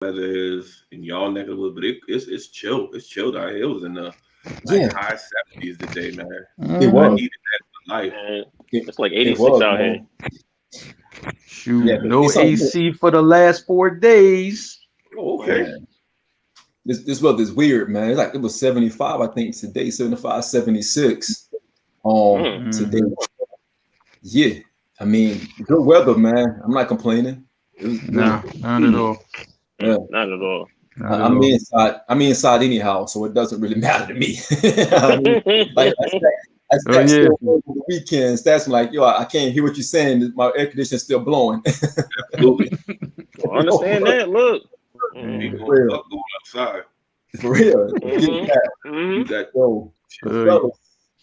weather is in y'all neck of the woods, but it's chill. It's chill down here. It was in the Yeah, high 70s today, man. it I was. Mhm. needed that in my life. Man, It, it's like it 86 was, out here. man. Yeah, Shoot, but no it's all good, AC for the last 4 days. Oh, okay. Mm. man. This weather's weird, man. It's like it was 75, I think, today, 75, 76. Mm. Today. Mhm. Yeah. I mean, good weather, man. I'm not complaining. It was good. Nah, not at all. Yeah. Not at all. Not at I'm all. inside. I'm inside anyhow, so it doesn't really matter to me. I mean, like I Oh stack yeah. still over the weekends. That's like, yo, I can't hear what you're saying. My air conditioner's still blowing. Absolutely. I understand that. Look. Be Mm. going, For real. going outside. For real. Get Mhm. that. You Mhm. got Yo, Feel you.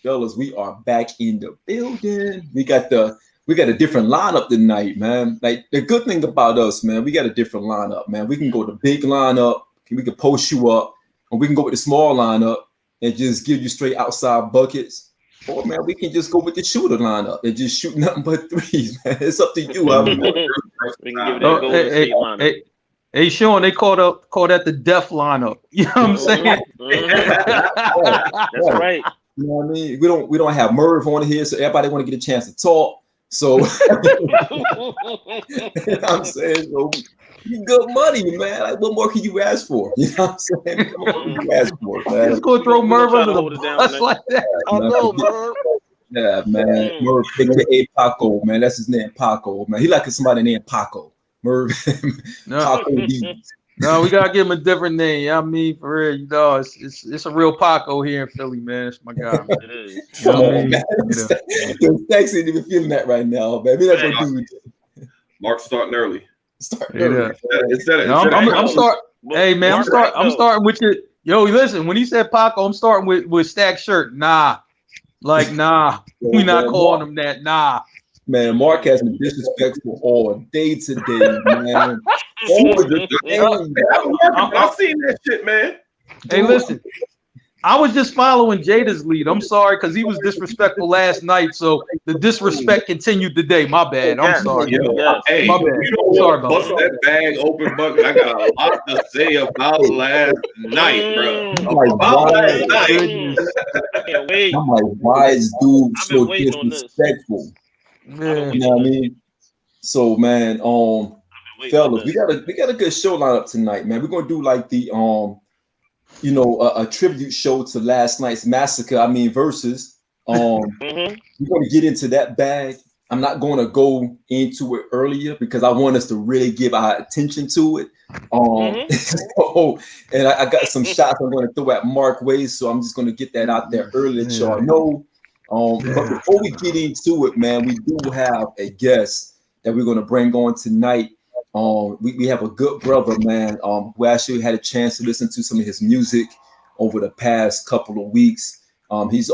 fellas, we are back in the building. We got a different lineup tonight, man. Like the good thing about us, man, we got a different lineup, man. We can go the big lineup, we can post you up, or we can go with the small lineup and just give you straight outside buckets. Or man, we can just go with the shooter lineup and just shoot nothing but threes, man. It's up to you. I'm Mhm. going We can give versatile, that Oh, man. Golden State hey, lineup. hey, hey, Sean, they call that the death lineup. You know what I'm saying? Mhm. Yeah, That's yeah. right. You know what I mean? We don't have Merv on here, so everybody want to get a chance to talk. So I'm saying, so you good money, man. Like, what more can you ask for? You know what I'm saying? What more can you ask for, You just man? gonna throw We gonna Merv try under to the hold it down bus tonight. like that? I Man, know, forget- bro. yeah, man. Mm. Merv, aka Paco, man. That's his name, Paco, man. He like somebody named Paco. Merv, No, Paco D. no, we gotta give him a different name. You know what I mean, for real, you know, it's a real Paco here in Philly, man. It's my guy, man. It is. You know Come what I on, mean? man. You know. Yo, Stacks ain't even feeling that right now, man. We not gonna do it. Mark starting early. Start Straight early. up. Instead of, No, instead of I'm counting, start. But Hey man, Mark right I'm though. starting with your. Yo, listen. When he said Paco, I'm starting with Stack Shirt. Nah, like nah, we not Man, calling him that. Nah. Man, Mark has been disrespectful all day today, man. All the day, Uh, man, I've been working, but I- I've seen that shit, man. hey, dude. listen. I was just following Jada's lead. I'm sorry because he was disrespectful last night, so the disrespect continued today. My bad. I'm Yes. sorry. Yo, Yes. hey, My you bad. don't Sorry want to about bust that. that bag open, bucket. I got a lot to say about last night, bro. Mm. I'm like, About why? last Oh, night. goodness. I can't wait. I'm like, why is dude I've been so waiting on this. disrespectful? I've been Man. You waiting know on what I this. mean? So, man, I've been waiting on fellas, this. we got a good show lineup tonight, man. We're gonna do like the a tribute show to last night's massacre. I mean, versus. Mhm. We're going to get into that bag. I'm not going to go into it earlier because I want us to really give our attention to it. Mhm. So, and I got some shots I'm going to throw at Mark Ways, so I'm just going to get that out there early that y'all know. But before we get into it, man, we do have a guest that we're going to bring on tonight. We have a good brother, man, who actually had a chance to listen to some of his music over the past couple of weeks. He's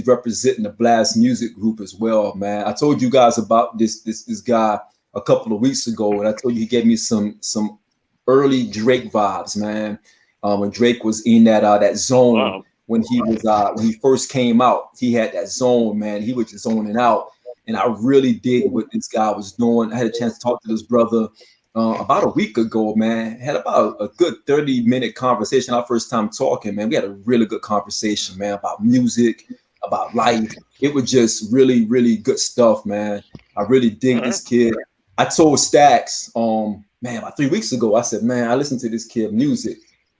representing the Blast Music Group as well, man. I told you guys about this guy a couple of weeks ago, and I told you he gave me some early Drake vibes, man. When Drake was in that zone, Wow. when he first came out, he had that zone, man. He was just zoning out, and I really dig what this guy was doing. I had a chance to talk to this brother about a week ago, man. Had about a good 30-minute conversation. Our first time talking, man. We had a really good conversation, man, about music, about life. It was just really, really good stuff, man. I really dig this kid. I told Stacks, man, about 3 weeks ago, I said, man, I listened to this kid music,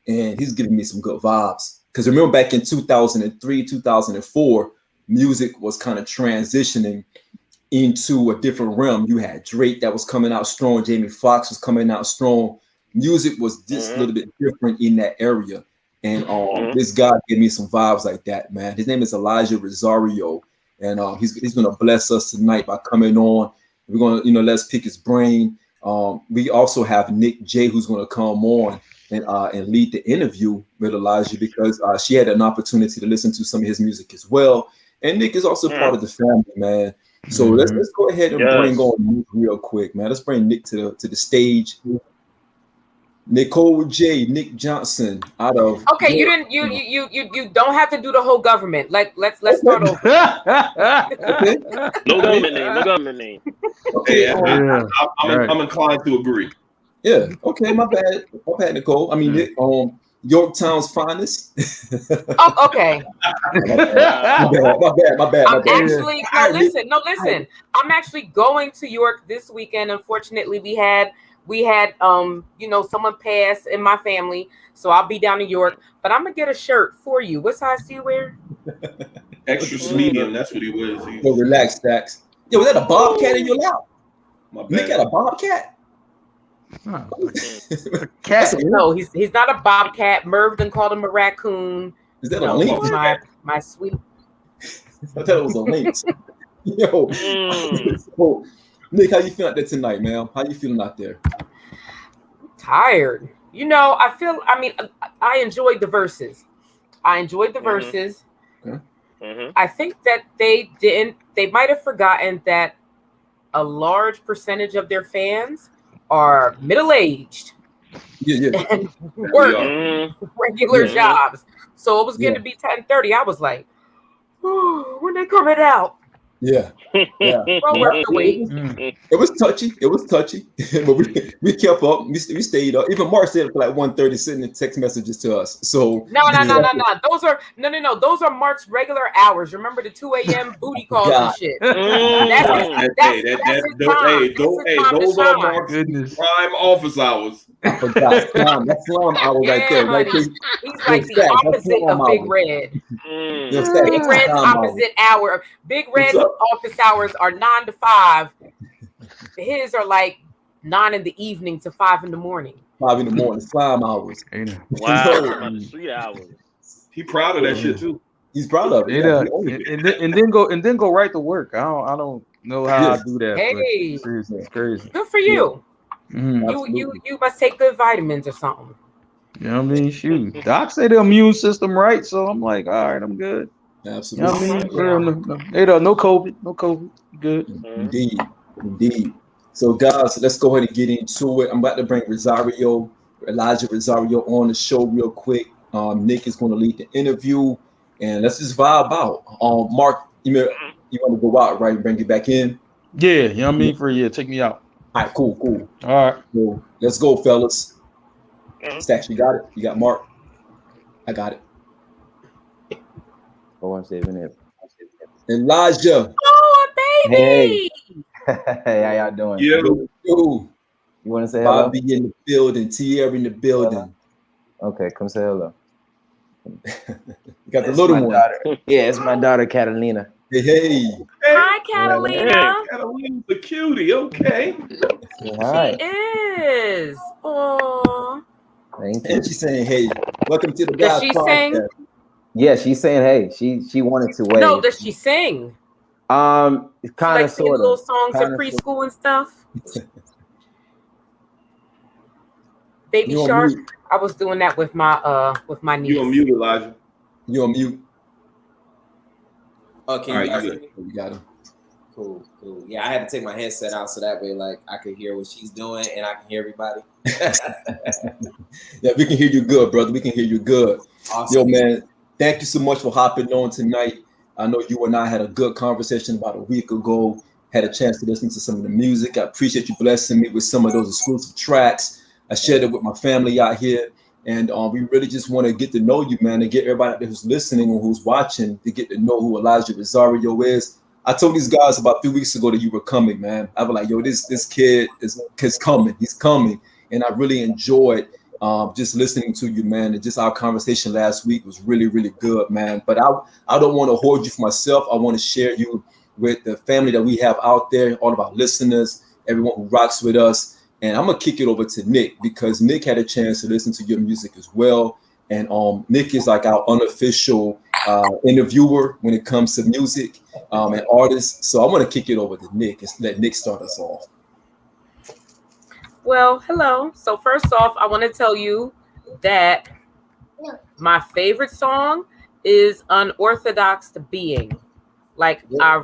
and he's giving me some good vibes. Because remember back in 2003, 2004, music was kind of transitioning into a different realm. You had Drake that was coming out strong. Jamie Foxx was coming out strong. Music was just a little bit different in that area. And this guy gave me some vibes like that, man. His name is Elijah Rosario. And he's going to bless us tonight by coming on. We're going to, let's pick his brain. We also have Nick J, who's going to come on and lead the interview with Elijah because she had an opportunity to listen to some of his music as well. And Nick is also part of the family, man. So let's go ahead and bring on Nick real quick, man. Let's bring Nick to the stage. Nicole J, Nick Johnson out of Okay, you didn't you don't have to do the whole government. Like let's start over. Okay. No government name. No government name. Okay. Hey, I'm inclined to agree. Yeah. Okay. My bad. My bad, Nicole. I mean, Nick, Yorktown's finest. Oh, okay. My bad. I'm actually All right, Nick. listen. I'm actually going to York this weekend. Unfortunately, we had someone pass in my family, so I'll be down in York. But I'm gonna get a shirt for you. What size do you wear? Extra medium. That's what he wears. Yo, relax, Stacks. Yo, was that a bobcat in your lap? My bad. Nick got a bobcat. Huh, a cat. No, he's not a bobcat. Merv done called him a raccoon. Is that a No, lynx? my sweet. I thought it was a lynx. Yo, so, Nick, how you feeling out there tonight, man? How you feeling out there? Tired. I enjoyed the verses. Mm-hmm. I think that they might have forgotten that a large percentage of their fans are middle-aged Yeah. and work regular Mhm. jobs. So it was getting to be 10:30. I was like, "Ooh, when they coming out?" Yeah. Well, worth the wait. It was touchy. But we kept up. We stayed up. Even Mark stayed up for like 1:30 sending text messages to us. So No. Those are Mark's regular hours. Remember the 2 a.m. booty calls and shit. That's his time. Those are Mark's Goodness. prime office hours. I forgot. That's slime hour right there. Right? Honey. He's like the opposite of Big Red. Big Red's opposite hour. Big Red's office hours are 9 to 5. His are like 9 in the evening to 5 in the morning. 5 in the morning, slime hours. Wow, 3 hours. He proud of that shit too. He's proud of it. And then go right to work. I don't know how I do that. Hey, Seriously, it's crazy. good for you. Mm-hmm. You must take good vitamins or something. You know what I mean? Shoot, Doc say the immune system right, so I'm like, all right, I'm good. Absolutely. You know what I mean? No COVID, good. Indeed. So guys, let's go ahead and get into it. I'm about to bring Elijah Rosario on the show real quick. Nick is going to lead the interview, and let's just vibe out. Mark, you want to go out, right? Bring it back in. Yeah, you know what I mean? Take me out. All right, cool. All right. So let's go, fellas. Stacks, you got it? You got Mark? I got it. Oh, I'm saving it. Elijah. Oh, baby. Hey, how y'all doing? Yo. You want to say hello? Bobby in the building. Tierra in the building. Okay, come say hello. You got the little one. Daughter. Yeah, it's my daughter, Catalina. Hey. Hi, Catalina. Catalina's a cutie. Okay. Hi. She is. Oh. Thank you. And she's saying, hey, welcome to the Does guys she podcast. sing? Yeah, she's saying hey. She wanted to wait. No, does she sing? Kind Like of singing sort little of songs at preschool and stuff. Baby You on Shark. mute. I was doing that with my niece. You on mute, Elijah. You on mute. Okay, All right, you guys you hear good. me? You got him. Cool. Yeah, I had to take my headset out so that way, like, I could hear what she's doing and I can hear everybody. Yeah, we can hear you good, brother. We can hear you good. Awesome. Yo, man, thank you so much for hopping on tonight. I know you and I had a good conversation about a week ago. Had a chance to listen to some of the music. I appreciate you blessing me with some of those exclusive tracks. I shared it with my family out here. And we really just want to get to know you, man, and get everybody out there who's listening or who's watching to get to know who Elijah Rosario is. I told these guys about 3 weeks ago that you were coming, man. I was like, yo, this kid is coming. He's coming. And I really enjoyed just listening to you, man. And just our conversation last week was really, really good, man. But I don't want to hoard you for myself. I want to share you with the family that we have out there, all of our listeners, everyone who rocks with us. And I'm going to kick it over to Nick because Nick had a chance to listen to your music as well. And Nick is like our unofficial interviewer when it comes to music and artists. So I want to kick it over to Nick and let Nick start us off. Well, hello. So first off, I want to tell you that my favorite song is Unorthodox to Being. Like, I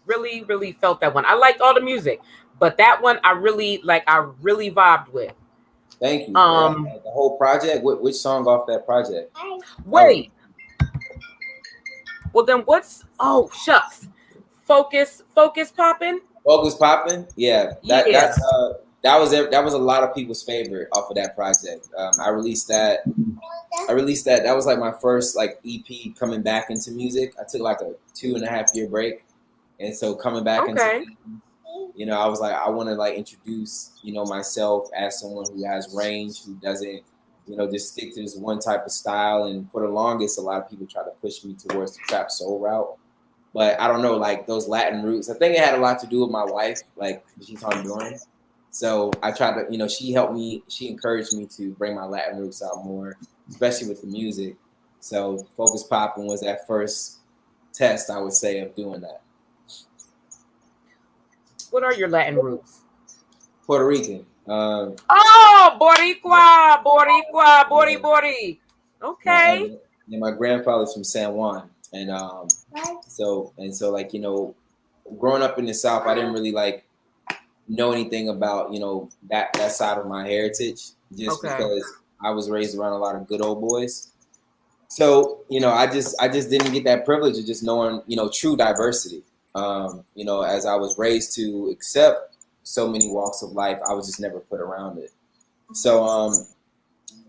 really, really felt that one. I liked all the music, but that one I really vibed with. Thank you. The whole project. Which song off that project? Wait. Well, then what's? Oh, shucks. Focus popping. Focus popping. Yeah. that was a lot of people's favorite off of that project. I released that. That was like my first like EP coming back into music. I took like a 2.5 year break, and so coming back into, you know, I was like, I want to like introduce, you know, myself as someone who has range, who doesn't, you know, just stick to this one type of style. And for the longest, a lot of people try to push me towards the trap soul route. But I don't know, like those Latin roots. I think it had a lot to do with my wife, like she's Honduran. So I tried to, you know, she helped me, she encouraged me to bring my Latin roots out more, especially with the music. So Focus Poppin' was that first test, I would say, of doing that. What are your Latin roots? Puerto Rican. Oh, Boricua, Bori. Okay. My grandfather's from San Juan. And so like, you know, growing up in the South, I didn't really like know anything about, you know, that side of my heritage, just because I was raised around a lot of good old boys. So, you know, I just didn't get that privilege of just knowing, you know, true diversity. You know, as I was raised to accept so many walks of life, I was just never put around it. So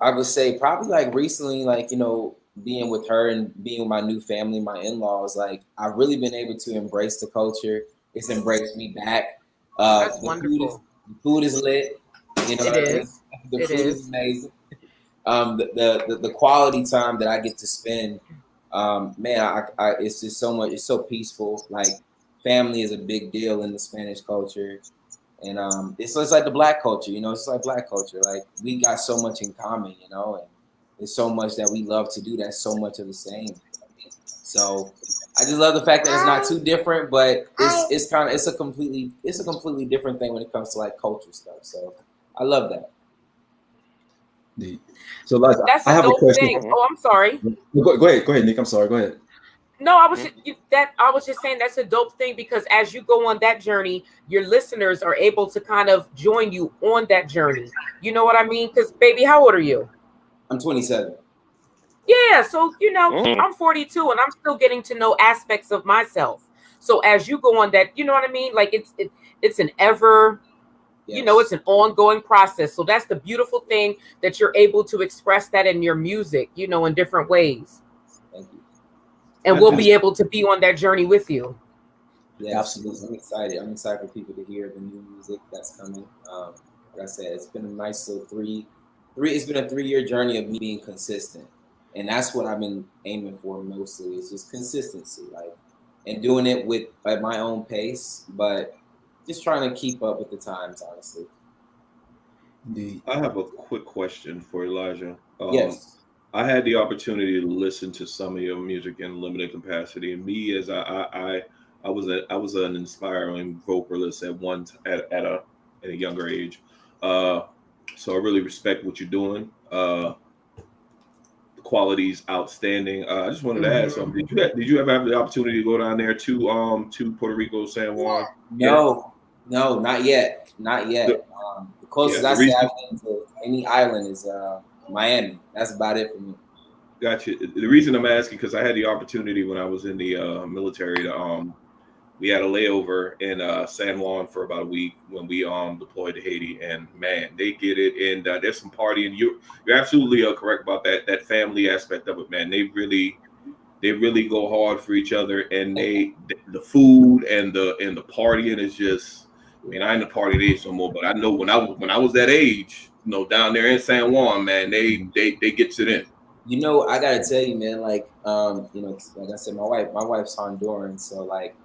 I would say probably like recently, like, you know, being with her and being with my new family, my in-laws, like I've really been able to embrace the culture. It's embraced me back. That's wonderful. The food is lit. You know, the food is amazing. The quality time that I get to spend, man, I it's just so much. It's so peaceful. Like family is a big deal in the Spanish culture, and it's like the Black culture. You know, it's like Black culture. Like we got so much in common. You know, and there's so much that we love to do. That's so much of the same. So I just love the fact that it's not too different, but it's a completely different thing when it comes to like culture stuff. So I love that. So like, that's I have a question. Thing. Oh, I'm sorry. Go ahead, Nick. I'm sorry. Go ahead. No, I was just saying that's a dope thing, because as you go on that journey, your listeners are able to kind of join you on that journey. You know what I mean? Because baby, how old are you? I'm 27. Yeah, so you know, I'm 42 and I'm still getting to know aspects of myself. So as you go on that, you know what I mean? Like it's an ever, you know, it's an ongoing process. So that's the beautiful thing, that you're able to express that in your music, you know, in different ways. Thank you. And we'll be able to be on that journey with you. Yeah, absolutely. I'm excited. I'm excited for people to hear the new music that's coming. Like I said, it's been a nice little it's been a 3-year journey of me being consistent. And that's what I've been aiming for mostly, is just consistency, like, and doing it at my own pace, but just trying to keep up with the times, honestly. Indeed. I have a quick question for Elijah. Yes. I had the opportunity to listen to some of your music in limited capacity, and me as I was an inspiring vocalist at a younger age. So I really respect what you're doing. The quality's outstanding. I just wanted to ask something. Did you ever have the opportunity to go down there to Puerto Rico, San Juan? No, not yet. The closest I've been to any island is Miami. That's about it for me. Gotcha. The reason I'm asking, because I had the opportunity when I was in the military to we had a layover in San Juan for about a week when we deployed to Haiti, and man, they get it. And there's some partying. You're absolutely correct about that family aspect of it, man. They really go hard for each other, and the food and the partying is just. I mean, I ain't the party age no more, but I know when I was that age, you know, down there in San Juan, man, they get it in. You know, I gotta tell you, man, like you know, like I said, my wife's Honduran, so like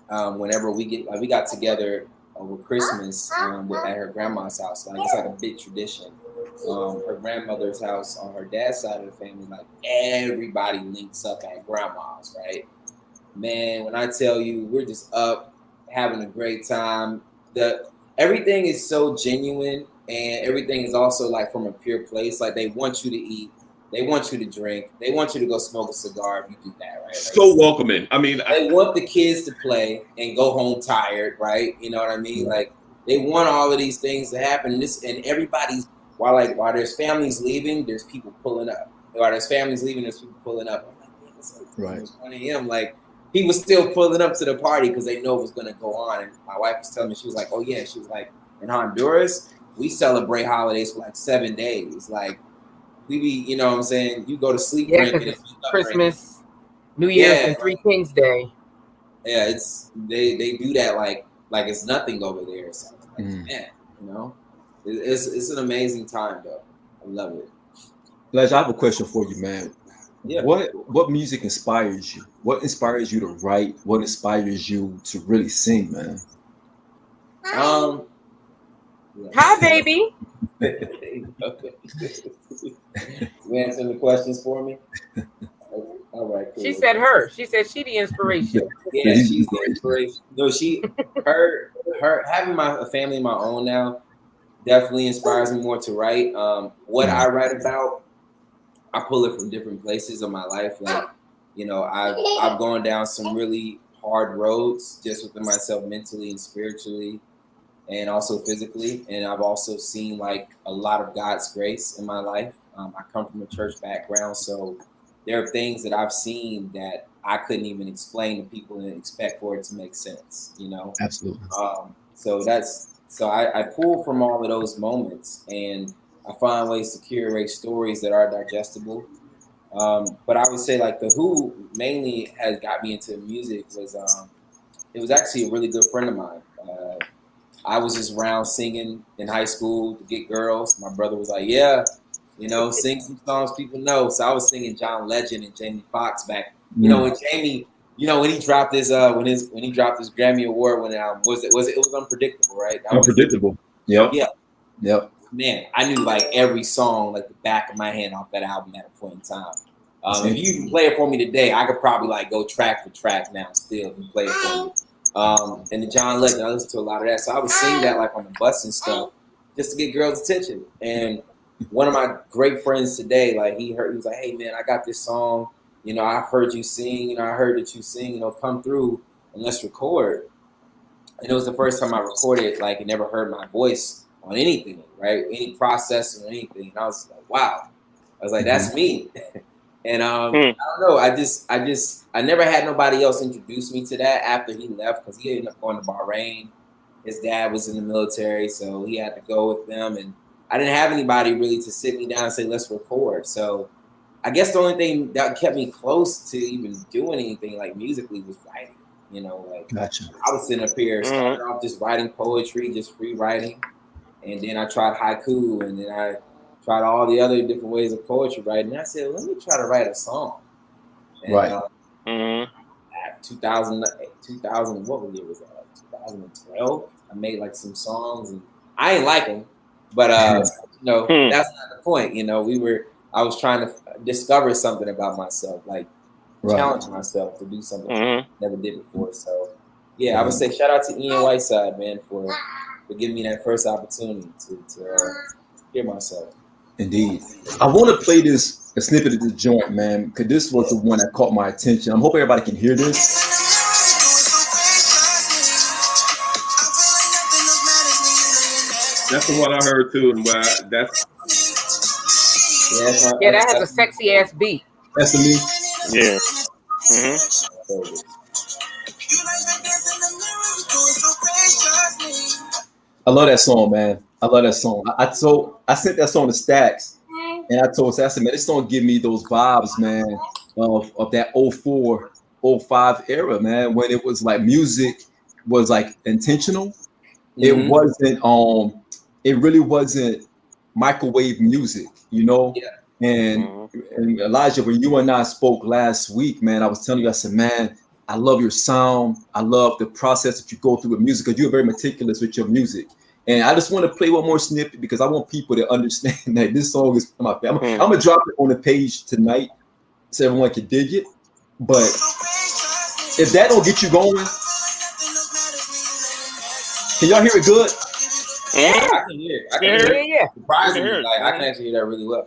whenever we got together over Christmas at her grandma's house, like it's like a big tradition. Her grandmother's house on her dad's side of the family, like everybody links up at grandma's, right? Man, when I tell you, we're just up having a great time. Everything is so genuine, and everything is also like from a pure place. Like they want you to eat. They want you to drink. They want you to go smoke a cigar if you do that, right? So welcoming. I mean, they want the kids to play and go home tired, right? You know what I mean? Like they want all of these things to happen. And everybody's while there's families leaving, there's people pulling up. While there's families leaving, there's people pulling up. I'm like, man, it's like 1 a.m. Like people still pulling up to the party because they know what's gonna go on. And my wife was telling me, she was like, oh yeah, she was like, in Honduras, we celebrate holidays for like 7 days. Like we be, you know what I'm saying? You go to sleep Yeah, drinking because and it's wake up drinking. Christmas, New Year's, Yeah, and Three Kings Day. yeah, it's they do that like it's nothing over there. So it's like, Mm. man, you know, it's an amazing time though. I love it. Ledge, I have a question for you, man. Yeah. What music inspires you? What inspires you to write? What inspires you to really sing, man? Yeah. Hi, baby. Okay. You answering the questions for me? All right, cool. She said her. She said she the inspiration. Yeah, she's the inspiration. No, her having a family of my own now definitely inspires me more to write. What I write about, I pull it from different places of my life. Like, you know, I've gone down some really hard roads just within myself, mentally and spiritually, and also physically. And I've also seen like a lot of God's grace in my life. I come from a church background, so there are things that I've seen that I couldn't even explain to people and expect for it to make sense, you know? Absolutely. So I pull from all of those moments, and I find ways to curate stories that are digestible. But I would say like the who mainly has got me into music was it was actually a really good friend of mine. I was just around singing in high school to get girls. My brother was like, yeah, you know, sing some songs people know. So I was singing John Legend and Jamie Foxx back. You know, when Jamie, you know, when he dropped his when he dropped his Grammy Award when it was Unpredictable, right? That Unpredictable. Yep. Yeah. Yep. Man, I knew like every song like the back of my hand off that album at a point in time. If you play it for me today, I could probably like go track for track now still if you play it for me. And the John Legend, I listened to a lot of that. So I would sing that like on the bus and stuff just to get girls' attention. And one of my great friends today, like he was like, hey man, I got this song, you know, I've heard you sing, you know, I heard that you sing, you know, come through and let's record. And it was the first time I recorded, like, and never heard my voice on anything, right? Any processing or anything. And I was like, wow. I was like, that's me. And I don't know. I never had nobody else introduce me to that after he left because he ended up going to Bahrain. His dad was in the military, so he had to go with them. And I didn't have anybody really to sit me down and say, let's record. So I guess the only thing that kept me close to even doing anything like musically was writing. You know, like Gotcha. I was sitting up here starting off just writing poetry, just free writing. And then I tried haiku, and then I tried all the other different ways of poetry writing. And I said, let me try to write a song. And, right. 2000, what year was that? 2012. I made like some songs, and I ain't like them, but you know, that's not the point. You know, I was trying to discover something about myself, like challenge myself to do something I never did before. So yeah, I would say shout out to Ian Whiteside, man, for giving me that first opportunity to hear myself. Indeed. I want to play a snippet of the joint, man, because this was the one that caught my attention. I'm hoping everybody can hear this. That's the one I heard too, and that's that has a sexy ass beat. That's the me. Yeah. I love that song, man. I love that song. I sent that song to Stacks, and I told Stacks, man, this song give me those vibes, man, of that 04, 05 era, man, when it was like music was like intentional. It wasn't it really wasn't microwave music, you know. And Elijah, when you and I spoke last week, man, I was telling you, I said, man, I love your sound. I love the process that you go through with music because you're very meticulous with your music. And I just want to play one more snippet because I want people to understand that this song is my favorite. I'm gonna drop it on the page tonight so everyone can dig it. But if that don't get you going, can y'all hear it good? Yeah, I can hear it. I can hear it. Yeah. Surprisingly, like I can actually hear that really well.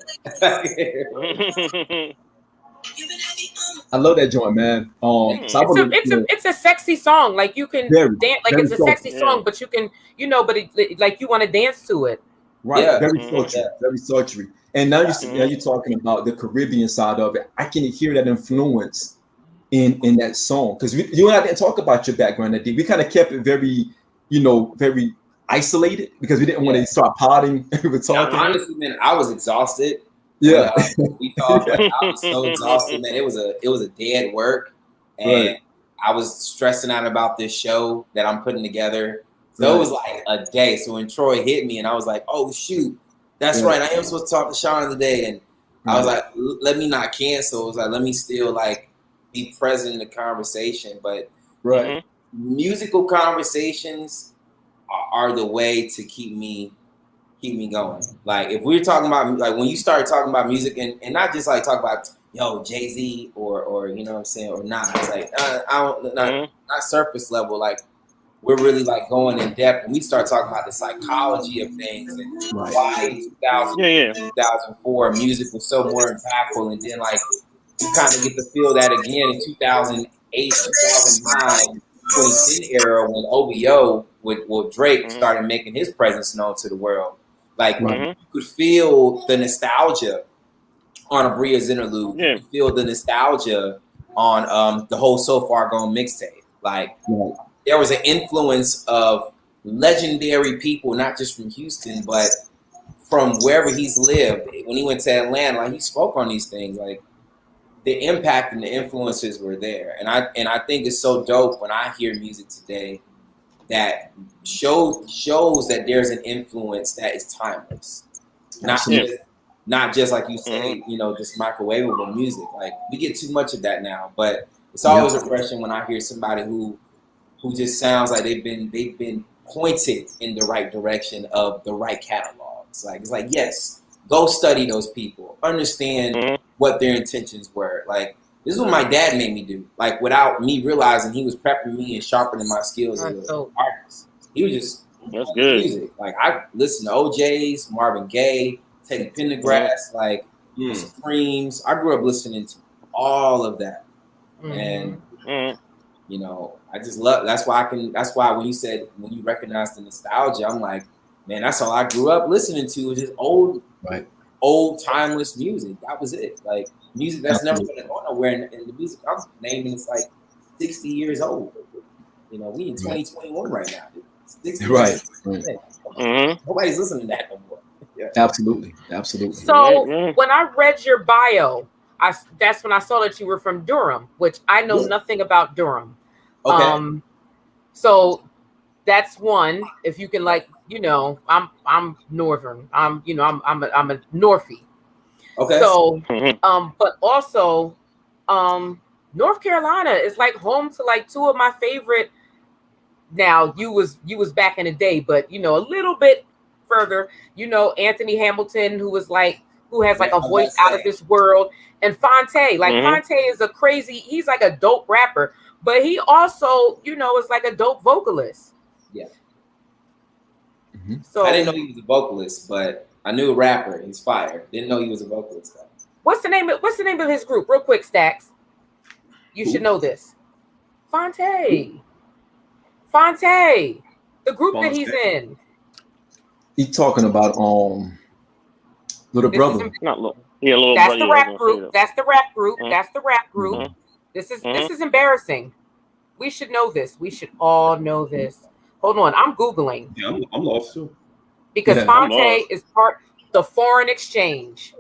I love that joint, man. It's a sexy song. Like you can dance. Like it's a sexy song, but you can, you know, but like you want to dance to it. Right. Yeah. Very sultry. Very sultry. And now you're talking about the Caribbean side of it. I can hear that influence in that song because you and I didn't talk about your background that day. We kind of kept it very, you know, very isolated because we didn't want to start potting. We were talking. Honestly, man, I was exhausted. Yeah. When, we talked. I was so exhausted, man. It was a day at work, and Right. I was stressing out about this show that I'm putting together. So it was like a day. So when Troy hit me, and I was like, "Oh shoot, that's right. I am supposed to talk to Sean today." And I was like, "Let me not cancel." It was like, "Let me still like be present in the conversation." But musical conversations are the way to keep me going. Like if we're talking about, like when you start talking about music and not just like talk about Jay-Z or you know what I'm saying, or not, it's like not surface level. Like we're really like going in depth, and we start talking about the psychology of things and why in 2004 music was so more impactful, and then like you kind of get to feel that again in 2008, 2009, 2010 era when OVO with Drake started making his presence known to the world. Like you could feel the nostalgia on Abria's interlude. You could feel the nostalgia on the whole So Far Gone mixtape. Like there was an influence of legendary people, not just from Houston, but from wherever he's lived. When he went to Atlanta, like he spoke on these things. Like the impact and the influences were there, and I think it's so dope when I hear music today that shows that there's an influence that is timeless, not just like you say, you know, just microwavable music. Like we get too much of that now, but it's always refreshing when I hear somebody who just sounds like they've been pointed in the right direction of the right catalogs. Like it's like, yes, go study those people, understand what their intentions were. Like this is what my dad made me do. Like without me realizing, he was prepping me and sharpening my skills as an artist. He was just music. Like I listened to OJ's, Marvin Gaye, Teddy Pendergrass, like the Supremes. I grew up listening to all of that, and you know, I just love. That's why when you recognize the nostalgia, I'm like, man, that's all I grew up listening to was just old timeless music. That was it. Like music that's never going to go nowhere. And the music I'm naming is like 60 years old. You know, we in 2021 right now. 60 Nobody's listening to that no more. Absolutely. So when I read your bio, that's when I saw that you were from Durham, which I know nothing about Durham. Okay. So that's one. If you can, like, you know, I'm northern. I'm a Northie. Okay. So, but also, North Carolina is like home to like two of my favorite. Now you was back in the day, but you know, a little bit further, you know, Anthony Hamilton, who has like a voice out of this world, and Fonte. Like Fonte is he's like a dope rapper, but he also, you know, is like a dope vocalist. Yeah. So I didn't know he was a vocalist, but I knew a rapper. He's fire. Didn't know he was a vocalist though. What's the name of his group? Real quick, Stacks. You should know this. Fonte. The group that he's in. He's talking about Little Brother. Little That's Brother. the rap group. That's the rap group. This is embarrassing. We should know this. We should all know this. Hold on, I'm Googling. Yeah, I'm lost too. Because Fonte is part the foreign exchange.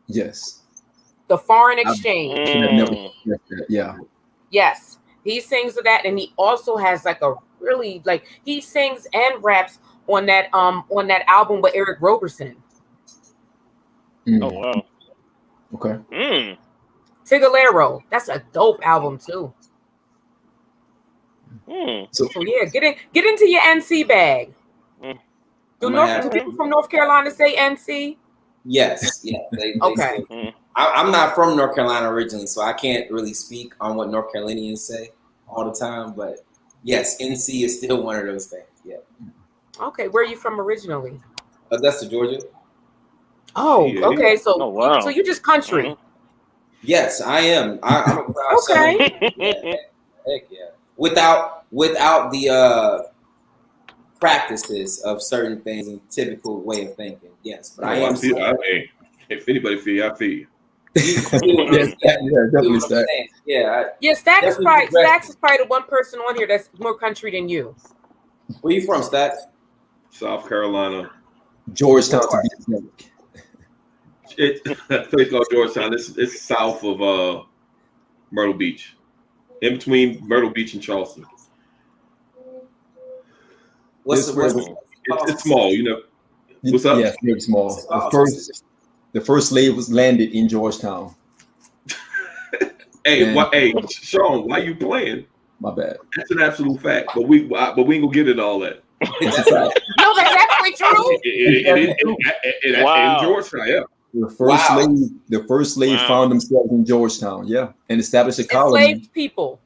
Yes. The foreign exchange. Yeah. Yes. He sings that, and he also has like a really he sings and raps on that album with Eric Roberson. Oh wow. Okay. Tigolero. That's a dope album too. So yeah, get into your NC bag. Do people from North Carolina say NC? Yes. Yeah. They okay. Say, I'm not from North Carolina originally, so I can't really speak on what North Carolinians say all the time. But yes, NC is still one of those things. Yeah. Okay, where are you from originally? Augusta, Georgia. Oh, okay. So, wow. So you just country? Yes, I am. I'm a proud son. Heck yeah. Without the practices of certain things and typical way of thinking. Yes, but I am. If anybody feel you, I feel you. Definitely Stacks. Yeah, Stacks is probably the one person on here that's more country than you. Where you from, Stacks? South Carolina. Georgetown to be exact. A place called Georgetown. It's south of Myrtle Beach, in between Myrtle Beach and Charleston. What's it's small, you know. What's up? Yeah, very small. The first slave was landed in Georgetown. Hey, Sean, why you playing? My bad. That's an absolute fact, but we ain't gonna get into all that. That's right. No, that's actually true. Wow. In Georgetown, yeah. The first slave found themselves in Georgetown, yeah, and established a colony. Enslaved people.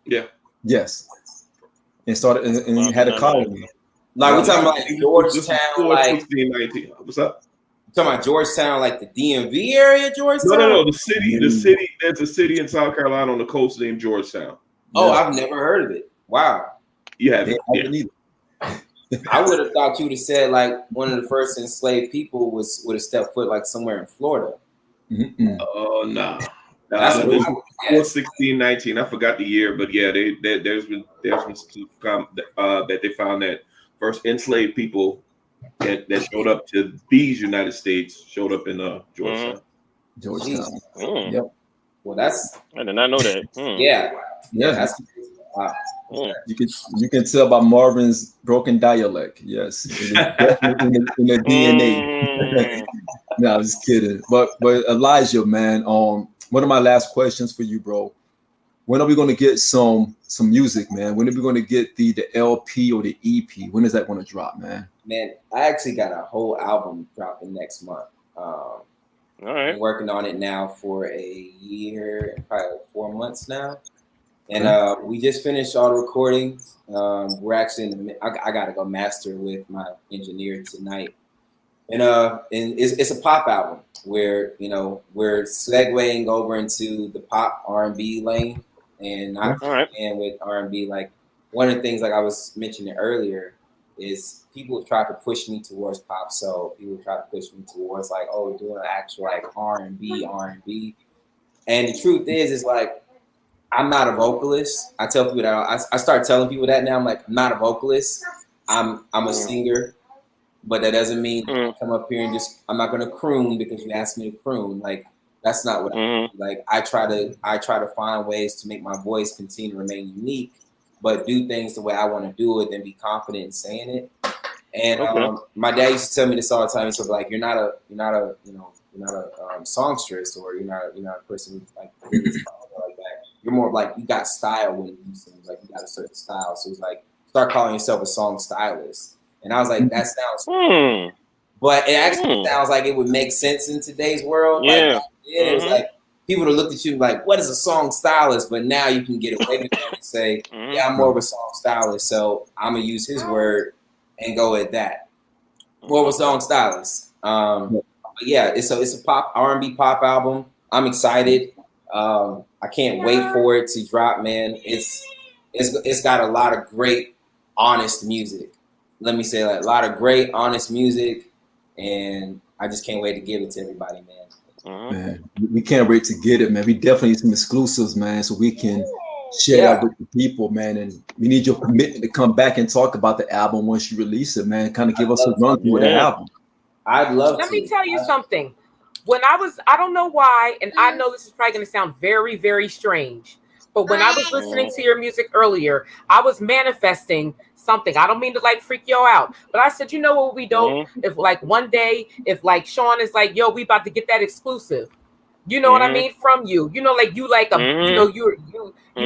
Yeah. Yes. And started and had a colony. Like we're talking about Georgetown, like 1619. What's up? Talking about Georgetown, like the DMV area, Georgetown. No. The city. There's a city in South Carolina on the coast named Georgetown. Oh, I've never heard of it. Wow. You haven't. I would have thought you would have said like one of the first enslaved people would have stepped foot like somewhere in Florida. Oh no. That's Before 1619. I forgot the year, but yeah, there's been that they found that first enslaved people that showed up to these United States showed up in Georgetown. Georgetown. Yep. Well, that's I did not know that. yeah. That's wow. You can tell by Marvin's broken dialect. Yes, it is definitely in the DNA. No, I'm just kidding. But Elijah, man, one of my last questions for you, bro. When are we going to get some music, man? When are we going to get the LP or the EP? When is that going to drop, man? Man, I actually got a whole album dropping next month. All right. I'm working on it now for a year and probably 4 months now. And we just finished all the recordings. We're actually I got to go master with my engineer tonight. And it's a pop album where, you know, we're segueing over into the pop R&B lane and not and with R&B. Like one of the things, like I was mentioning earlier, is people have tried to push me towards pop. So people try to push me towards like, oh, doing an actual like R&B. And the truth is like, I'm not a vocalist. I tell people that I start telling people that now. I'm like, I'm not a vocalist. I'm a singer, but that doesn't mean I come up here and just I'm not gonna croon because you asked me to croon. Like that's not what I do. Like I try to find ways to make my voice continue to remain unique, but do things the way I want to do it and be confident in saying it. And my dad used to tell me this all the time. He said like, you're not a songstress, or you're not a person who's like like that. You're more like you got style when you sing. Like you got a certain style. So it's like start calling yourself a song stylist. And I was like, that sounds but it actually sounds like it would make sense in today's world. Yeah. Like, it was like people would look at you like, what is a song stylist? But now you can get away with it and say, yeah, I'm more of a song stylist. So I'm gonna use his word and go at that. More of a song stylist. But yeah, it's a pop R&B pop album. I'm excited. I can't wait for it to drop, man. It's got a lot of great, honest music. Let me say that, a lot of great, honest music, and I just can't wait to give it to everybody, man. Man, we can't wait to get it, man. We definitely need some exclusives, man, so we can share that with the people, man. And we need your commitment to come back and talk about the album once you release it, man. Kind of give us a run through of the album. I'd love to. Let me tell you something. When I don't know why, and I know this is probably going to sound very, very strange, but when I was listening to your music earlier, I was manifesting something. I don't mean to like freak y'all out, but I said, you know what we don't? If like one day, if like Sean is like, yo, we about to get that exclusive. You know what I mean? From you, you know, like you like a, you know, you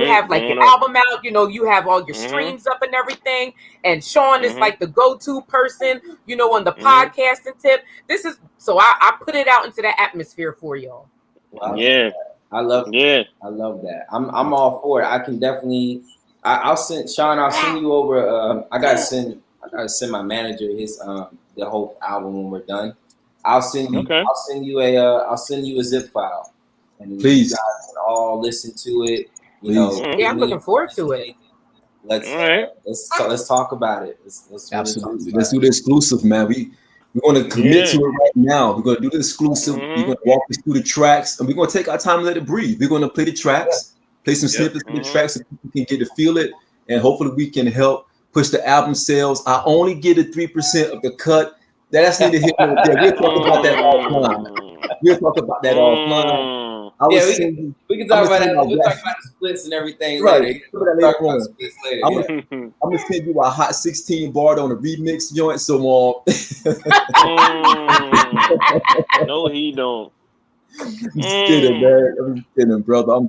have like your album out, you know, you have all your streams up and everything. And Sean is like the go-to person, you know, on the podcasting tip. This is so I put it out into the atmosphere for y'all. Wow. Yeah, I love it. Yeah, I love that. I'm all for it. I can definitely. I'll send Sean. I'll send you over. I gotta send my manager his the whole album when we're done. I'll send you. Okay. I'll send you a zip file, and Please, you guys can all listen to it. You know, yeah, I'm looking forward to it. Let's talk about it. Let's absolutely. Let's do the exclusive, man. We're going to commit to it right now. We're going to do the exclusive. We're going to walk us through the tracks, and we're going to take our time and let it breathe. We're going to play the tracks, play some snippets of the tracks so people can get to feel it, and hopefully we can help push the album sales. I only get a 3% of the cut. That's neither here nor there. We'll talk about that offline. We'll talk about that offline. I was saying, we can talk about that. We'll talk about the splits and everything later. Talk about splits later. I'm gonna send you a hot 16 bar on a remix joint. So no, he don't. I'm kidding, man. I'm kidding, brother.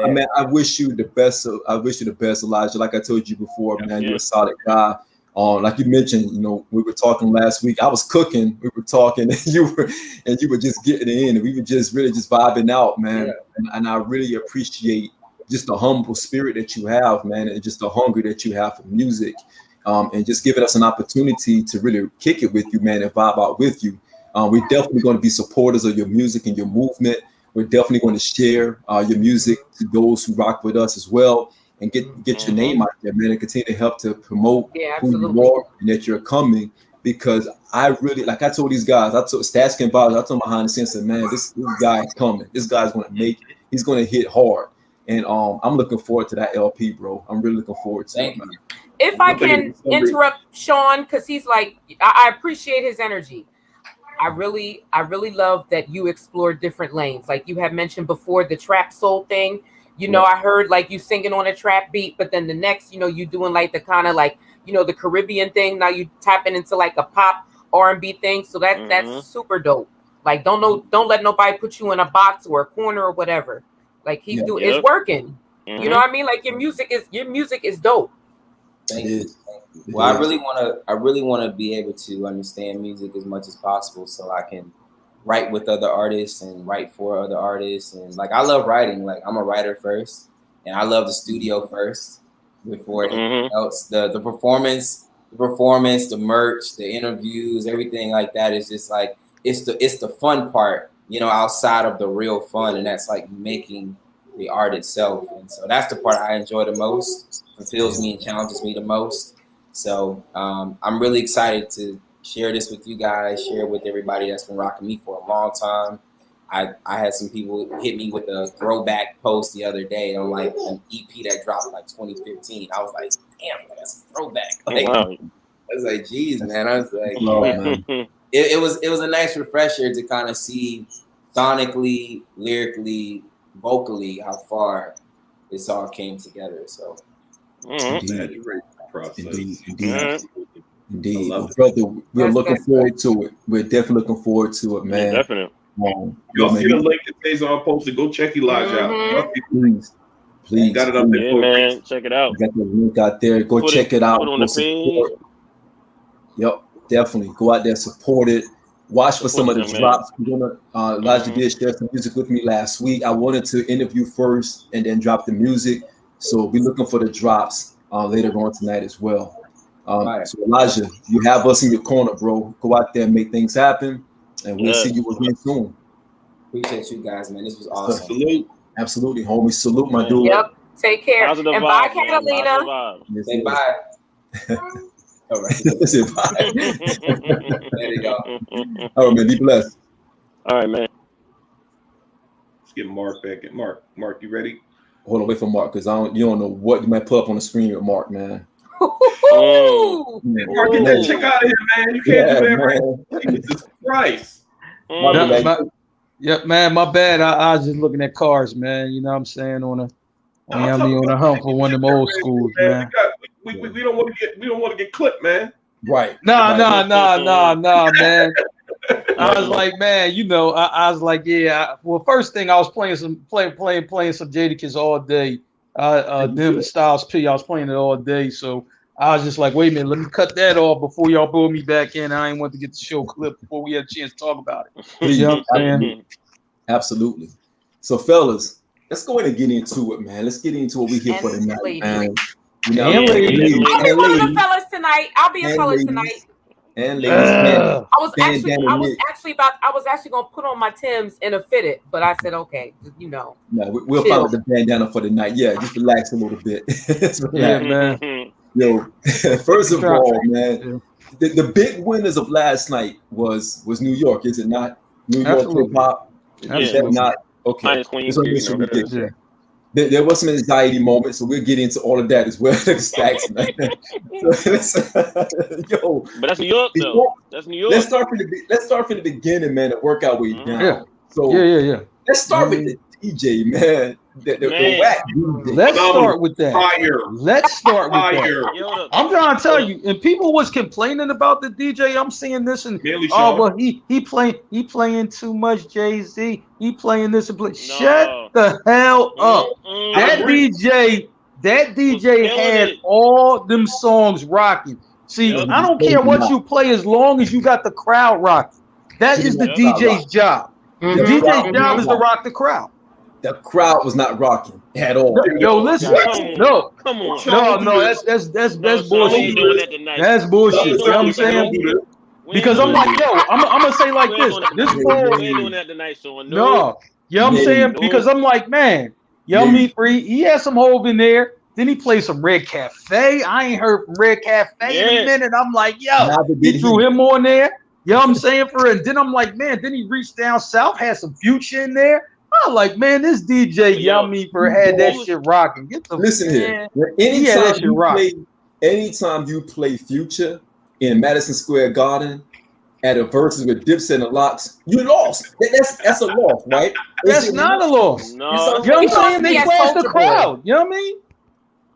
Man, I wish you the best. I wish you the best, Elijah. Like I told you before, man, you're a solid guy. Like you mentioned, we were talking last week. I was cooking. We were talking, and you were just getting in, and we were just really just vibing out, man. Yeah. And I really appreciate just the humble spirit that you have, man, and just the hunger that you have for music, and just giving us an opportunity to really kick it with you, man, and vibe out with you. We're definitely going to be supporters of your music and your movement. We're definitely going to share your music to those who rock with us as well, and get your name out there, man, and continue to help to promote who you are and that you're coming. Because I really, like I told these guys, I told Stats and Bob, I told my behind the scenes, man, this guy is coming. This guy's going to make it. He's going to hit hard. And I'm looking forward to that LP, bro. I'm really looking forward to it, man. If I can interrupt Sean, because he's like, I appreciate his energy. I really love that you explore different lanes. Like you had mentioned before, the trap soul thing. I heard like you singing on a trap beat, but then the next, you doing like the kind of like, the Caribbean thing. Now you tapping into like a pop R&B thing. So that's super dope. Like don't let nobody put you in a box or a corner or whatever. Like it's working. You know what I mean? Like your music is dope. Thank you. Well, I really want to be able to understand music as much as possible, so I can write with other artists and write for other artists. And like I love writing. Like I'm a writer first, and I love the studio first before anything else. The performance, the merch, the interviews, everything like that is just like it's the fun part, outside of the real fun, and that's like making the art itself. And so that's the part I enjoy the most, fulfills me and challenges me the most. So I'm really excited to share this with you guys, share with everybody that's been rocking me for a long time. I had some people hit me with a throwback post the other day on like an EP that dropped like 2015. I was like, damn, that's a throwback. Like, I was like, geez, man. I was like, it was a nice refresher to kind of see sonically, lyrically, vocally how far this all came together. So Indeed. Brother, we're looking forward to it. We're definitely looking forward to it, man. Yeah, definitely. Y'all see the link that stays on posted? Go check Elijah out. Please. Got it up there. Yeah, man. Check it out. Got the link out there. Go check it out. Put on the page. Yep, definitely. Go out there, support it. Watch for some of the drops. Elijah did share some music with me last week. I wanted to interview first and then drop the music. So be looking for the drops later on tonight as well. So Elijah, you have us in your corner, bro. Go out there and make things happen, and we'll see you again soon. Appreciate you guys, man. This was awesome. Salute. Absolutely, homie. Salute, my dude. Yep. Take care. And bye, Catalina. Say bye. All right. Say bye. There you go. All right, man. Be blessed. All right, man. Let's get Mark back. Mark, you ready? Hold on, wait for Mark, because you don't know what you might put up on the screen with Mark, man. Mark, get that chick out of here, man. You can't do that, man. Jesus Christ. Man, my bad. I was just looking at cars, man. You know what I'm saying? On a hump for one of them old schools, man. We don't want to get clipped, man. Right. Nah, man. I was like, man, I was like, yeah. Well, first thing I was playing some Jadakiss all day. Them Styles P. I was playing it all day, so I was just like, wait a minute, let me cut that off before y'all pull me back in. I ain't want to get the show clipped before we had a chance to talk about it. You know what I'm saying? Absolutely. So, fellas, let's go ahead and get into it, man. Let's get into what we here for tonight, man. I'll be one of the fellas tonight. I'll be a fella tonight. And ladies, I was actually gonna put on my Timbs and a fitted, but I said okay, No, we'll follow the bandana for the night. Yeah, just relax a little bit. Yeah, man. Yo, first of all, man, the big winners of last night was New York, is it not? New York hip hop. Is that not okay? Queen, there was some anxiety moments, so we'll get into all of that as well. Stacks, man. Yo, But that's New York, though. before- That's New York. let's start from the beginning, man, and work our way down. Yeah. So Yeah. let's start with the DJ, man. The Man. whack DJ. Let's start with that. Fire. Let's start with that. Fire. Yo, I'm trying to tell you, and people was complaining about the DJ. I'm seeing this and Merely oh Sean. well, he playing too much Jay-Z. He playing this and play. No. Shut the hell up. Mm-mm. That agree. DJ killing had it. all them songs rocking. See, Yep. I don't care what you play as long as you got the crowd rocking. That is the Yep. DJ's job. The Mhm. DJ's job is to rock the crowd. The crowd was not rocking at all. Yo, listen, no, Come on. no, that's No, bullshit. we ain't doing that tonight. That's bullshit. You know what I'm saying? We ain't Because I'm doing like, yo, I'm gonna say like we ain't this. doing This that- fool, we ain't doing that tonight, Sean. no, you know what I'm Yeah. saying? No. Because I'm like, man, you know what I mean? Free. He had some Hov in there. Then he played some Red Cafe. I ain't heard from Red Cafe in a Yeah. minute. I'm like, yo, Neither he did threw him on there. You know what I'm saying? For it. Then I'm like, man, then he reached down south, had some Future in there. I'm like, man, this DJ, you know what I mean, for had that shit rocking. Get the Listen man. here. Yeah, that shit rock. Anytime you play Future in Madison Square Garden at a versus with Dipset and the Locks, you lost. That's a loss, right? That's not a loss. No, You know what I'm saying? They Yes, flashed the Soulja Boy. crowd. You know what I mean?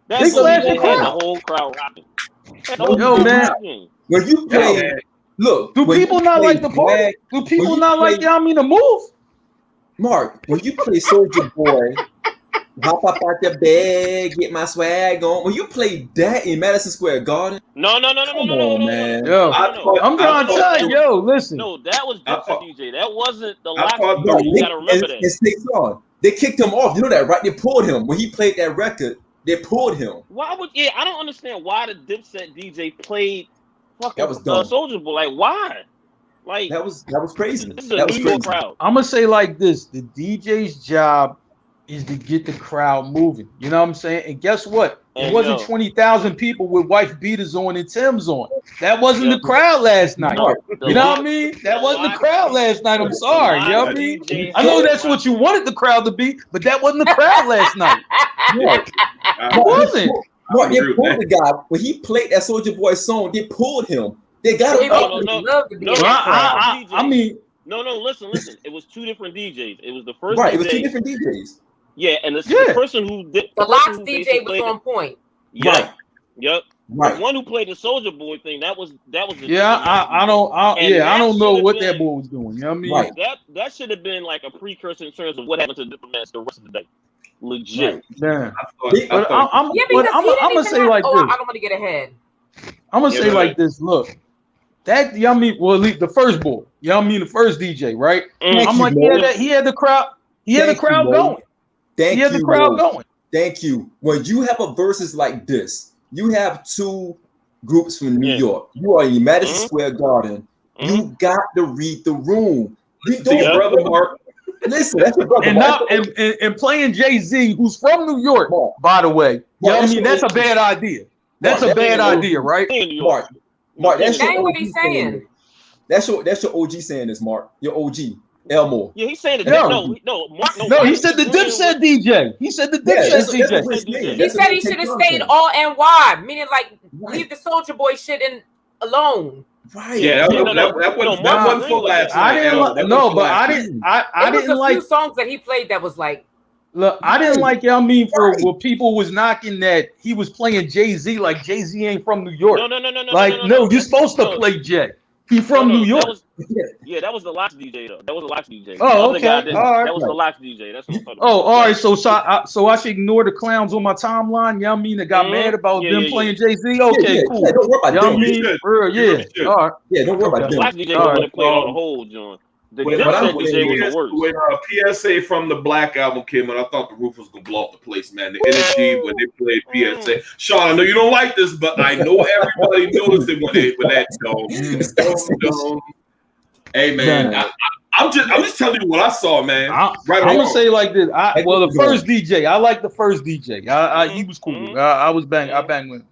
That's They flashed what the had crowd. the whole crowd rocking. Had the Yo, whole man. crowd rocking. When you play, look. Do when people you not play like the party? Swag- Do people you not like, play- you know what I mean, the move? Mark, when you play Soulja Boy, hop up out the bed, get my swag on. When you play that in Madison Square Garden, No, come on, man. Yo, I thought- I'm trying to I tell you, yo, listen. No, that was I Dipset thought- DJ. That wasn't the I last thought- DJ. You gotta remember and that. Stay on. They kicked him off. You know that, right? They pulled him when he played that record. They pulled him. Why would I don't understand why the Dipset DJ played fucking That was dumb. Soulja Boy. Like why? Like That was crazy. this is a That was New York crazy. crowd. I'm gonna say like this: the DJ's job is to get the crowd moving. You know what I'm saying? And guess what? It And wasn't yo. 20,000 people with wife beaters on and Tim's on. That wasn't Yo. the crowd last night. Mark, You know what I mean? That wasn't the crowd last night. I'm sorry. You know what I mean? I know that's what you wanted the crowd to be, but that wasn't the crowd last night. Mark, It wasn't. Mark, they agree with pulled that. the guy when he played that Soulja Boy song. They pulled him. They got him. No, up. no, Love to be no. in Well, that crowd. I mean, No, listen. It was two different DJs. It was the first Right, DJ. it was two different DJs. Yeah, and the Yeah. person who did The person Locks who DJ basically was played on point. Yep, Right. yep. Right. The one who played the Soulja Boy thing, that was the yeah, I don't know should've what been- that boy was doing. You know what I mean? Right. That should have been like a precursor in terms of what happened to the Diplomats the rest of the day. Legit. Right. Yeah. They- But I'm Yeah, because I'm he didn't gonna even say have, like I this. don't want to get ahead. I'm gonna Yeah, say go like ahead. this. Look, that you know what I mean, well, at least the first boy, you know what I mean, the first DJ, right? Thank I'm you, like, Mo. he had the crowd, he had the Thank you, crowd Mo. going. Thank He had you, the crowd Mo. going. Thank you. When you have a versus like this, you have two groups from New Yeah. York. You are in Madison Mhm. Square Garden. Mhm. You got to read the room. You To your don't- brother, Mark. Listen, that's your brother. And Mark. not and playing Jay-Z, who's from New York, Mark, by the way. You know what I that's mean? your That's a bad idea. That's Mark, a bad that's your idea, right? In New York. Mark, that's That your ain't what OG he's saying saying. this. That's your OG saying this, Mark. Your OG, Elmore. Yeah, he's saying it. No. Mark. No, he said the Dipset DJ. He said the Yeah, Dipset that's DJ. what he's saying. He That's said what he Ted should have Johnson stayed said. all NY, meaning like Right. leave the Soulja Boy shit in alone. Right. Yeah, that No, wasn't Mark for agreed with last that. I night. didn't L. like That no, wasn't for but last I night. didn't. There I was didn't a like. few songs that he played that was like, Look, I didn't like. You know what I mean, for Right. what people was knocking that he was playing Jay-Z like Jay-Z ain't from New York. No. Like, no, you're supposed to play Jay. He from New York. That was the Locks DJ though. That was the Locks DJ. Oh, The other okay. guy didn't. All right. That was the Locks DJ. That's what I'm talking about. Oh, all right. So I should ignore the clowns on my timeline. You know what I mean? That got Mhm. mad about Yeah, them yeah, playing Jay-Z. Okay, yeah, cool. Yeah, don't worry about You know what I them. mean? You should. For real, You yeah. really should. All right. Yeah, don't worry Okay. about The them. Locks DJ All was right. going to play on the whole joint. The When Dipset when DJ was the worst. when PSA from the Black album came out, I thought the roof was gonna blow up the place, man. The energy when they played PSA. Sean, I know you don't like this, but I know everybody noticed it when that dome. Hey man, I'm just telling you what I saw, man. I'm Right or gonna wrong. say like this. Well, the Go. first DJ, I like the first DJ. He was cool. Mhm. I was bang. I banged with him.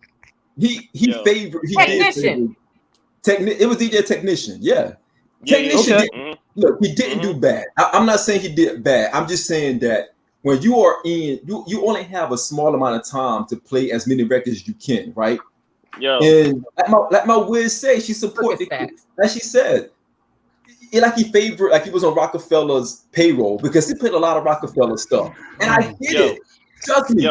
He Yo. favored. He Technician. did. It was DJ Technician. Yeah. Technician Okay. did, look, he didn't do bad. I'm not saying he did bad. I'm just saying that when you are in, you only have a small amount of time to play as many records as you can, right? Yo, And like my Wiz say, she supported, as she said, like he was on Rockefeller's payroll because he played a lot of Rockefeller stuff, and I get it. Trust me,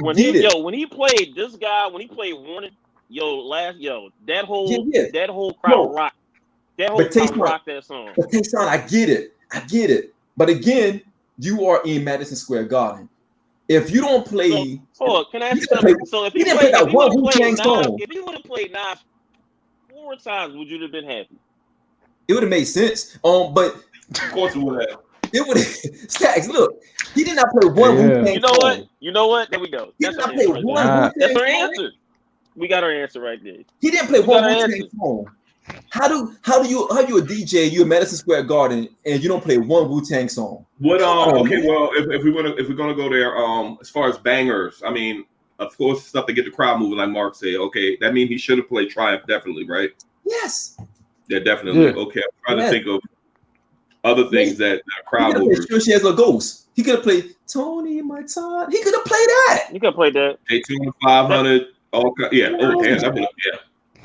when he played this guy, when he played Warning, that whole crowd rocked. That whole crowd rocked that song. But Tayson, I get it. But again, you are in Madison Square Garden. If you don't play, can I ask you something? So if he would have played Nas 4 times, would you have been happy? It would have made sense. But of course it would have. It would have. Stacks, look, he did not play one Wu-Tang song. You know what? There we go. He did not play one Wu-Tang That's our song. answer. We got our answer right there. He didn't play one Wu-Tang song. How you a DJ? You in Madison Square Garden and you don't play one Wu-Tang song? What? Okay, well, if we're gonna go there, as far as bangers, I mean, of course, stuff to get the crowd moving, like Mark said. Okay, that means he should have played Triumph, definitely, right? Yes. Yeah, definitely. Yeah. Okay, I'm trying to think of other things that crowd movers. Sure, she has a ghost. He could have played Tony My Time. He could have played that. He could have played that. 500. Yeah. Oh, damn. That would, yeah.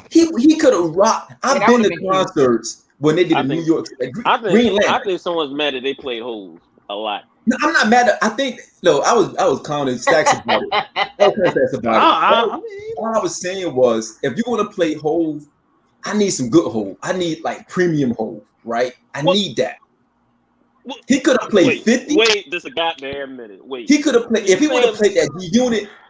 He could have rocked. I've been to concerts when they did New York. I think someone's mad that they played Holes a lot. No, I'm not mad. I was counting stacks about it. All I was saying was, if you're going to play Hove, I need some good Hove. I need like premium Hove, right? I need that. He could have played 50. Wait, just a goddamn minute. Wait. He could have played if he would have played that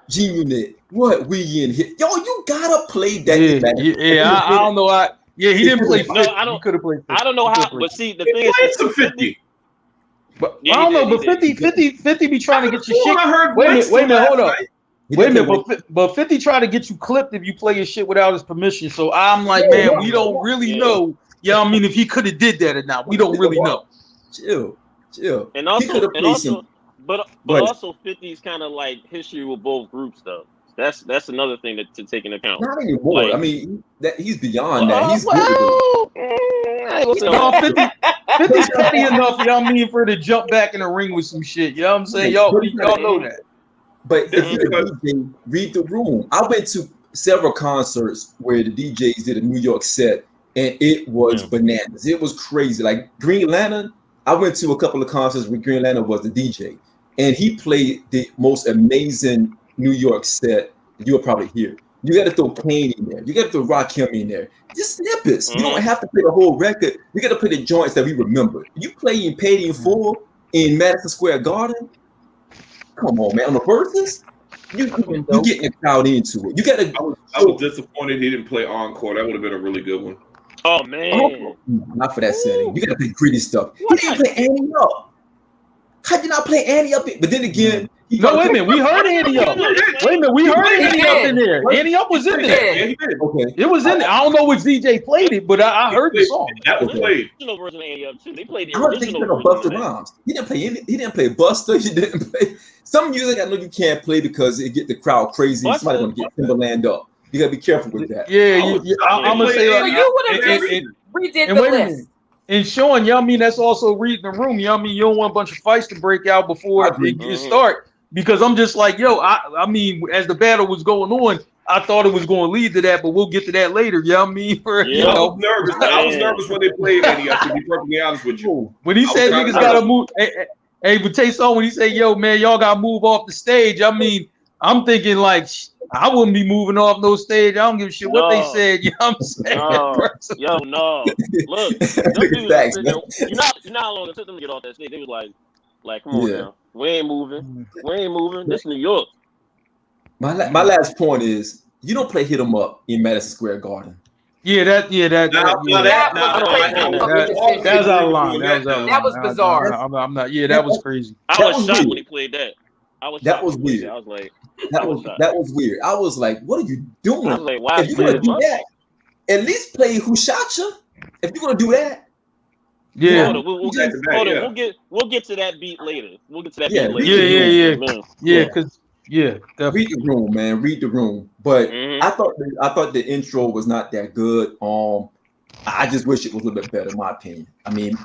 G Unit. What we in here? Yo, you gotta play that. I don't know. He didn't play 50. No, I don't. Could have played 50. I don't know how. But see, the thing is, some 50. But I don't know. But 50 be trying to get your shit. Wait a minute, hold up. Wait a minute, but 50 try to get you clipped if you play your shit without his permission. So I'm like, man, we don't really know. Yeah, I mean, if he could have did that or not, we don't really know. Chill. And also, but also 50's kind of like history with both groups, though. That's another thing to take into account. Not anymore. Like, I mean, he's beyond that. He's no, 50's petty enough. Y'all mean for her to jump back in the ring with some shit. You know what I'm saying? Y'all know that. But if you're a DJ, read the room. I went to several concerts where the DJs did a New York set, and it was bananas. It was crazy. Like Green Lantern, I went to a couple of concerts where Green Lantern was the DJ, and he played the most amazing New York set you'll probably hear. You got to throw Kane in there. You got to throw Rakim in there. Just snippets. You don't have to play the whole record. You got to play the joints that we remember. You play in Paid in Full in Madison Square Garden. Come on, man. On the verses, you getting the crowd into it. You got to. I was disappointed he didn't play Encore. That would have been a really good one. Oh man, not for that setting. You got to play gritty stuff. He didn't play Annie Up. How'd you not play Annie Up? But then again. No, wait a minute. We heard Annie Up. Wait a minute. We heard Annie Up in there. Annie Up was in there. Yeah, he did. Okay. It was in there. I don't know which DJ played it, but I heard the song. That was played. The original version of Annie Up too. They played the original. I don't think he played Busta Rhymes. He didn't play any. He didn't play Busta. He didn't play some music. I know you can't play because it get the crowd crazy. Busta, somebody's gonna get Timberland up. You gotta be careful with that. I'm gonna say. So you would have just redid the list. And showing, y'all mean that's also reading the room. Y'all mean you don't want a bunch of fights to break out before it start. Because I'm just like, I mean, as the battle was going on, I thought it was going to lead to that, but we'll get to that later. I mean, I was nervous. I was nervous when they played Annie Up, to be perfectly honest with you. When he said niggas got to move, hey, but Tayson, when he said, yo, man, y'all got to move off the stage, I mean, I'm thinking like, I wouldn't be moving off no stage. I don't give a shit what they said. You know what I'm saying? No. Look, you know how long it took them to get off that stage? They was like, come on now. We ain't moving. This is New York. My last point is you don't play Hit 'Em Up in Madison Square Garden. That was out of line. That was bizarre. I'm not. Yeah, that was crazy. I was shocked when he played that. That was weird. I was like, that was weird. I was like, what are you doing? I was like, why if you're gonna do that, at least play Who Shot Ya. If you're gonna do that. Yeah, we'll get to that beat later. Yeah, because read the room, man. Read the room. But I thought the intro was not that good. I just wish it was a little bit better, in my opinion. I mean,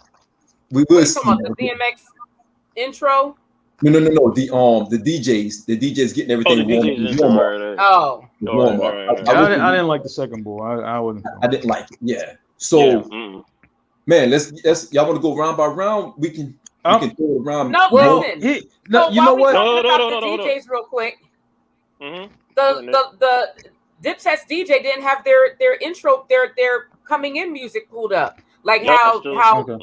we will see the DMX intro. No. The DJs getting everything warm up. I didn't like the second bull. I wouldn't. I didn't like it. Yeah. So, man, let's y'all want to go round by round? We can throw it around. No, listen. You know what? Talking about the DJs real quick. The Dipset's DJ didn't have their intro, their coming in music pulled up. Like how the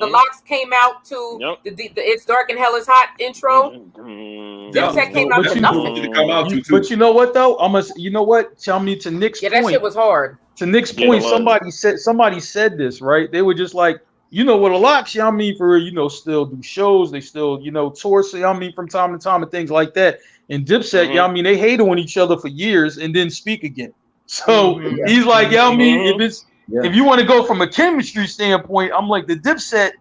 Locks came out to the It's Dark and Hell is Hot intro. Dipset came out to nothing. But you know what though? You know what? Tell me to Nick's point. Yeah, that shit was hard. To Nick's point, somebody said this, right? They were just like, you know what, a Locks, for still do shows, they still, tour, so from time to time and things like that. And Dipset, they hate on each other for years and then speak again. So he's like, if you want to go from a chemistry standpoint, I'm like, the Dipset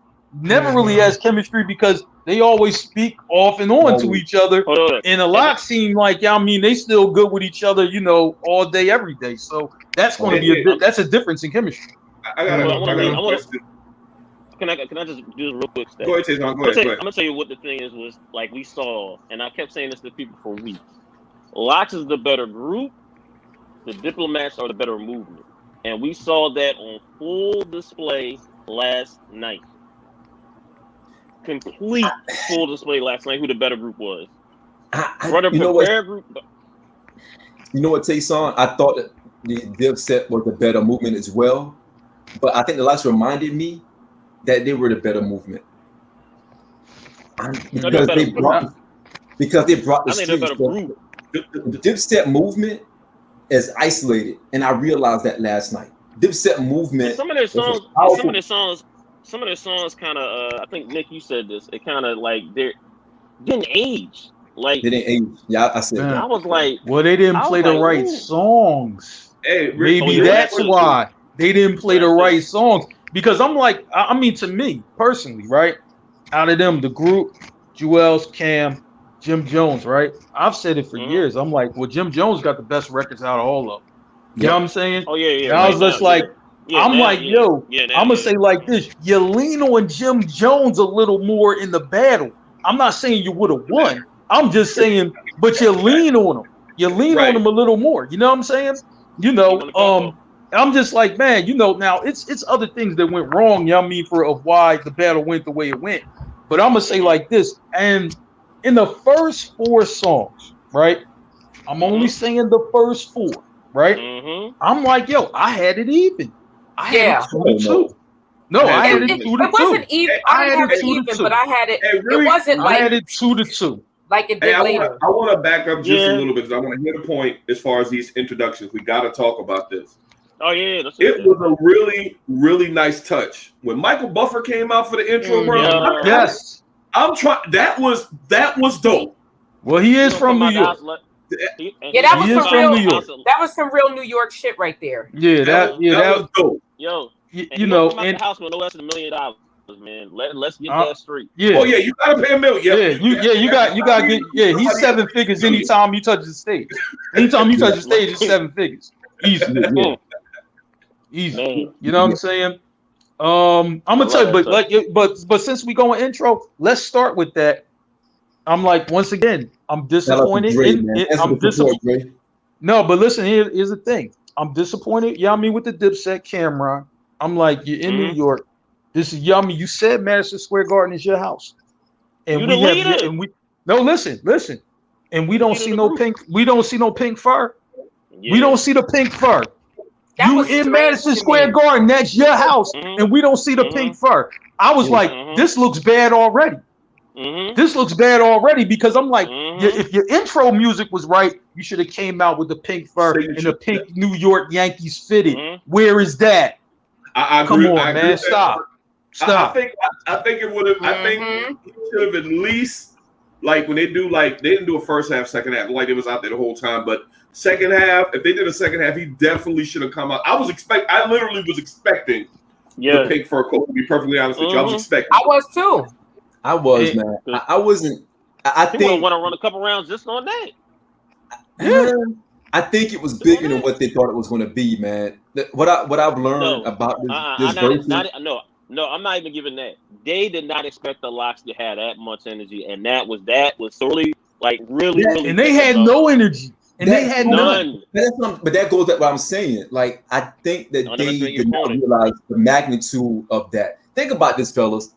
never really has chemistry because they always speak off and on to each other. And a lot seem like, they still good with each other, all day, every day. So that's going to be that's a difference in chemistry. I got a question. Can I just do a real quick step? Go ahead, Chase. I'm gonna tell you what the thing was like. We saw, and I kept saying this to people for weeks. Locks is the better group. The Diplomats are the better movement, and we saw that on full display last night. Complete full display last night. Who the better group was? You know what, Tayson? I thought that the Dipset was the better movement as well, but I think the Locks reminded me that they were the better movement because they brought the streets. The Dipset movement is isolated, and I realized that last night. Dipset movement. Some of their songs kind of. I think Nick, you said this. It kind of like they didn't age. Like they didn't age. Yeah, I said that. I was like, well, they didn't play the right songs. Hey, maybe that's why they didn't play the right songs. Because I'm like, to me personally, right? Out of them, the group, Jewels, Cam, Jim Jones, right? I've said it for years. I'm like, well, Jim Jones got the best records out of all of them. You know what I'm saying? Oh, yeah. And I was just like, I'm going to say like this. You lean on Jim Jones a little more in the battle. I'm not saying you would have won. I'm just saying, but you lean on him. You lean on him a little more. You know what I'm saying? I'm just like, man, now it's other things that went wrong, of why the battle went the way it went. But I'm gonna say like this, and in the first 4 songs, right? I'm only saying the first 4, right? I'm like, I had it even. I had it 2-2. No, I had it 2-2. It wasn't even. I didn't have it even, but I had it. It wasn't like. I had it 2-2. Like it did later. I want to back up just a little bit because I want to hit a point as far as these introductions. We got to talk about this. Oh yeah, it was a really, really nice touch when Michael Buffer came out for the intro, bro. Yes, I'm trying. That was dope. Well, he is from New York. Yeah, that was some real New York. That was some real New York shit right there. Yeah, that was dope. Yo, you know, and the house with no less than $1 million, man. Let's get that straight. Yeah. Oh yeah, you gotta pay $1 million. You got get. Yeah, he's 7 figures anytime he touches the stage. Anytime you touch the stage, it's 7 figures. Easy. Yeah. Easy. Man. You know what I'm saying? I'm gonna tell you, but since we go in intro, let's start with that. I'm like, once again, I'm disappointed. I'm disappointed. No, but listen, here's the thing. I'm disappointed. With the Dipset camera. I'm like, you're in New York. This is you said Madison Square Garden is your house, and listen, and we don't see no pink. We don't see no pink fur. Yeah. We don't see the pink fur. You in Madison Square Garden, that's your house, and we don't see the pink fur. I was like, this looks bad already. This looks bad already because I'm like, if your intro music was right, you should have came out with the pink fur and the pink New York Yankees fitted. Where is that? I agree. Come on, man, stop. I think it would have. I think he should have at least when they didn't do a first half, second half, like it was out there the whole time, but. Second half, if they did a second half, he definitely should have come out. I literally was expecting the pink fur coat, to be perfectly honest with you. I was expecting. I was too. I was, man. I wasn't. I think want to run a couple rounds just on that. I think it was bigger than what they thought it was going to be, man. What I've learned about this version. No, I'm not even giving that. They did not expect the Locks to have that much energy, and that was really really. And they had no energy. And they had none. But that goes at what I'm saying. Like, I think that they did not realize the magnitude of that. Think about this, fellas.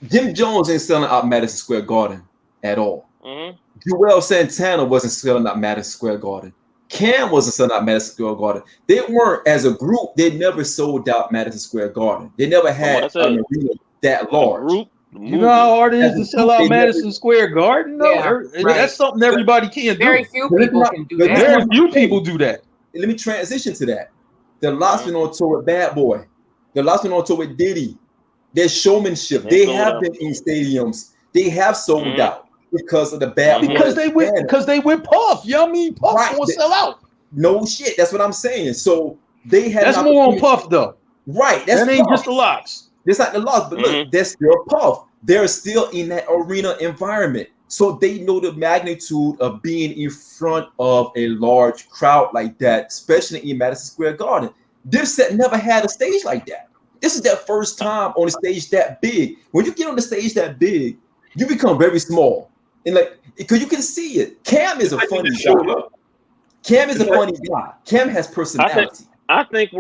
Jim Jones ain't selling out Madison Square Garden at all. Mm-hmm. Joel Santana wasn't selling out Madison Square Garden. Cam wasn't selling out Madison Square Garden. They weren't, as a group, they never sold out Madison Square Garden. They never had an arena that large. You know how hard it is to sell out Madison Square Garden, though? Yeah, right. That's something everybody can't do. Very few people can do that. Very few people do that. Let me transition to that. The Locks been on tour with Bad Boy. The Locks been on tour with Diddy. Their showmanship. They have been in stadiums. They have sold out because of the Bad Boy. Because they went Puff. You know what I mean? Puff won't sell out. No shit. That's what I'm saying. So they had. That's more on Puff, though. Right. That ain't just the Locks. It's not the Locks, but look, they're still Puff. They're still in that arena environment. So they know the magnitude of being in front of a large crowd like that, especially in Madison Square Garden. Dipset never had a stage like that. This is their first time on a stage that big. When you get on the stage that big, you become very small. And like, because you can see it. Cam is a funny guy. Cam is a funny guy. Cam has personality. I think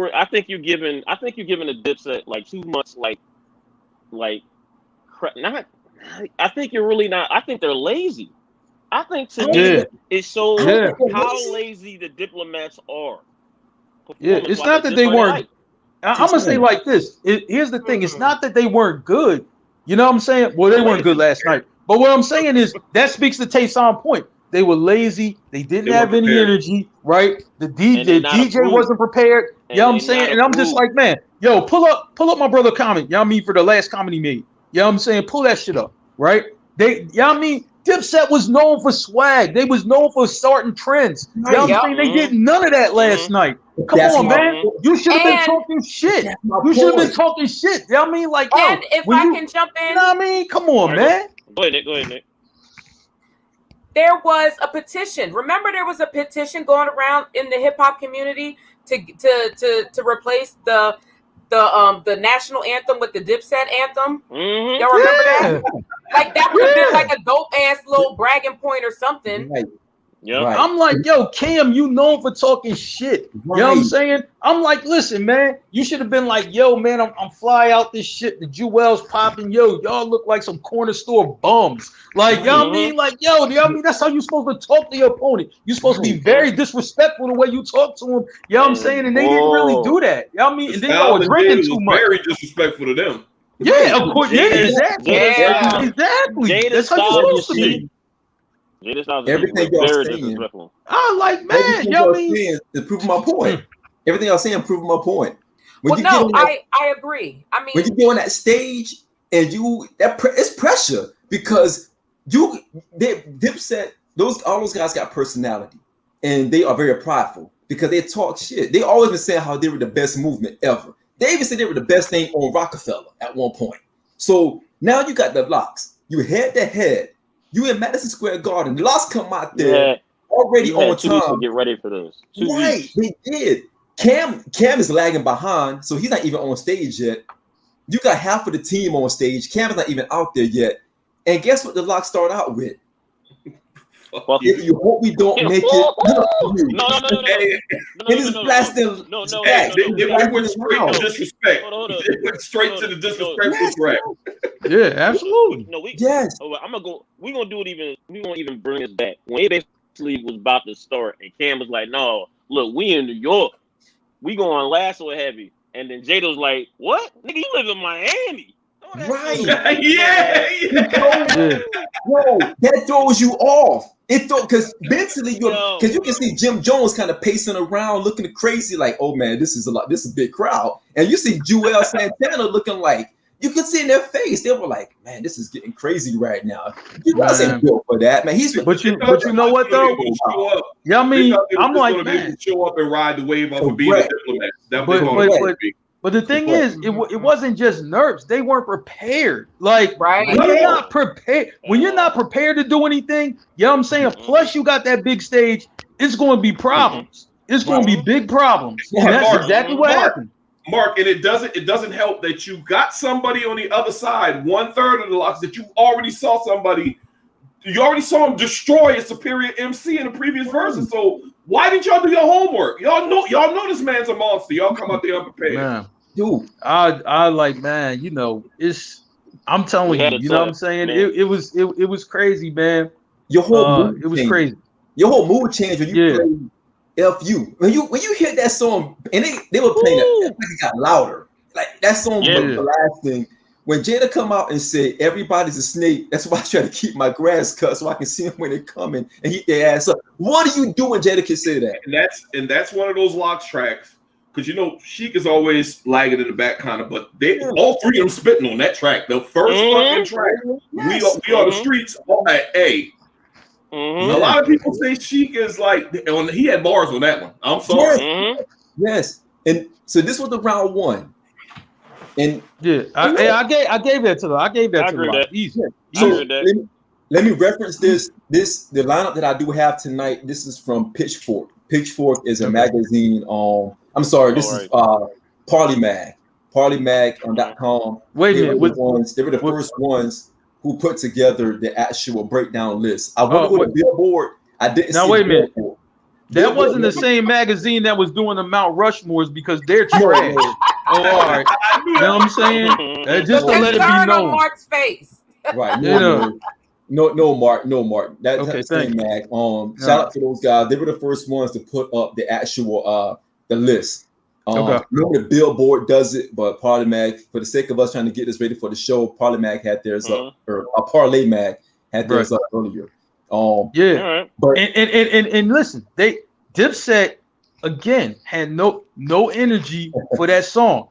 you're giving a Dipset like too much not. I think you're really not. I think they're lazy. I think today it shows how lazy the Diplomats are. Yeah, it's not that they weren't. I'm gonna say like this. Here's the thing. It's not that they weren't good. You know what I'm saying? Well, they weren't good last night. But what I'm saying is that speaks to Taysom point. They were lazy. They didn't have any energy, right? The DJ wasn't prepared. You know what I'm saying? And I'm just like, man, yo, pull up my brother comment. You know what I mean? For the last comment he made. You know what I'm saying? Pull that shit up, right? You know what I mean? Dipset was known for swag. They was known for starting trends. You know what I'm saying? They did none of that last night. Come on, man. You should have been talking shit. You should have been talking shit. You know what I mean? Like, and if I can jump in. You know what I mean? Come on, man. Go ahead, Nick. There was a petition. Remember, there was a petition going around in the hip hop community to replace the national anthem with the Dipset anthem. Mm-hmm. Y'all remember that? Like that would have been like a dope ass little bragging point or something. Right. Yeah. Right. I'm like, yo, Cam, you known for talking shit. You know what I'm saying? I'm like, listen, man, you should have been like, yo, man, I'm fly out this shit. The Jewels popping, yo, y'all look like some corner store bums. Like, you know what I mean? Like, yo, you know what I mean? That's how you supposed to talk to your opponent. You're supposed to be very disrespectful the way you talk to him. You know what I'm saying? And they didn't really do that. You know what I mean? And then y'all were drinking too much. Very disrespectful to them. Yeah, of course. Yeah, exactly. Yeah. Exactly. That's how you're supposed to be. Everything y'all saying, I like, man, you know what I mean? Is proving my point. Everything y'all saying proving my point. I agree. I mean, when you get on that stage and it's pressure because Dipset, all those guys got personality and they are very prideful because they talk shit. They always been saying how they were the best movement ever. They even said they were the best thing on Rockefeller at one point. So now you got the Locks. You head to head. You in Madison Square Garden. The Locks come out there already on time. To get ready for this. Right, they did. Cam is lagging behind, so he's not even on stage yet. You got half of the team on stage. Cam is not even out there yet. And guess what the Locks start out with? If you hope we don't make it. No. They went straight to disrespect. They went straight to the disrespectful track. Yeah, absolutely. No, yes. We're gonna do it even. We won't even bring this back. When it basically was about to start, and Cam was like, "No, look, we in New York. We going last or heavy." And then Jada's like, "What? Nigga, you live in Miami." Right. Yeah. Bro, that throws you off. It because mentally because you can see Jim Jones kind of pacing around, looking crazy, like, oh man, this is a big crowd. And you see Joel Santana looking like you could see in their face, they were like, man, this is getting crazy right now. You guys ain't built for that, man. But you know what though? Yeah, I mean, I'm like, man, show up and ride the wave off of being a diplomat. But the thing is, it wasn't just nerves. They weren't prepared. Like, when you're not prepared, to do anything, you know what I'm saying? Plus, you got that big stage. It's going to be problems. It's going to be big problems. And that's exactly what happened. Mark, and it doesn't help that you got somebody on the other side, 1/3 of the locks that you already saw somebody. You already saw him destroy a superior MC in the previous verses. So why didn't y'all do your homework? Y'all know this man's a monster. Y'all come out there unprepared. Man, Dude, I like, man, I'm telling you, you know what I'm saying? It was crazy, man. your whole mood It was changed. crazy. Your whole mood changed when you played FU. When you hear that song, and they were playing it, like it got louder. Like that song was blasting. When Jada come out and say everybody's a snake, that's why I try to keep my grass cut so I can see them when they're coming and heat their ass up. What are you doing, Jada can say that? And that's one of those locks tracks. Because Sheik is always lagging in the back kind of, but all three of them spitting on that track. The first fucking track, Yes. we are the streets, all that A. A lot of people say Sheik is like, he had bars on that one. I'm sorry. Yes. And so this was the round one. And I gave that to them. I gave that to them. Easy. So let me reference this. The lineup that I do have tonight. This is from Pitchfork. Pitchfork is a magazine. I'm sorry. This is Parlymag. Parlymag.com. Wait a minute. They were the first ones who put together the actual breakdown list. I went with Billboard. I didn't. Now see wait a minute. Billboard. That wasn't the same magazine that was doing the Mount Rushmores because they're trash. All right. You know what I'm saying? Just to let it be known. Mark's face. Right. No, Mark. That's the same mag. Shout out to those guys. They were the first ones to put up the actual the list. Normally Billboard does it, but Parlymag, for the sake of us trying to get this ready for the show, Parlymag had theirs up, or Parlay Mag had theirs up earlier. But and listen, Dipset again had no energy for that song.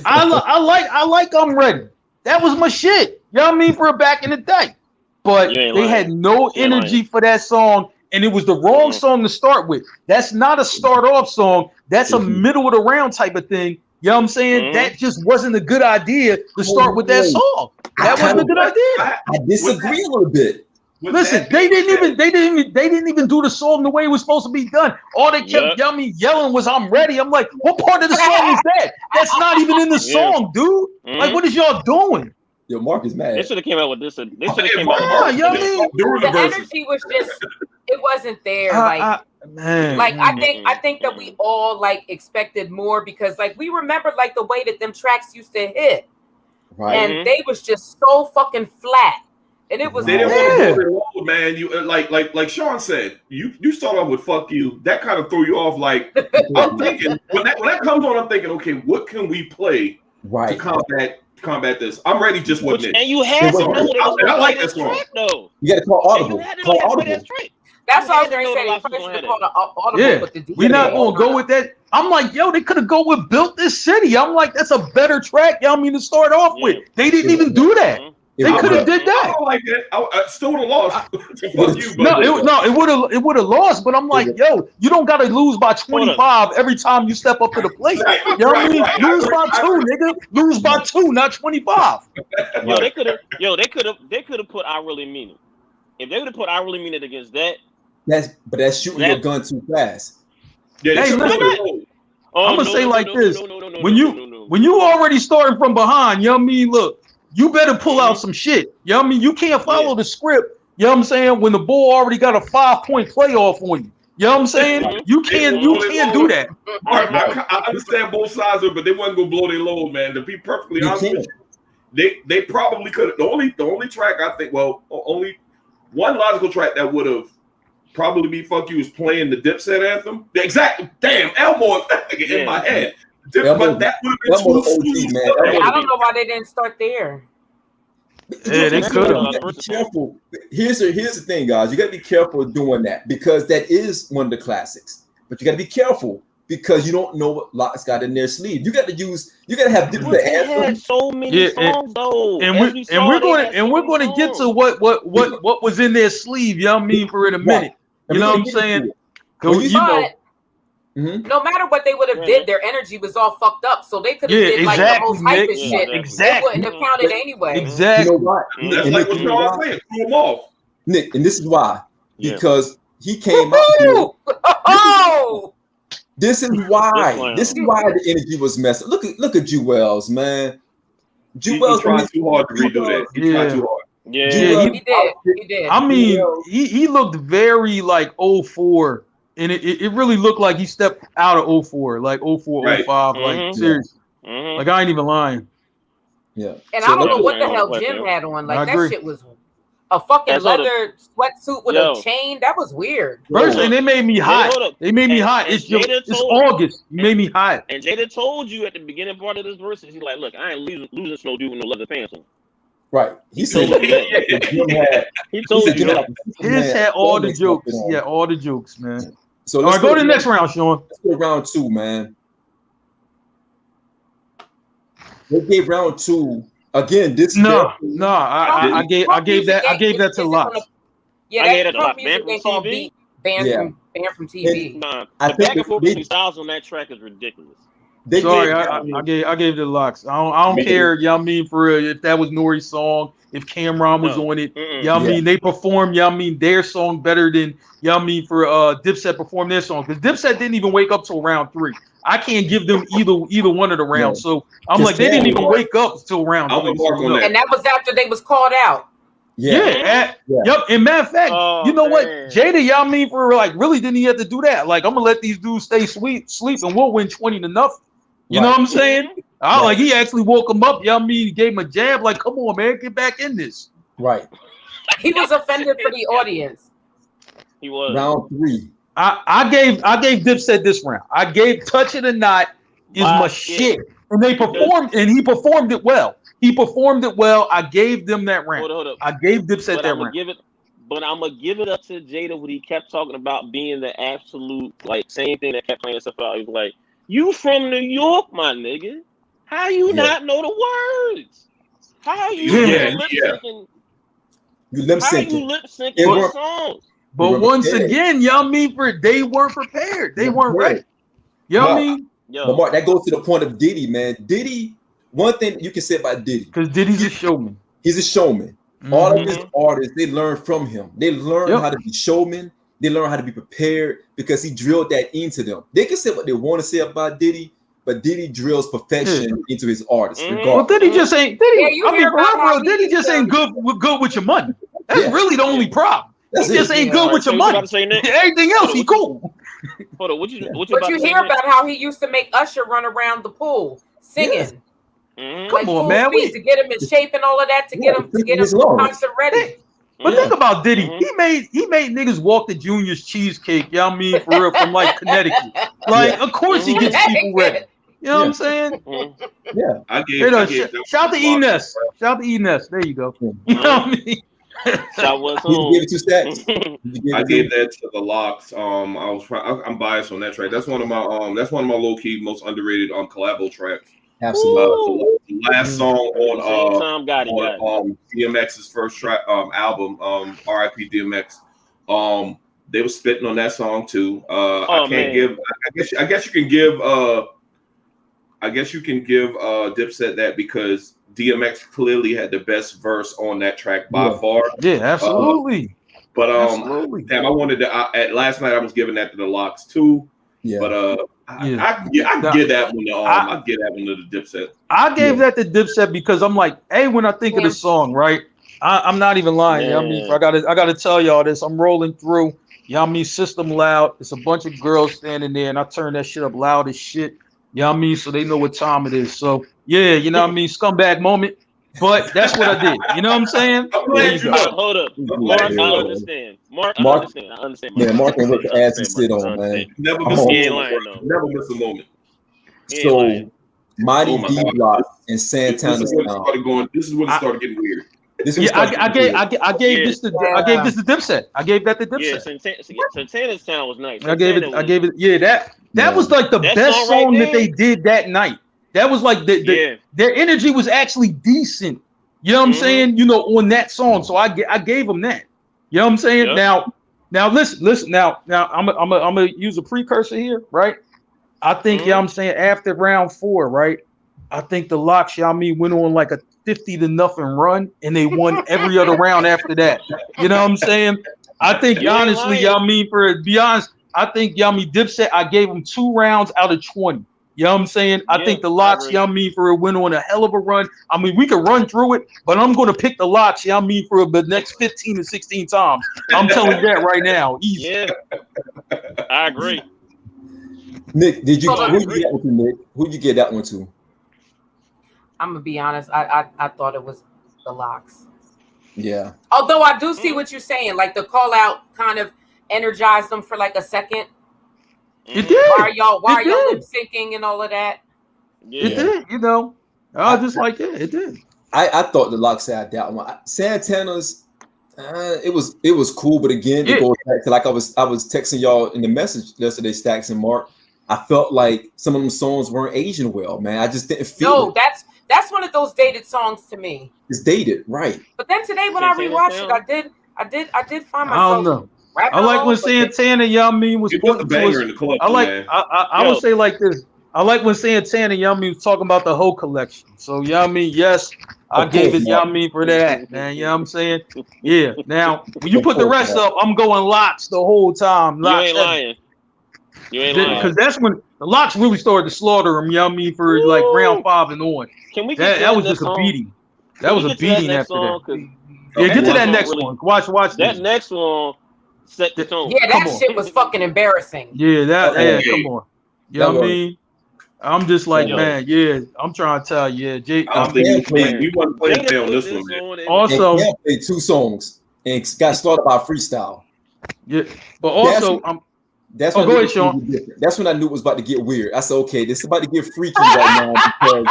I like I'm Ready. That was my shit. You know what I mean, for back in the day. But they had no energy for that song, and it was the wrong song to start with. That's not a start off song. That's a middle of the round type of thing. You know what I'm saying? That just wasn't a good idea to start with that song. That wasn't a good idea. I disagree a little bit. Listen, they didn't even do the song the way it was supposed to be done. All they kept yelling was "I'm ready." I'm like, what part of the song is that? That's not even in the song, dude. Like, what is y'all doing? Yo, Mark is mad. They should have came out with this. They should have came out with the energy was just, it wasn't there. I think that we all expected more because we remember the way that them tracks used to hit, and they was just so fucking flat. And it was they didn't want to go low, man. You like Sean said, you start off with "fuck you." That kind of threw you off. Like I'm thinking when that comes on, I'm thinking, okay, what can we play to combat this? I'm Ready just wasn't it. And you had to know that I like that song. Track, though. You got to call Audible. Call Audible. That's what I was going to say. You first should call the Audible with the DJ. We're not going to go with that. I'm like, yo, they could have go with "Built This City." I'm like, that's a better track. Y'all mean to start off with? They didn't even do that. They could have did that. I don't like that. I still would have lost. It would have lost. But I'm like, yo, you don't got to lose by 25 every time you step up to the plate. You know what I mean? Lose by 2, nigga. Lose by 2, not 25. They could have put "I Really Mean It." If they would have put "I Really Mean It" against that, that's shooting your gun too fast. Yeah, I'm gonna say like this: when you already starting from behind, you know what I mean? Look. You better pull out some shit. You know what I mean? You can't follow the script. You know what I'm saying? When the bull already got a 5-point playoff on you. You know what I'm saying? You can't do that. I understand both sides of it, but they wasn't gonna blow their load, man. To be perfectly honest with you, they probably could have. The only track I think, only one logical track that would have probably be "Fuck You" is playing the Dipset anthem. The exact Elmore in my head. But that would have been too smooth, man. I don't know why they didn't start there. Yeah, they could have. Be careful. Here's the thing, guys. You got to be careful doing that because that is one of the classics. But you got to be careful because you don't know what Locks got in their sleeve. You got to have different anthems. So many songs though, and we're going to get to what was in their sleeve. You know what I mean? For in a minute. You know what I'm saying? No matter what they would have did, their energy was all fucked up. So they could have did the most hype shit. They wouldn't have counted anyway. Exactly. You know what? That's like what Sean saying. Threw them off. Nick, and this is why. Because he came out. This is why the energy was messed up. Look at Jewels, man. He tried too hard to redo that. He tried too hard. Yeah, he did. I mean, he looked very like 04, and it really looked like he stepped out of 04, like 04, Right. 05, like seriously. Like I ain't even lying. Yeah. And I don't know what the hell Jim had on. Like that shit was a fucking leather sweatsuit with a chain. That was weird. Personally, they made me hot. They made me hot. It's August. You made me hot. And Jada told you at the beginning part of this verse, he's like, "Look, I ain't losing no dude with no leather pants on." Right. He said he told you that. His had all the jokes. Yeah, all the jokes, man. So let's go to the next round, Sean. Let's go round 2, man. They gave round 2 again. I gave that to Locks. Yeah, I gave that to Locks. Banned from TV. The back and forth between styles on that track is ridiculous. I gave it to Locks. I don't care. Y'all mean for real, if that was Nori's song, if Cameron was on it, y'all mean they performed. Y'all mean their song better than y'all mean for Dipset performed their song, because Dipset didn't even wake up till round 3. I can't give them either one of the rounds. So I'm like, they didn't even wake up till round 3. And that was after they was called out. Yep. And matter of fact, you know what? Jada, y'all mean for like really didn't he have to do that? Like, I'm gonna let these dudes stay sleep and we'll win 20-0. You know what I'm saying? Like he actually woke him up. Y'all mean gave him a jab, like, come on, man, get back in this. Right. He was offended for the audience. He was. Round 3. I gave Dipset this round. I gave Touch It or Not is my shit. And they performed, and he performed it well. I gave them that round. Hold up. I gave Dipset that round. But I'm gonna give it up to Jada when he kept talking about being the absolute like same thing that kept playing stuff out. He was like, "You from New York, my nigga? How you not know the words? How you lip syncing? You lip How syncing. you lip syncing your songs?" But once again, y'all mean for they weren't prepared. They weren't ready. You know what I mean? But Mark, that goes to the point of Diddy, man. Diddy, one thing you can say about Diddy, because Diddy's a showman. He's a showman. All of his artists, they learn from him. They learn how to be showmen. They learn how to be prepared because he drilled that into them. They can say what they want to say about Diddy, but Diddy drills perfection into his artists. Well, Diddy just ain't Diddy just ain't good with your money. That's really the only problem. He just ain't good with your money. Everything else, he cool. Hold on, what you hear about how he used to make Usher run around the pool singing? Come on, man. To get him in shape and all of that, to get him concert ready. But think about Diddy. He made niggas walk the Junior's cheesecake. Y'all mean for real from like Connecticut. Like, of course he gets people ready. You know what I'm saying? Yeah. I gave shout to E-Ness. Shout to E-Ness. There you go. You know what I mean? You gave it 2 stacks. I gave that to the Locks. I'm biased on that track. That's one of my low key most underrated collabo tracks. Absolutely. The last song on DMX's first track album, R.I.P. DMX. They were spitting on that song too. I guess you can give Dipset that because DMX clearly had the best verse on that track by far. Yeah, absolutely. Damn, I wanted to. Last night I was giving that to the Locks too. Yeah. But I give that one to I give that one to the Dipset. I gave that to Dipset because I'm like, hey, when I think of the song, right? I'm not even lying. I mean, I gotta tell y'all this. I'm rolling through. Y'all mean system loud. It's a bunch of girls standing there, and I turn that shit up loud as shit. You know what I mean? So they know what time it is. So yeah, you know what I mean? Scumbag moment. But that's what I did. You know what I'm saying? Hold up. Mark, I understand. I understand. Yeah, Mark can work the ass and sit on, man. Never miss a moment. So Mighty D Block and Santana. This is when it started getting weird. I gave this to Dipset. I gave that to Dipset. Yeah, Santana's sound was nice. I gave it. Yeah, that was like the best song that they did that night. That was like their energy was actually decent. You know what I'm saying? You know, on that song. So I gave them that. You know what I'm saying? Yep. Now listen. Now I'm gonna use a precursor here, right? I think you know what I'm saying, after round 4, right? I think the Locks, y'all mean, went on like a 50-0 run, and they won every other round after that. You know what I'm saying? I think honestly, y'all mean, for be honest, Dipset, I gave them 2 rounds out of 20. You know what I'm saying? I think the Lox, for it went on a hell of a run. I mean, we could run through it, but I'm going to pick the Lox, for the next 15 to 16 times. I'm telling you that right now. Easy. Yeah, I agree. Nick, who'd you get with you, Nick? Who'd you get that one to? I'm gonna be honest. I thought it was the Lox. Yeah. Although I do see what you're saying, like the call out kind of energized them for like a second. It did. Why are y'all lip syncing and all of that? Yeah. It did. I was just like, it did. I thought the Lox had that one. Santana's, it was cool, but again, it goes back to like I was texting y'all in the message yesterday, Stacks and Mark. I felt like some of them songs weren't aging well, man. I just didn't feel. No, that's one of those dated songs to me. It's dated, right? But then today when I rewatched it, I did find myself. I don't know. I like when Santana, was put the banger in the collection. I would say like this. I like when Santana, was talking about the whole collection. So, yes, I gave it, for that, man. You know what I'm saying? Yeah. Now, when you put the rest up, I'm going Lox the whole time. You ain't lying. Because that's when the Lox really started to slaughter them, for like round 5 and on. Can we that was just a beating. That was a beating after that. Yeah, get to that next one. Watch that next one. Set the tone. Yeah, that shit was fucking embarrassing. Yeah, come on. You know what I mean? I'm just like, man, I'm trying to tell you, Jay. I don't think we want to play on this one. Also, played 2 songs and got started by freestyle. Yeah, but also, that's when go ahead, Sean. That's when I knew it was about to get weird. I said, okay, this is about to get freaky right now because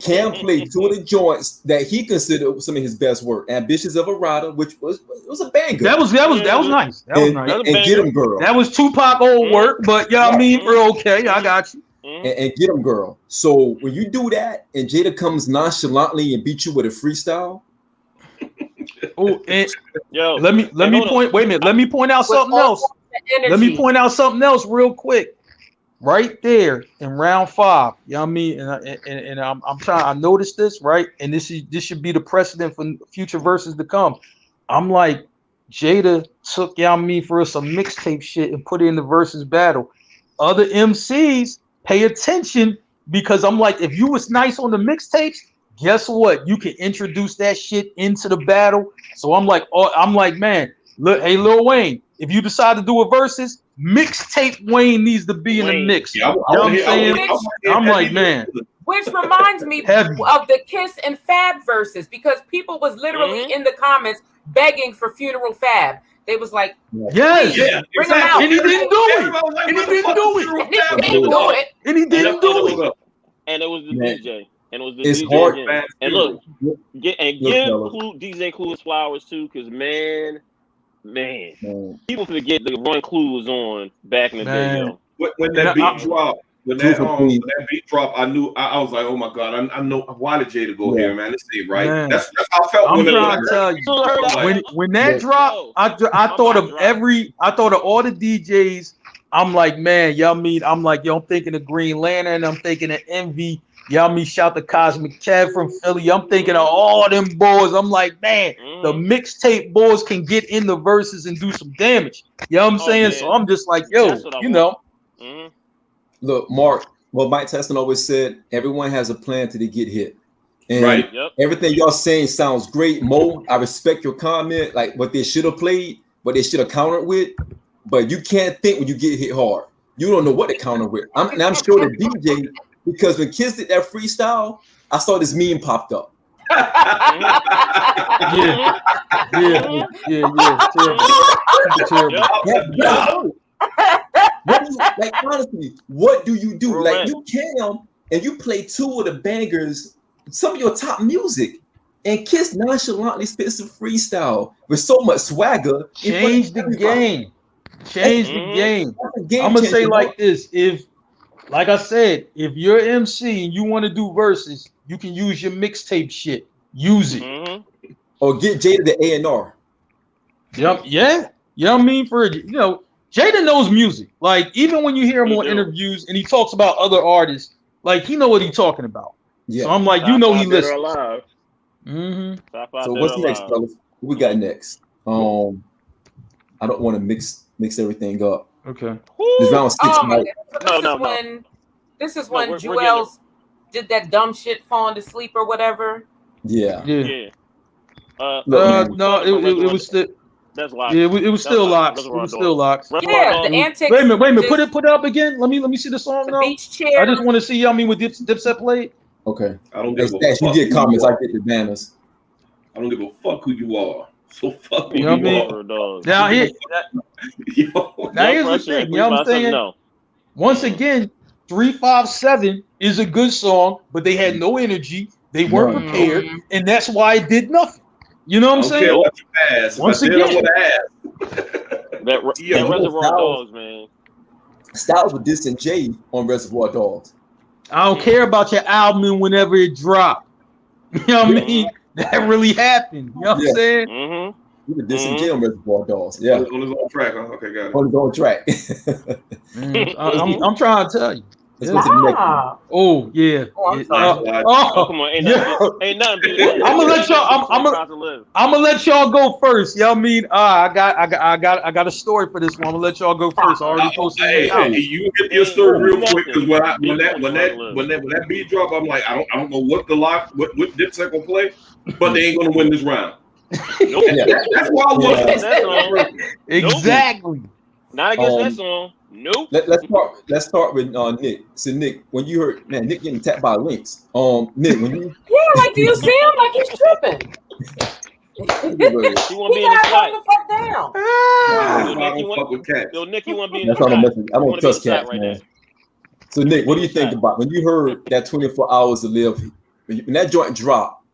Cam played 2 of the joints that he considered some of his best work. Ambitious of a Rider, which was a banger. That was nice. That was nice. And Get 'Em Girl. That was Tupac old work, but we're okay. I got you. And Get 'Em Girl. So when you do that and Jada comes nonchalantly and beat you with a freestyle. Let me point. Wait a minute. Let me point out something else. Let me point out something else real quick. Right there in round 5, and I'm trying. I noticed this, right, and this should be the precedent for future verses to come. I'm like, Jada took for some mixtape shit and put it in the versus battle. Other MCs pay attention because I'm like, if you was nice on the mixtapes, guess what? You can introduce that shit into the battle. So I'm like, man, look, hey, Lil Wayne, if you decide to do a versus, mixtape Wayne needs to be in the mix. You know what I'm saying? I'm like, man. Which reminds me of the Kiss and Fab verses, because people was literally in the comments begging for Funeral Fab. They was like, bring him out. And he didn't do it. And he didn't do it. And he didn't do it. And it was the DJ. And it was the it's DJ hard, again. And look, give DJ Clue his flowers too, because man, people forget the Run Clue was on back in the day. Yo. When that beat dropped, when that beat dropped, I knew I was like, oh my god, I know why did Jada go here, man? This ain't right. Man. That's how I felt. I'm trying to tell you, when that dropped, I thought of all the DJs. I'm like, man, I'm like, I'm thinking of Green Lantern, I'm thinking of Envy. Shout the Cosmic Chad from Philly. I'm thinking of all them boys. I'm like, man, the mixtape boys can get in the verses and do some damage. You know what I'm saying? Man. So I'm just like, Look, Mark, what Mike Tyson always said, everyone has a plan till they get hit. And everything y'all saying sounds great. Mo, I respect your comment, like what they should have played, what they should have countered with, but you can't think when you get hit hard. You don't know what to counter with. I'm sure the DJ, because when Kiss did that freestyle, I saw this meme popped up. Terrible. Honestly, what do you do? Like you Cam and you play 2 of the bangers, some of your top music, and Kiss nonchalantly spits a freestyle with so much swagger. Change the game. I'm gonna say like this: like I said, if you're MC and you want to do verses, you can use your mixtape shit. Use it. Or get Jada the A&R. Yep. Yeah. You know what I mean? Jada knows music. Like, even when you hear him on interviews and he talks about other artists, like, he know what he's talking about. Yeah. So I'm like, he listens. So what's next, fellas? What we got next? I don't want to mix everything up. Okay. This round 6, Oh my Mike. God. No. This is No, when we're Jewels did that dumb shit, falling to sleep or whatever. Yeah. Yeah. Look, man. No, it was still. That's locks. Yeah, it was still locks. It Reservoir was still locks. Yeah, the antics. Wait a minute. Put it up again. Let me see the song The now. beach chair. I just want to see. I mean, with Dipset played. Okay. I don't Hey, give a Stash, you fuck get who comments, you I are. get the banners. I don't give a fuck who you are. So fuck who You know what I you mean? are. Now here, Yo. now here's the thing. You know what I'm saying? No. Once again, 357 is a good song, but they had no energy. They weren't No. prepared, and that's why it did nothing. You know what I'm I don't care saying? what you ask. Once If I did, I again. would have asked. That Yo, Reservoir Styles- Dogs, man. Styles with dissing Jay on Reservoir Dogs. I don't care about your album whenever it dropped. You know what I mean? That really happened. You know what I'm saying? Mm-hmm. He was dissing Jay on Reservoir Dogs. Yeah. On his own track, huh? Okay, got it. On his own track. I'm trying to tell you. Let's go to the next one. Ah. Oh yeah. Oh, I'm It- sorry. Oh, come on. Ain't nothing beat that. I'm gonna let y'all. I'm gonna let y'all go first. You know what I mean? I got a story for this one. I'm gonna let y'all go first. I already posted it in the Hey, comments. you get your story real quick because when that beat drop, I'm like, I don't know what what Dipset gonna play, but they ain't gonna win this round. Nope. That's why I was That song. Exactly. Not against that song. Nope. Let's start with Nick. So Nick, when you heard Nick getting tapped by Lynx, Nick, when you like do you see him? Like he's tripping. He won't be in the got shot. the fuck down. I don't fuck with cats. Yo, Nick, you want to be in the that's all I'm shot. messing. I don't trust cats, man. So Nick, what do you think about when you heard that 24 Hours to Live? When that joint dropped,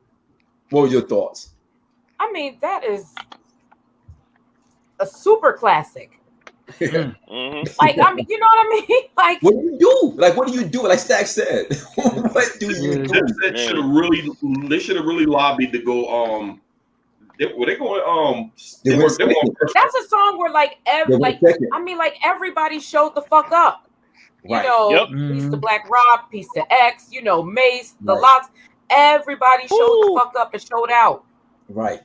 what were your thoughts? I mean, that is a super classic. Mm-hmm. Like, I mean, you know what I mean? Like, what do you do? Like, what do you do? Like Stack said, what do you do? Dipset should have really lobbied to go. Were they going? That's a song where like everybody showed the fuck up. You know, Piece to Black Rob, Piece to X, you know, Mace, the Lots. Everybody showed the fuck up and showed out. Right.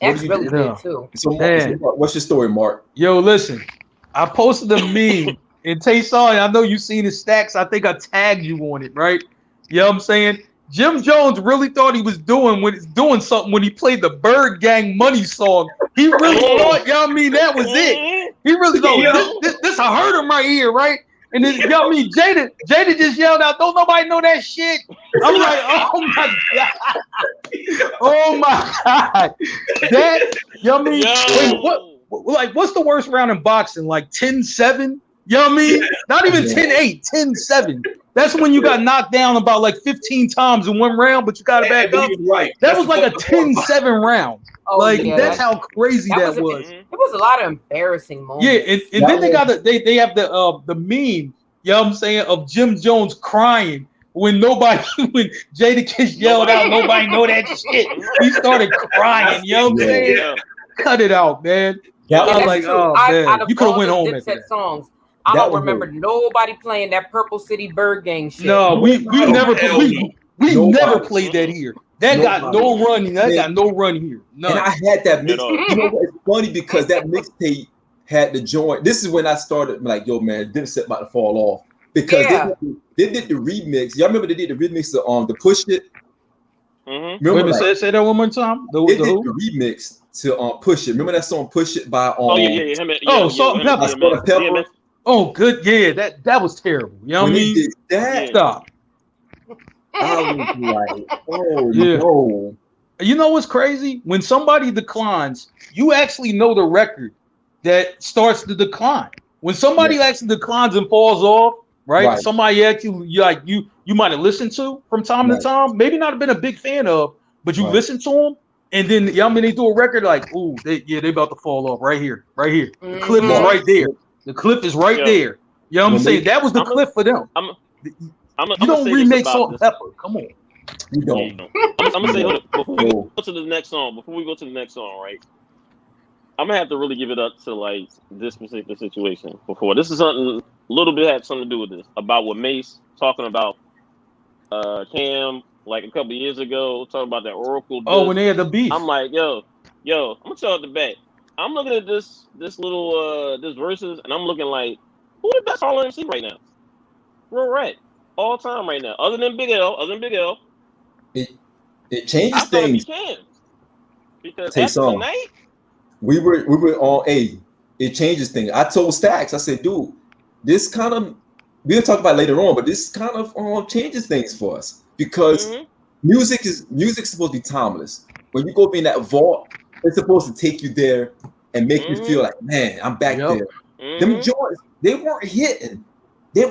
X really did too. So, what's your story, Mark? Yo, listen, I posted a meme and Tay saw it. I know you seen the stacks. I think I tagged you on it, right? You know what I'm saying? Jim Jones really thought he was doing something when he played the Bird Gang Money song. He really thought, you know what I mean, that was it. He really thought this I heard him right here, right? And then, you know what I mean, Jada just yelled out, "Don't nobody know that shit." I'm like, oh my god, oh my god, that, you know what I mean? Wait, what's the worst round in boxing? Like 10-7? You know what I mean? Not even 10-8, 10-7. That's when you got knocked down about like 15 times in one round, but you got it back up. Right. That was like a 10-7 round. Oh, like yeah, that's how crazy that was. It was a lot of embarrassing moments. Yeah, and then they have the meme, you know what I'm saying, of Jim Jones crying when Jada Kiss yelled out, "Nobody know that shit." He started crying, you know what I'm saying? Yeah. Cut it out, man. Yeah, I was like, oh man, you could have went home after that. Songs, I don't remember nobody playing that Purple City Bird Gang shit. No, we never played that here. That got no run. That got no run here. None. And I had that mix. You know what? It's funny because that mixtape had the joint. This is when I started like, yo, man, Dipset about to fall off because they did the remix. Y'all remember they did the remix of the Push It. Mm-hmm. Remember, say that one more time. They did the remix to Push It. Remember that song Push It by Salt and Pepper. Oh, good. Yeah, that was terrible. You know what I mean? Did that stop. I was like, oh no. You know what's crazy? When somebody declines, you actually know the record that starts the decline. When somebody actually declines and falls off, right? Somebody actually you might have listened to from time to time, maybe not have been a big fan of, but you listen to them, and then they do a record like, ooh, they about to fall off right here. The cliff is right there. The cliff is right there. You know what I'm saying? That was the cliff for them. You don't remake Salt and Pepper. Come on. You don't. I'm gonna say before we go to the next song, right? I'm gonna have to really give it up to like this particular situation before. This is something a little bit had something to do with this about what Mace talking about Cam like a couple years ago, talking about that Oracle disc. Oh, when they had the beef. I'm like, yo, I'm gonna tell it the back. I'm looking at this little this verses, and I'm looking like, who the best all MC right now? Real right, all time right now, other than Big L. It changes I thought it'd be things. Cam because Say after something. tonight, We were on A. It changes things. I told Stacks, I said, dude, this kind of we'll talk about it later on, but this kind of changes things for us because music's supposed to be timeless. When you go be in that vault, it's supposed to take you there and make you feel like, man, I'm back there. Them joints, they weren't hitting.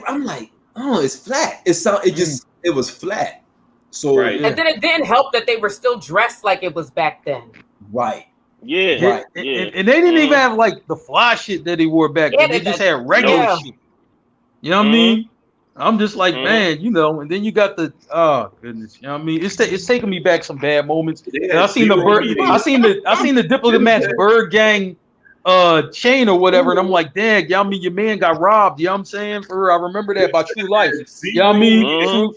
I'm like, oh, it's flat. It was flat. So Right. And then it didn't help that they were still dressed like it was back then. right. yeah, Right. And they didn't even have like the fly shit that they wore back then. They just had regular shit. You know what I mean? I'm just like, man, you know, and then you got the goodness, you know what I mean? It's taking me back some bad moments. I seen the Diplomats Bird Gang chain or whatever, and I'm like, dang, y'all mean your man got robbed, you know what I'm saying? I remember that by True Life. You know what I mean?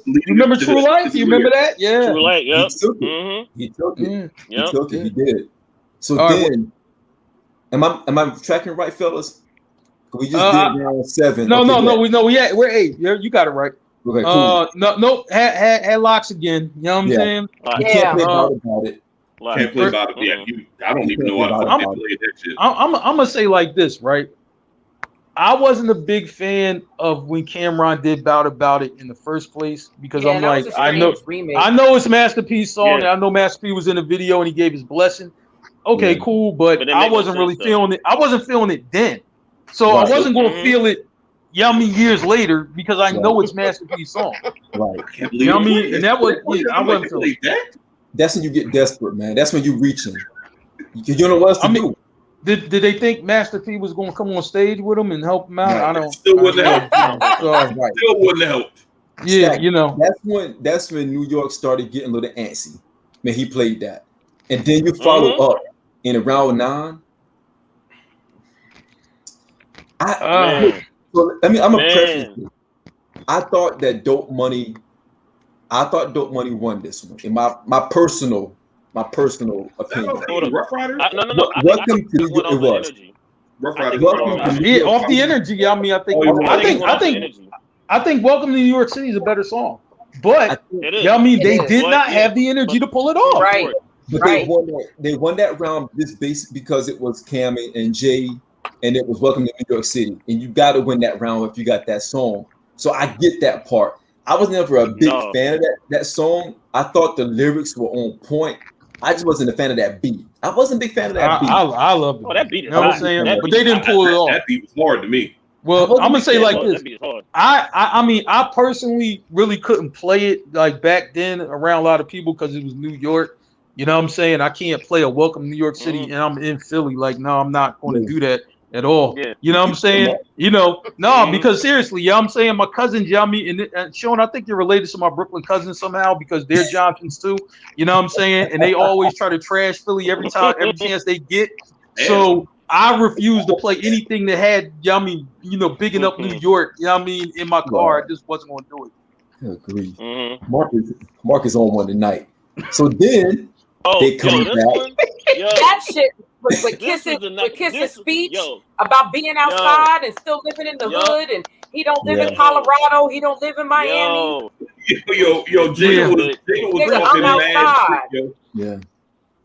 You remember True Life? You remember that? Yeah. True Life, yep. He took it. Yep. He did. So All then am I tracking right, fellas? We just did round 7. No, we're 8. You got it right. Okay, cool. No, had locks again. You know what I'm saying? You can't play about it. Can't play about it. Yeah, I don't even know how to play that shit. I'm gonna say like this, right? I wasn't a big fan of when Cameron did Bout About It in the first place because I'm like, I know it's Masterpiece song, and I know Master P was in the video and he gave his blessing. Okay, cool, but I wasn't really feeling it. I wasn't feeling it then. So I wasn't going to feel it, years later because I know it's Masterpiece song. Right. You know what I mean? And that was, I wasn't feeling that. That's when you get desperate, man. That's when you reaching. You don't know what else to do. Did they think Master P was going to come on stage with him and help him out? Right. I don't. Still wouldn't help. Right. Still wouldn't help. Yeah, you know. That's when New York started getting a little antsy. Man, he played that, and then you follow up in round 9. I'm a preface this. I thought Dope Money won this one. In my personal opinion. Rough Riders? Welcome to it was. Rough Riders. Yeah, off the energy. I mean, I think Welcome to New York City is a better song. But I mean, they did not have the energy to pull it off. Right. But they won that round because it was Cam and Jay, and it was Welcome to New York City. And you got to win that round if you got that song. So I get that part. I was never a big fan of that song. I thought the lyrics were on point. I just wasn't a fan of that beat. I wasn't a big fan of that beat. I love it. Oh, that beat is you know what I'm saying? But they didn't pull it off. That beat was hard to me. Well, I'm gonna say like this. I mean, I personally really couldn't play it like back then around a lot of people because it was New York. You know what I'm saying? I can't play a Welcome to New York City and I'm in Philly. Like, no, I'm not going to do that at all. Yeah. You know what I'm saying? You know, no, because seriously, you know what I'm saying? My cousin Yummy and Sean, I think you're related to my Brooklyn cousins somehow because they're Johnsons too. You know what I'm saying? And they always try to trash Philly every chance they get. So I refuse to play anything that had Yummy, bigging up New York, you know what I mean, in my car. I just wasn't going to do it. Agreed. Mark is on one tonight. So then they come back. That shit with Kiss's speech about being outside and still living in the hood, and he don't live in Colorado, he don't live in Miami. Jada was outside. Yeah.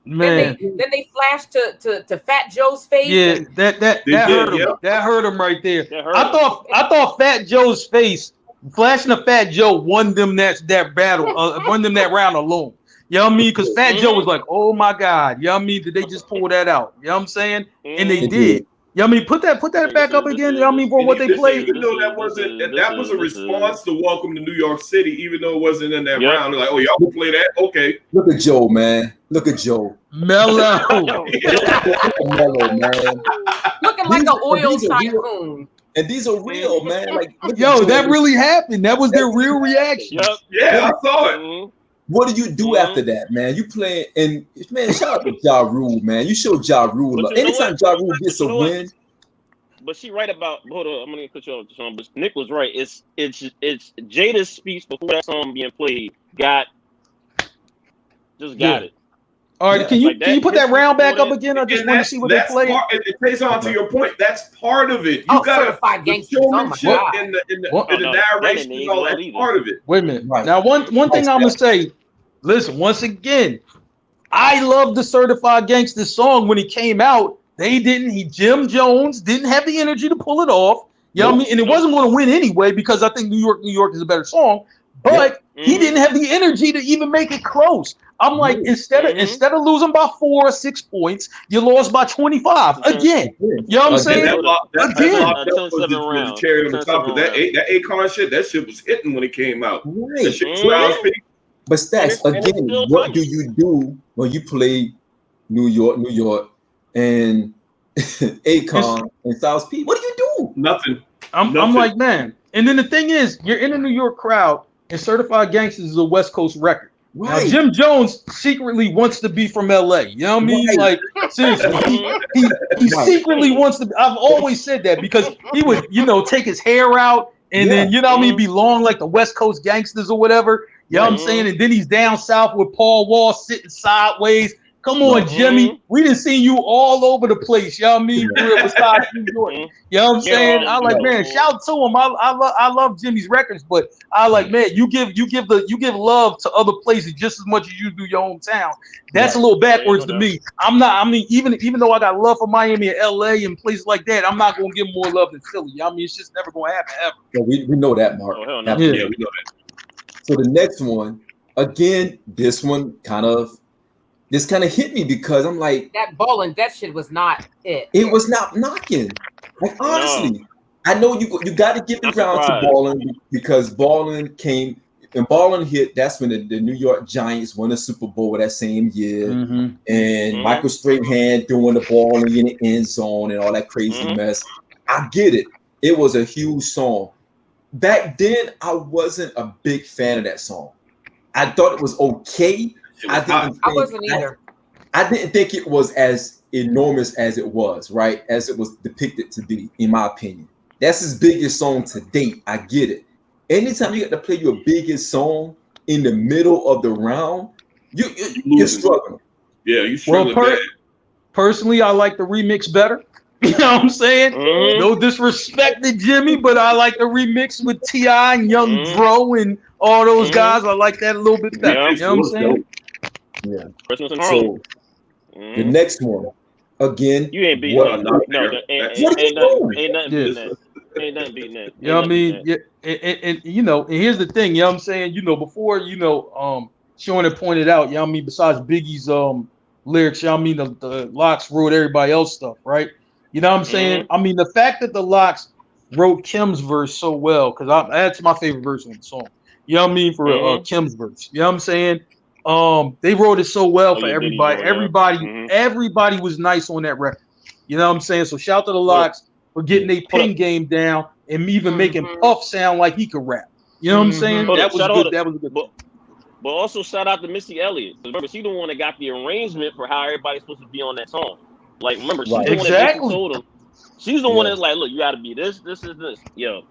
Man. Then they flash to Fat Joe's face. Yeah, that hurt him. Yeah. That hurt him right there. I thought Fat Joe's face flashing to Fat Joe won them that battle, won them that round alone. You know what I mean? Because Fat Joe was like, oh my God. You know what I mean? Did they just pull that out? You know what I'm saying? And they did. You know what I mean? Put that back up again. You know what I mean? For what they played. Even though that was a response to Welcome to New York City, even though it wasn't in that round. They're like, oh, y'all can play that? Okay. Look at Joe, man. Look at Joe. Mellow. Mellow, man. Looking like an oil tycoon. And these are real, man. Like, that really happened. That was their real reaction. Yep. Yeah, I saw it. What do you do after that, man? You playing, and man, shout out to Ja Rule, man. You show Ja Rule. Anytime Ja Rule gets a win. But she right about. Hold on, I'm gonna cut you off, Sean. But Nick was right. It's Jada's speech before that song being played. Got it. All right, Yeah. can you Like can you put that history round back before up that. again? I just And want to see what they played. it plays on to your point. That's part of it. You Oh, gotta Certified the Gangsters. Oh my showmanship God. and the What? Oh, and the no, that narration didn't and age all well that's either. part of it. Wait a minute. Right. Now, one thing I'm gonna say. Listen, once again, I love the Certified Gangster song when it came out. They didn't. Jim Jones didn't have the energy to pull it off. You know what I mean? And it wasn't going to win anyway because I think New York is a better song. But he didn't have the energy to even make it close. I'm like, instead of losing by 4 or 6 points, you lost by 25 again. You know what I'm saying? That locked up was 10-7 the rounds. cherry on the 10-7 top. Because that rounds. Akon shit, that shit was hitting when it came out. Right. That shit was loud. But Stacks, And it's again, still what coming. do you do when you play New York, and Akon and Styles P? What do you do? Nothing. I'm like, man. And then the thing is, you're in a New York crowd, and Certified Gangsters is a West Coast record. Now, Right. Jim Jones secretly wants to be from LA. You know what I mean? Right. Like, seriously, he secretly wants to. I've always said that because he would, take his hair out and then, you know what I mean, be long like the West Coast Gangsters or whatever. You know what I'm saying? And then he's down south with Paul Wall sitting sideways. Come on, Jimmy. We done seen you all over the place. You know what I mean? Besides New York. You know what I'm saying? I like, man, shout to him. I love Jimmy's records, but I like, man, you give love to other places just as much as you do your hometown. That's a little backwards to me. Even though I got love for Miami and LA and places like that, I'm not gonna give more love than Philly. You know what I mean? It's just never gonna happen ever. Yeah, we know that, Mark. Oh, hell no. Yeah, we know that. So the next one, again, this kind of hit me because I'm like, That bowling, that shit was not it. it was not knocking. Like honestly, I know you got to give the ground to Ballin because Ballin came and Ballin hit. That's when the New York Giants won the Super Bowl that same year, and Michael Strahan doing the ball in the end zone and all that crazy mess. I get it. It was a huge song. Back then, I wasn't a big fan of that song. I thought it was okay. I wasn't either. I didn't think it was as enormous as it was, right? As it was depicted to be, in my opinion. That's his biggest song to date. I get it. Anytime you get to play your biggest song in the middle of the round, you're struggling. Yeah, you struggling. Personally, I like the remix better. You know what I'm saying? No disrespect to Jimmy, but I like the remix with T.I. and Young Dro and all those guys. I like that a little bit better. You know what I'm saying? Yeah. Christmas in So the next one, again, you ain't beating that. No, ain't nothing beating that. Ain't nothing beating that. You know what I mean? Yeah, and here's the thing, you know what I'm saying? Before, Sean had pointed out, you know what I mean, besides Biggie's lyrics, you know what I mean, the Lox wrote everybody else stuff, right? You know what I'm saying? I mean, the fact that the Lox wrote Kim's verse so well, because that's my favorite verse on the song. You know what I mean? For Kim's verse. You know what I'm saying? They wrote it so well for everybody. Everybody was nice on that record. You know what I'm saying? So shout to the Lox for getting their pen game down and even making Puff sound like he could rap. You know what I'm saying? That was good. That was good. But also shout out to Missy Elliott. Remember, she the one that got the arrangement for how everybody's supposed to be on that song. Like, remember, she's the one that told him. She's the one that's like, look, you got to be this. Yo.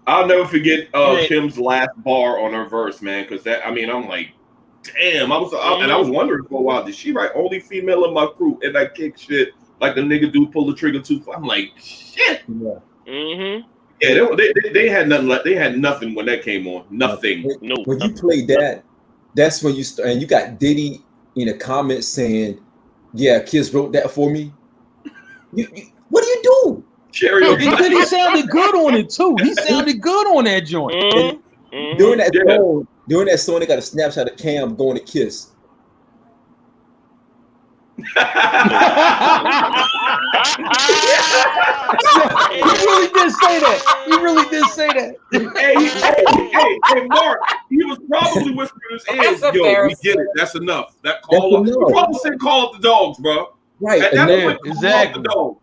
I'll never forget Kim's last bar on her verse, man, because I'm like, damn, I was wondering for a while, did she write only female in my crew and that kick shit like the nigga do pull the trigger too far? I'm like, shit. Yeah. Yeah, they had nothing. They had nothing when that came on. Nothing. When you play that, that's when you start, and you got Diddy in the comments saying, "Yeah, kids wrote that for me." What do you do? Then he sounded good on it too. He sounded good on that joint. During that song, they got a snapshot of Cam going to kiss. He really did say that. Hey, Mark. He was probably whispering in his ears, "Yo, we get it. That's enough. That call up. You probably said call up the dogs, bro. Right? At that point, exactly. The dogs.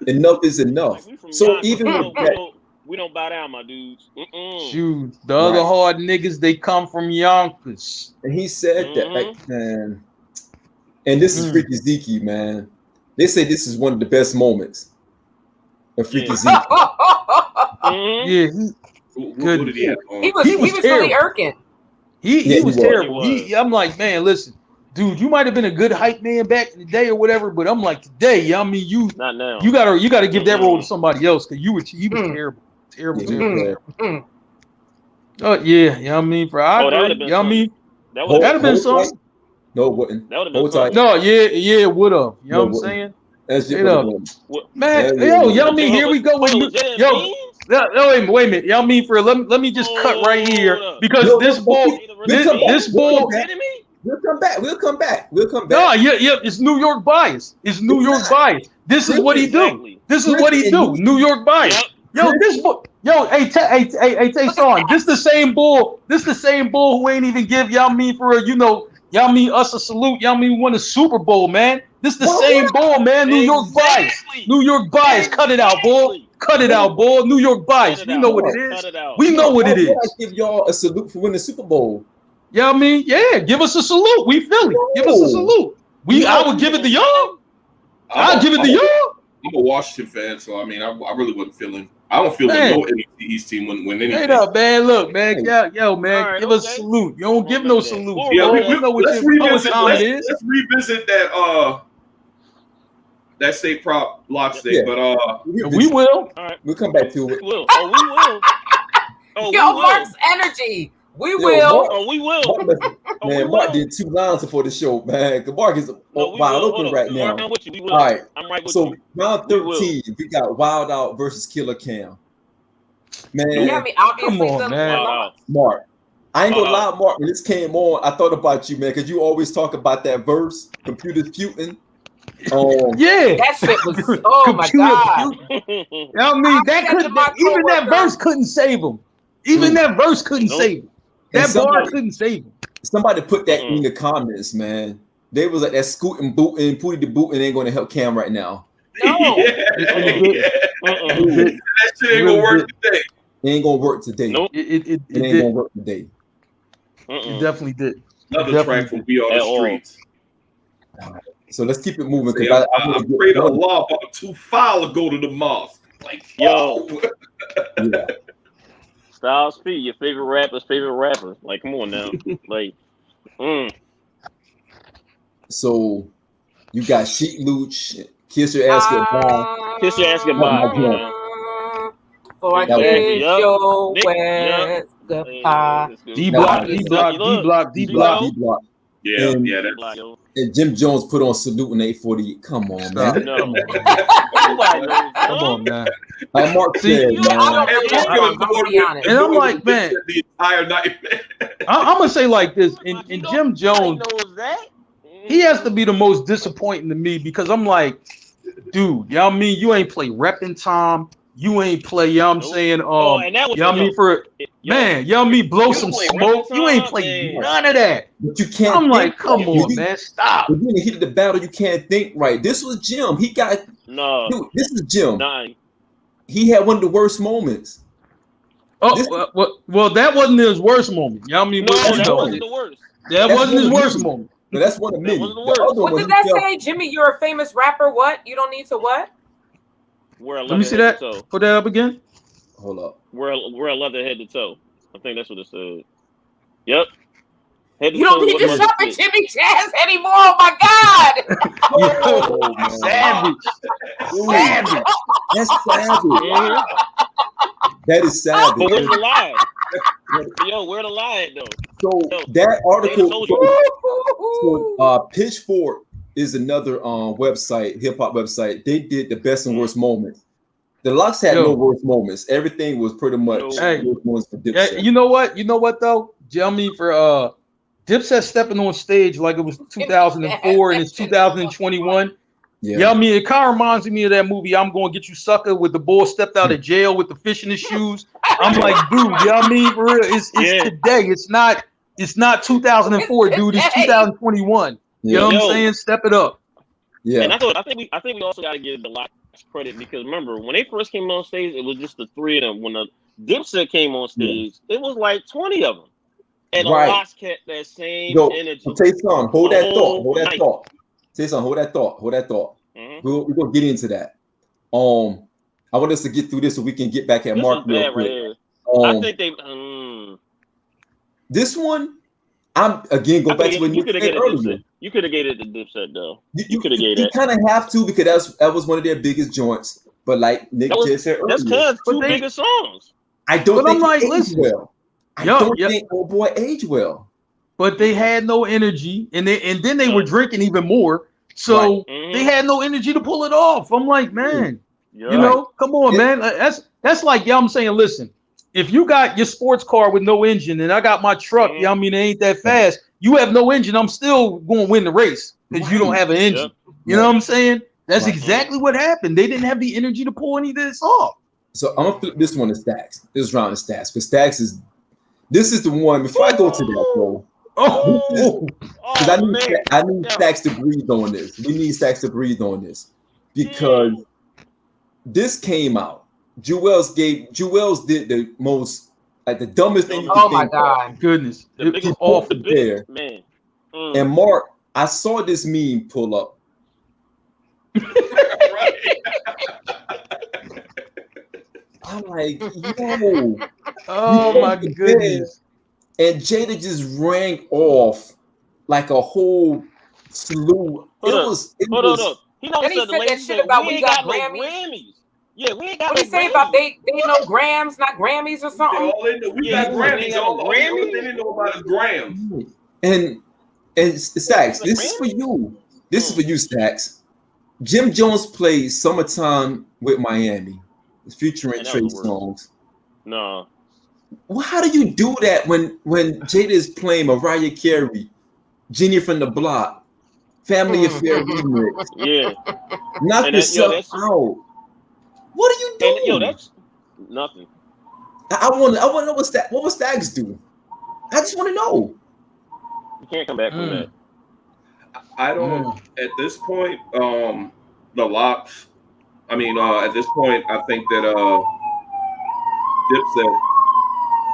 Enough is enough. So even with that, we don't bow down, my dudes. Shoot, the other hard niggas, they come from Yonkers. And he said that, like, man. And this is Freaky Zeke, man. They say this is one of the best moments of Freaky Zeke. Yeah, what did he have on? He was really irking. He was terrible. I'm like, man, listen. dude, you might have been a good hype man back in the day or whatever, but I'm like today, you know what I mean, Not now. you gotta give that role to somebody else because you was terrible. Terrible. Oh yeah, you know what I mean? For I that would agree. have been You know what I mean? That would That'd have been something. No, it wouldn't. That would have been Hold tight. something. No, yeah, it would have. You know No, what I'm it saying? That's Straight just up. Man, yo, you know what I mean? Here we go with wait a minute. You know what I mean? For let me just cut right here because this bull. We'll come back. No, yeah, it's New York bias. It's New York bias. This is what he do. This is what he do. New York bias. Yo, this bull. Yo, hey, son. This the same bull. This the same bull who ain't even give y'all mean for y'all mean us a salute. Y'all mean won a Super Bowl, man. This the same bull, man. New York bias. New York bias. Cut it out, bull. Cut it out, bull. New York bias. We know what it is. We know what it is. I give y'all a salute for winning the Super Bowl. Yeah, I mean, yeah, give us a salute. We Philly. Give us a salute. I would give it to y'all. I'll give it to y'all. I'm a Washington fan, so I mean, I really wasn't feeling. I don't feel like no NFC East team wouldn't win anything. Hey, up, man. Look, man. Yo, man. Right, give us a salute. You don't give no salute. Yeah, let's revisit that state prop lock state, but we will. All right. We'll come back to it. We will. Mark's energy. We will. We will. Man, Mark did 2 lines before the show, man. Mark is wide open right now. I'm with you. We will. All right. I'm right with you. So round 13, we got Wild Out versus Killer Cam. Man, come on, man. Mark, I ain't gonna lie, Mark. When this came on, I thought about you, man, because you always talk about that verse, computers feuding. Yeah, that shit was. Oh my god! I mean, even that verse couldn't save him. Even that verse couldn't save him. That bar couldn't save him. Somebody put that in the comments, man. They was like that scooting, booting, Pootie the booting ain't gonna help Cam right now. No, that shit ain't gonna work today. It ain't gonna work today. Nope. It ain't gonna work today. It definitely did. Another track from We Are the Streets. So let's keep it moving. I prayed to Allah about too foul to go to the mosque. Like, yo. Yeah. Styles P, your favorite rapper. Like, come on now. Like, So you got Sheet Luch, Kiss Your Ass Goodbye. Kiss Your Ass Goodbye. Forget your ass goodbye. D-block. Yeah, and Jim Jones put on Salute in 848. Come on, man. No. Come on, man. Like Mark said, man. And I'm like, man, the entire night, man. I'm gonna say like this, and Jim Jones, he has to be the most disappointing to me because I'm like, dude, y'all mean you ain't play Reppin' Time. You ain't play, you know what I'm saying? Y'all mean for man, y'all mean blow some smoke. You ain't play none of that. But you can't. I'm like, come on, man, stop. When you hit the battle, you can't think right. This was Jim. He got dude. This is Jim. He had one of the worst moments. Well, that wasn't his worst moment. You know what I mean? That wasn't the worst. That wasn't his worst moment. No, that's one of many. What did that say, Jimmy? You're a famous rapper. What? You don't need to what? Let me see that. Put that up again. Hold up. We're a leather head to toe. I think that's what it said. Yep. You don't need to shop at Jimmy Jazz anymore. Oh my God. Savage. That's savage. That is savage. But where's the lie? Yo, where the lie at though? So that article. So Pitchfork is another website, hip hop website. They did the best and worst moments. The Locks had no worst moments. Everything was pretty much worst moments for Dipset. You know what? You know what though? I mean, for Dipset stepping on stage like it was 2004 and it's 2021. Yeah, I mean, it kind of reminds me of that movie "I'm Gonna Get You, Sucker," with the boy stepped out of jail with the fish in his shoes. I'm like, dude, you know what I mean? For real, it's today. It's not 2004, dude. It's 2021. You know what I'm saying? Step it up. Yeah. And I think we also got to give the Locks credit because remember when they first came on stage, it was just the 3 of them. When the Dipset came on stage, it was like 20 of them, and the Locks kept that same energy. So take some. Hold that thought. Say something. Hold that thought. Mm-hmm. We're gonna get into that. I want us to get through this so we can get back at Mark real quick. I think they. This one, I'm again go back to what You Nick could have said get it earlier. Dipset. You could have gave it to Dipset though. You could have gave You that. kind of have to because that was one of their biggest joints. But like Nick just said That's earlier, Cam's two biggest songs. I don't But think I'm like, it aged listen, well. I don't think Old Boy aged well. But they had no energy, and then they were drinking even more, so they had no energy to pull it off. I'm like, man, you know, come on, man. That's like, yeah, I'm saying, listen, if you got your sports car with no engine, and I got my truck, yeah, I mean, it ain't that fast. You have no engine, I'm still going to win the race because you don't have an engine. You know what I'm saying? That's exactly what happened. They didn't have the energy to pull any of this off. So I'm gonna flip this one to Stacks. This round of Stacks, because Stacks is this is the one. Before I go to that, though, because I need Stacks to breathe on this. We need Stacks to breathe on this because this came out. Jewels did the most, like the dumbest thing you can think of. Goodness, the biggest off there, man. And Mark, I saw this meme pull up. I'm like, yo. Oh my goodness. And Jada just rang off like a whole slew. Hold up. He never said that shit about we got Grammys. Yeah, we ain't got what he say about they know grams, not Grammys or something? We got Grammys. All they didn't know about is grams. And Stacks, this is for you. This is for you, Stacks. Jim Jones plays "Summertime with Miami," featuring Trey Songz. No. Well, how do you do that when Jada is playing Mariah Carey, Jenny from the Block, Family Affair remix? Yeah. Knock yourself out. What are you doing? Yo, that's nothing. I want to know what will Stacks do? I just want to know. You can't come back from that. I don't at this point, the locks. I mean, at this point, I think that Dipset.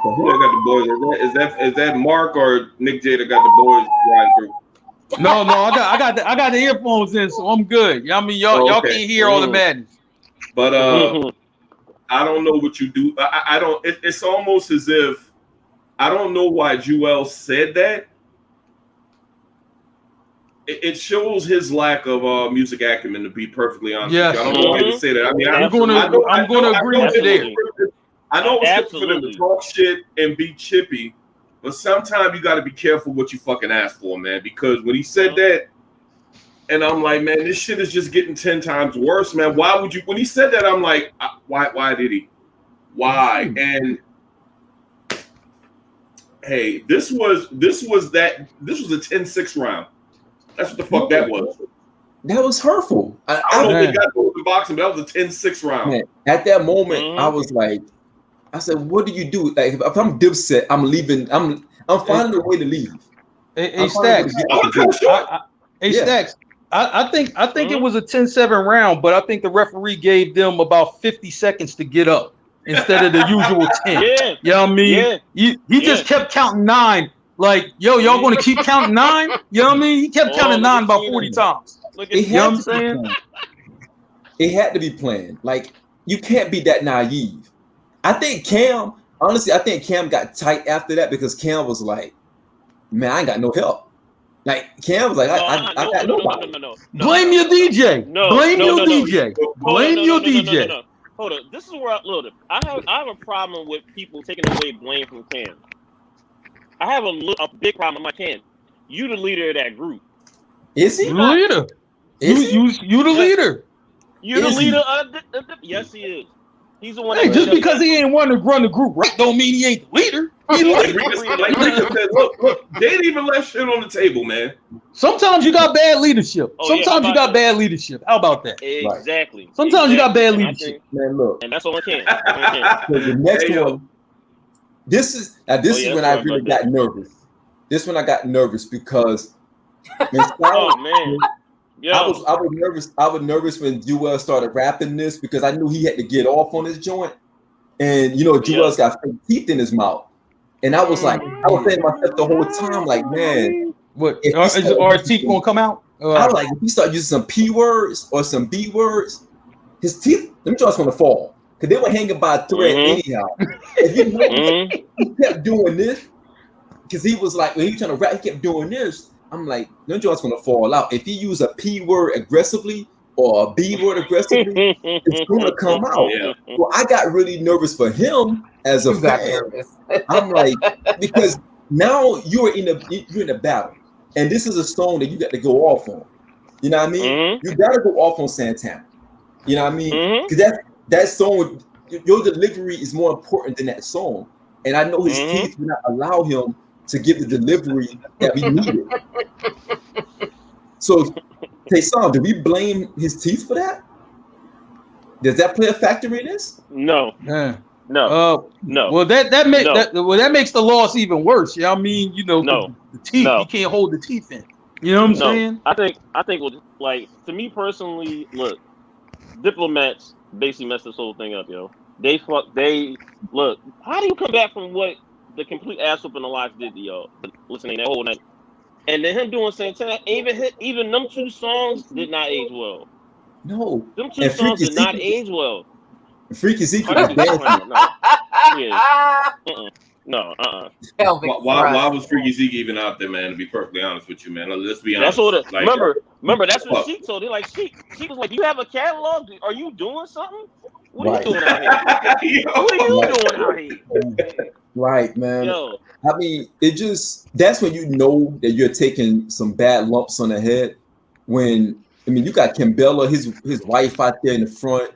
Who got the boys? Is that Mark or Nick Jada got the boys riding through? No, I got the earphones in, so I'm good. I mean, y'all can't hear all the madness. But I don't know what you do. I don't. It's almost as if I don't know why Jewel said that. It shows his lack of music acumen, to be perfectly honest. Yes. With you. I don't know why to say that. I mean, I'm going to agree with you there. I know it's good for them to talk shit and be chippy, but sometimes you got to be careful what you fucking ask for, man. Because when he said that, and I'm like, man, this shit is just getting 10 times worse, man. Why would you? When he said that, I'm like, why did he? Why? And hey, this was a 10-6 round. That's what the fuck that was. That was hurtful. I don't know if they got to the boxing, but that was a 10-6 round. Man, at that moment, I was like, I said, what do you do? Like, if I'm Dipset, I'm leaving. I'm finding a way to leave. Hey, Stacks. Stacks. I think it was a 10-7 round, but I think the referee gave them about 50 seconds to get up instead of the usual 10. Yeah. You know what I mean? Yeah. He just kept counting 9. Like, yo, y'all going to keep counting 9? You know what I mean? He kept counting 9 about 40 times. You know what I'm saying? It had to be planned. Like, you can't be that naive. I think Cam got tight after that because Cam was like, man, I ain't got no help. Like, Cam was like, I got nobody. No. Blame your DJ. Blame your DJ. Blame your DJ. No. Hold on. This is where I have a problem with people taking away blame from Cam. I have a big problem with my Cam. You the leader of that group. Is he? You the leader. You the leader. You're the leader of the yes, he is. He's the one. Hey, just because he ain't want to run the group, right, don't mean he ain't the leader. He like Rika said, look, they didn't even left shit on the table, man. Sometimes you got bad leadership. Sometimes you got bad leadership. How about that? Exactly. Sometimes you got bad leadership. Man, look. And that's all I can. The next one. This is when I really got nervous. This when I got nervous because oh man. I was nervous when Jewel started rapping this because I knew he had to get off on his joint. And Jewel's got fake teeth in his mouth. And I was like, I was saying to myself the whole time, like, man, what are his teeth gonna come out? I was like, if he start using some P words or some B words, his teeth, them jaws gonna fall. Because they were hanging by a thread anyhow. If he kept doing this, because he was like, when he was trying to rap, he kept doing this. I'm like, no joint's gonna fall out. If he use a P word aggressively or a B word aggressively, it's gonna come out. Yeah. Well, I got really nervous for him as a You got fan. nervous. I'm like, because now you're in a battle, and this is a song that you got to go off on. You know what I mean? You got to go off on Santana. You know what I mean? Because that song, your delivery is more important than that song. And I know his teeth would not allow him to give the delivery that we needed. So, Taysom, do we blame his teeth for that? Does that play a factor in this? No. Yeah. No. Well, that makes the loss even worse. Yeah, I mean, you know, the teeth. No. You can't hold the teeth in. You know what I'm saying? I think like, to me personally, look, Diplomats basically messed this whole thing up, yo. They look. How do you come back from what the complete ass whooping the Locks did to y'all? Listening that whole night, and then him doing Santana, even them two songs did not age well. No, them two songs did not age well. Freaky Zeke was No. Why was Freaky Zeke even out there, man? To be perfectly honest with you, man. Let's be honest. That's what. Remember, that's what Sheik told. They like Sheik was like, "Do you have a catalog? Are you doing something? What are you doing out here? What are you doing out here?" Right, man. Yo. I mean, that's when you know that you're taking some bad lumps on the head. When you got Kimbella, his wife out there in the front.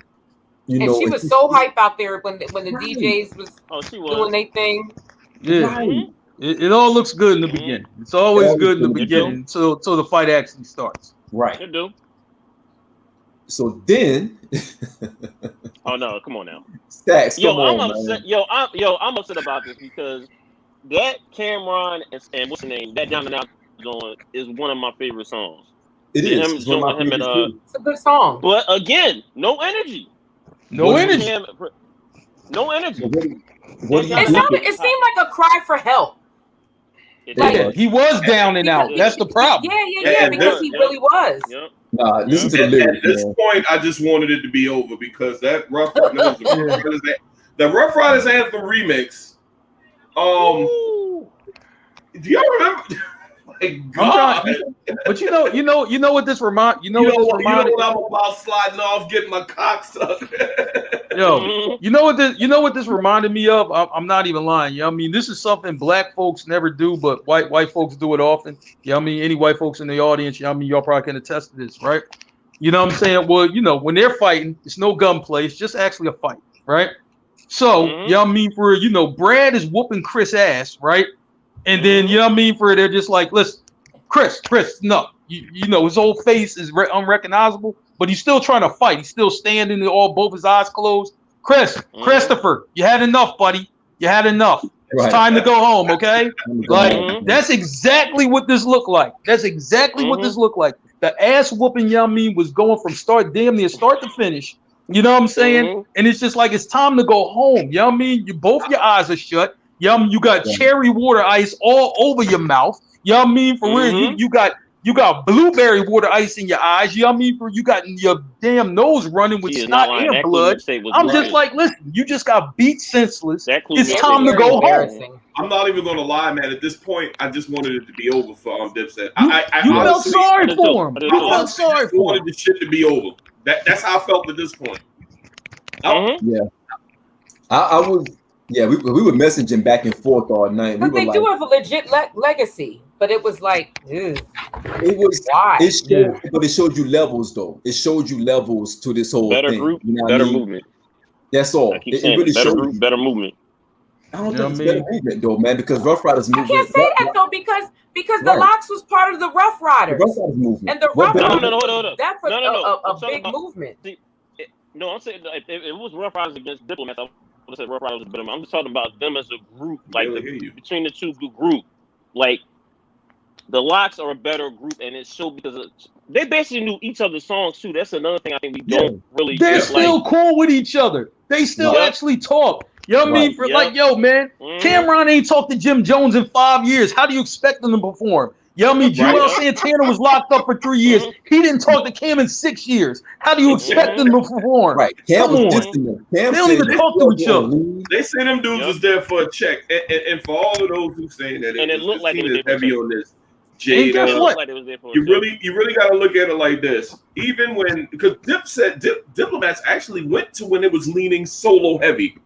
She was so hype out there when the DJs was doing their thing. Yeah, right. It all looks good in the beginning. It's always good in the beginning until the fight actually starts. Right. It do. So then, oh no! Come on now, Stacks. I'm upset. I'm upset about this because that Cameron and what's the name? That Down and Out joint is one of my favorite songs. It is. It's a good song. But again, no energy. No energy. No energy. It seemed like a cry for help. He was down and out. That's the problem. Yeah, because he really was. Yep. Nah, listen to the lyrics. At this point, I just wanted it to be over because that Rough Riders Anthem remix. Do y'all remember? God. But you know what this remind you know what I'm about sliding off, getting my cock sucked. Yo, you know what this reminded me of? I'm not even lying. You know what I mean, this is something black folks never do, but white folks do it often. You know what I mean, any white folks in the audience, you know what I mean, y'all probably can attest to this, right? You know what I'm saying? Well, when they're fighting, it's no gunplay, it's just actually a fight, right? So, you know what I mean, for Brad is whooping Chris ass, right? And then, you know what I mean, they're just like, listen, Chris, no. You know, his whole face is unrecognizable, but he's still trying to fight. He's still standing, both his eyes closed. Christopher, you had enough, buddy. You had enough. It's time to go home, okay? Like, that's exactly what this looked like. That's exactly what this looked like. The ass whooping, you know what I mean, was going from damn near start to finish. You know what I'm saying? And it's just like, it's time to go home. You know what I mean? Both your eyes are shut. You got cherry water ice all over your mouth. You know what I mean? For real, you got blueberry water ice in your eyes. You know what I mean? You got your damn nose running with snot and blood. I'm just like, listen, you just got beat senseless. It's time to go home. I'm not even gonna lie, man. At this point, I just wanted it to be over for Dipset. You felt sorry for him. You felt sorry for him. Wanted the shit to be over. That's how I felt at this point. Yeah, I was. Yeah, we were messaging back and forth all night. But they do have a legit legacy. But it was like, ew. It was why? But it showed you levels, though. It showed you levels to this whole better thing. Group, you know better movement. That's all. It really better showed group, you. Better movement. I don't think it's better movement, though, man. Because Rough Riders movement. I can't say that though, because the Locks was part of the Rough Riders. The Rough Riders movement. And the Rough Riders. Hold up. That's a big movement. No, I'm saying if it was Rough Riders against Diplomats, I would have said Rough Riders was better. I'm just talking about them as a group, like between the two group, like. The Locks are a better group, and it showed because they basically knew each other's songs too. That's another thing I think we don't really. They're still cool with each other. They still actually talk. You know what I mean? Like, yo, man, Cameron ain't talked to Jim Jones in 5 years. How do you expect them to perform? Y'all mean Joel Right. Santana was locked up for 3 years. He didn't talk to Cam in 6 years. How do you expect him to perform? Right. Cam Come was on. dissing them. Cam They don't said even that talk to each other. They say them dudes was there for a check, and for all of those who saying that And it it looked like team it was is there for a heavy check. on this, And guess It Jada, what? looked like it was there for a you check. really got to look at it like this. Even when, because Diplomats actually went to when it was leaning solo heavy.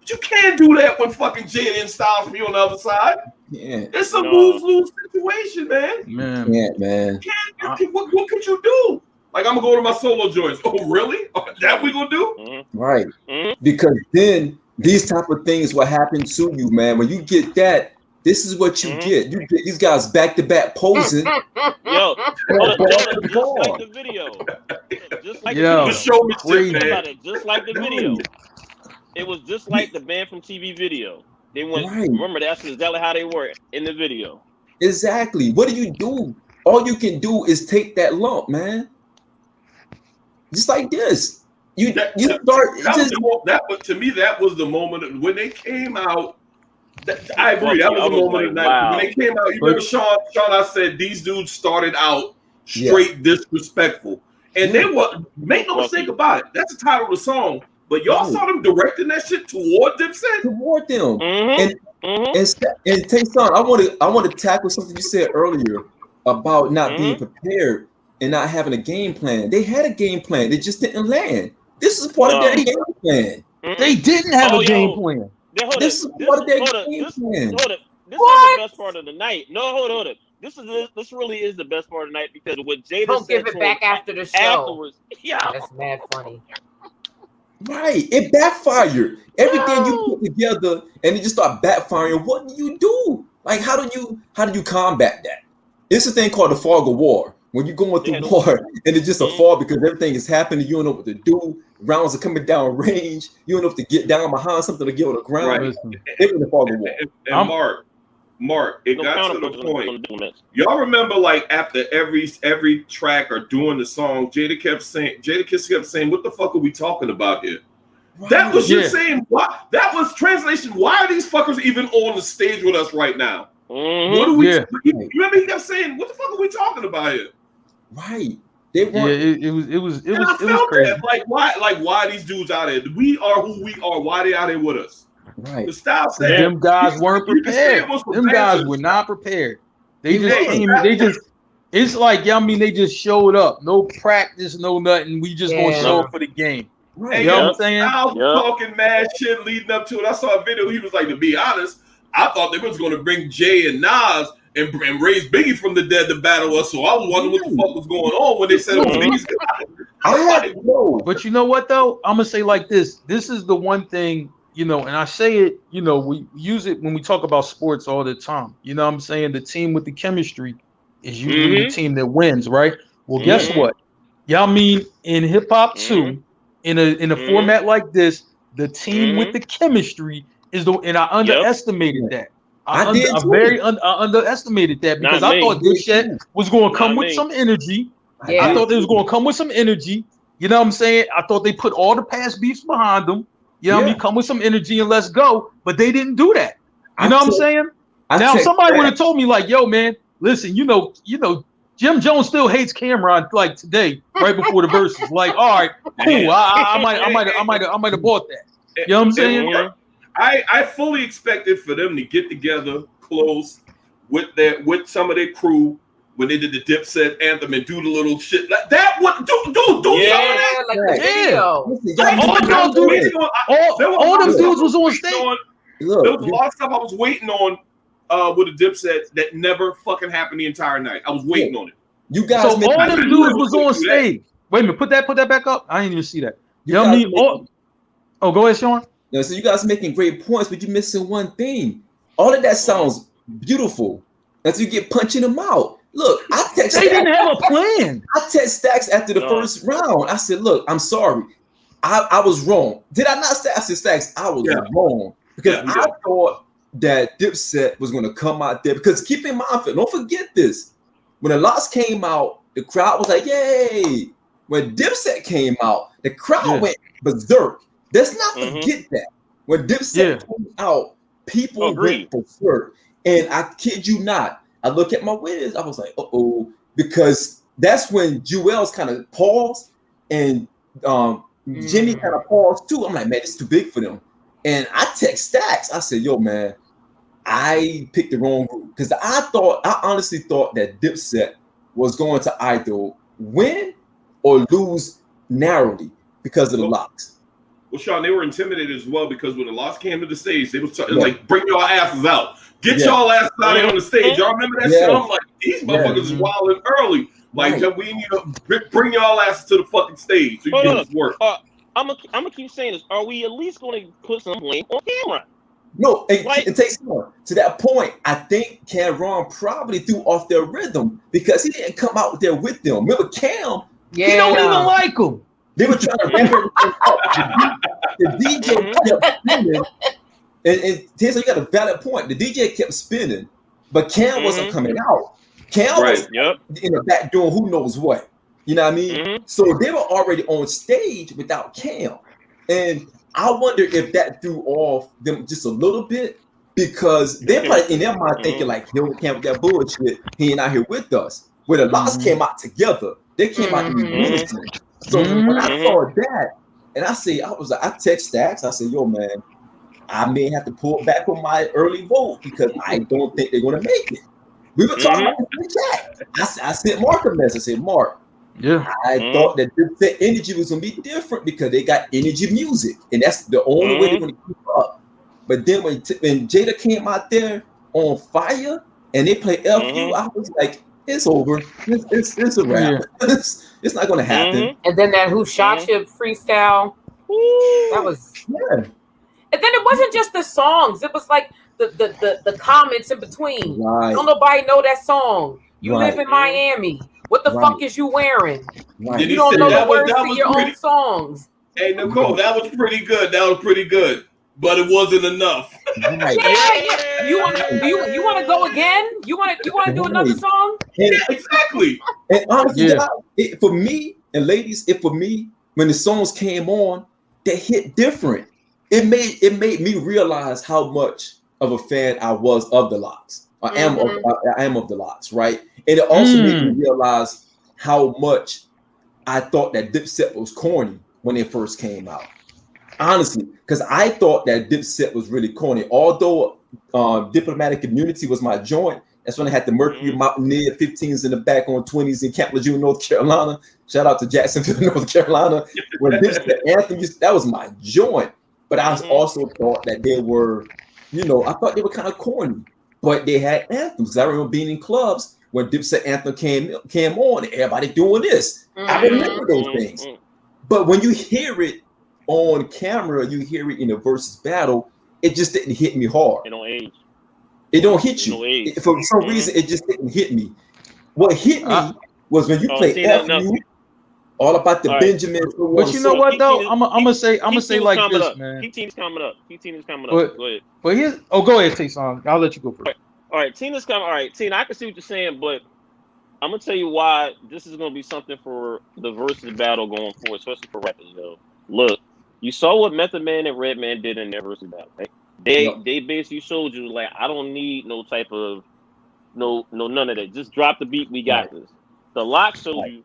But you can't do that when fucking Jada and Styles be on the other side. Yeah. It's a No. lose-lose situation, man. Man. Yeah, man. What could you do? Like, I'm gonna go to my solo joints. Oh, really? That we gonna do? Mm-hmm. Right. Mm-hmm. Because then these type of things will happen to you, man. When you get that, this is what you get. You get these guys back-to-back posing. Yo, hold up, just like the video. Just like the Yo, video. Show me crazy. shit, Think man. about it, just like the video. It was just like the band from TV video. They went. Right. Remember, that's exactly how they were in the video. Exactly. What do? All you can do is take that lump, man. Just like this. You start. To me, that was the moment when they came out. I agree. That was the moment of the night. Wow. When they came out, you remember Sean? I said these dudes started out straight disrespectful, and they were. Make no mistake about it. That's the title of the song. But y'all saw them directing that shit toward Dipset. Toward them. Mm-hmm. And Tay-Son, I want to tackle something you said earlier about not being prepared and not having a game plan. They had a game plan. They just didn't land. This is part of their game plan. They didn't have a game plan. This is part of their game plan. Hold up. This is the best part of the night. No, hold up. This really is the best part of the night because what Jada Don't said give it back after the show. afterwards. Yeah. That's mad funny. Right, it backfired. Everything you put together, and it just start backfiring. What do you do? Like, how do you combat that? It's a thing called the fog of war. When you're going through war, and it's just a fog because everything is happening. You don't know what to do. Rounds are coming down range. You don't know if to get down behind something to get on the ground. Right. It's the fog of war. And Mark, it got to the point. Y'all remember, like after every track or doing the song, Jada kept saying, "What the fuck are we talking about here?" Right. That was you saying why? That was translation. Why are these fuckers even on the stage with us right now? Mm-hmm. What are we? You remember he kept saying, "What the fuck are we talking about here?" Right. They weren't. Yeah, it was crazy. That. Like why these dudes out there? We are who we are. Why they out there with us? Right. The style said them guys weren't prepared. Them guys were not prepared. They just came. It's like they just showed up. No practice, no nothing. We just gonna show up for the game. Right. You know what I'm saying? I was talking mad shit leading up to it. I saw a video. He was like, to be honest, I thought they was gonna bring Jay and Nas and raise Biggie from the dead to battle us. So I was wondering what the fuck was going on when they said it was Biggie's guy. But you know what though? I'm gonna say like this. This is the one thing, and I say it, we use it when we talk about sports all the time. You know what I'm saying? The team with the chemistry is usually the team that wins, right? Well, guess what? Y'all mean in hip hop too, in a format like this, the team with the chemistry is and I underestimated that. I underestimated that because I thought this shit was going to come with some energy. I thought they was going to come with some energy. You know what I'm saying? I thought they put all the past beefs behind them. You know what I mean? Come with some energy and let's go. But they didn't do that. You know what I'm saying? Now, if somebody would have told me like, yo, man, listen, Jim Jones still hates Cameron like today, right before the verses. Like, all right, cool. I might have bought that. You know what I'm saying? I fully expected for them to get together close with some of their crew when they did the Dipset anthem and do the little shit like that. What do some of that? Like the video. All them dudes was on stage. There was a lot of stuff I was waiting on with the Dipset that never fucking happened the entire night. I was waiting on it. You guys, so all them dudes was on stage. Wait a minute, put that back up. I didn't even see that. You know what I mean? Oh, go ahead, Sean. No, so you guys making great points, but you're missing one thing. All of that sounds beautiful until you get punching them out. Look, they didn't have a plan. I text Stacks after the first round. I said, look, I'm sorry. I was wrong. Did I not say? I said, Stacks, I was wrong. Because I thought that Dipset was going to come out there. Because keep in mind, don't forget this. When the Lost came out, the crowd was like, yay. When Dipset came out, the crowd went berserk. Let's not forget that. When Dipset came out, people went berserk. And I kid you not, I look at my witness. I was like, uh-oh, because that's when Jewel's kind of paused and Jimmy kind of paused too. I'm like, man, it's too big for them. And I text Stacks. I said, yo, man, I picked the wrong group because I honestly thought that Dipset was going to either win or lose narrowly because of the locks. Well, Sean, they were intimidated as well because when the locks came to the stage, they was like, bring your asses out. Get y'all asses out here on the stage. Y'all remember that shit? I'm like, these motherfuckers is wilding early. Like, we need to bring y'all asses to the fucking stage so you can get this work. I'm gonna keep saying this. Are we at least going to put some blame on Cameron? No, it takes more. To that point, I think Cameron probably threw off their rhythm because he didn't come out there with them. Remember Cam? Yeah. He don't even like him. They were trying to ramp everything up. The DJ kept spinning. And Taylor, you got a valid point. The DJ kept spinning, but Cam wasn't coming out. Cam was in the back doing who knows what. You know what I mean? So they were already on stage without Cam. And I wonder if that threw off them just a little bit because they're probably in their mind thinking like, yo, Cam with that bullshit. He ain't out here with us. Where the locks came out together. They came out in unison. So when I saw that, and I text Stacks, I said, yo, man, I may have to pull back on my early vote because I don't think they're going to make it. We were talking about this in the chat. I sent Mark a message. I said, Mark, I thought that the energy was going to be different because they got energy music. And that's the only way they're going to keep up. But then when Jada came out there on fire and they play FU, I was like, it's over. It's a wrap. It's not going to happen. And then that Who Shot You freestyle. That was... And then it wasn't just the songs. It was like the comments in between. Don't nobody know that song. You live in Miami. What the fuck is you wearing? You don't know the words to your own songs. Hey, Nicole, that was pretty good. But it wasn't enough. You want to go again? You want to do another song? Yeah, exactly. And honestly, for me and ladies, when the songs came on, they hit different. It made me realize how much of a fan I was of the locks. I am of the locks, right? And it also made me realize how much I thought that Dipset was corny when they first came out. Honestly, because I thought that Dipset was really corny. Although Diplomatic Community was my joint, that's when I had the Mercury Mountaineer 15s in the back on 20s in Camp Lejeune, North Carolina. Shout out to Jacksonville, North Carolina. When Dipset Anthem, that was my joint. But I also thought that they were, I thought they were kind of corny. But they had anthems. I remember being in clubs when Dipset Anthem came on, and everybody doing this. I remember those things. But when you hear it on camera, you hear it in a versus battle, it just didn't hit me hard. It don't age. It don't hit you. For some reason, it just didn't hit me. What hit me was when you play FU, all about the Benjamin. But you know what though? I'm gonna say like this, man. Tina's coming up. Go ahead. But go ahead, T-Song. I'll let you go first. All right, Tina's coming. All right, Tina, I can see what you're saying, but I'm gonna tell you why this is gonna be something for the versus battle going forward, especially for rappers. Though, look, you saw what Method Man and Redman did in their versus battle. Right? They basically showed you like I don't need no type of none of that. Just drop the beat. We got this. The Lock showed you.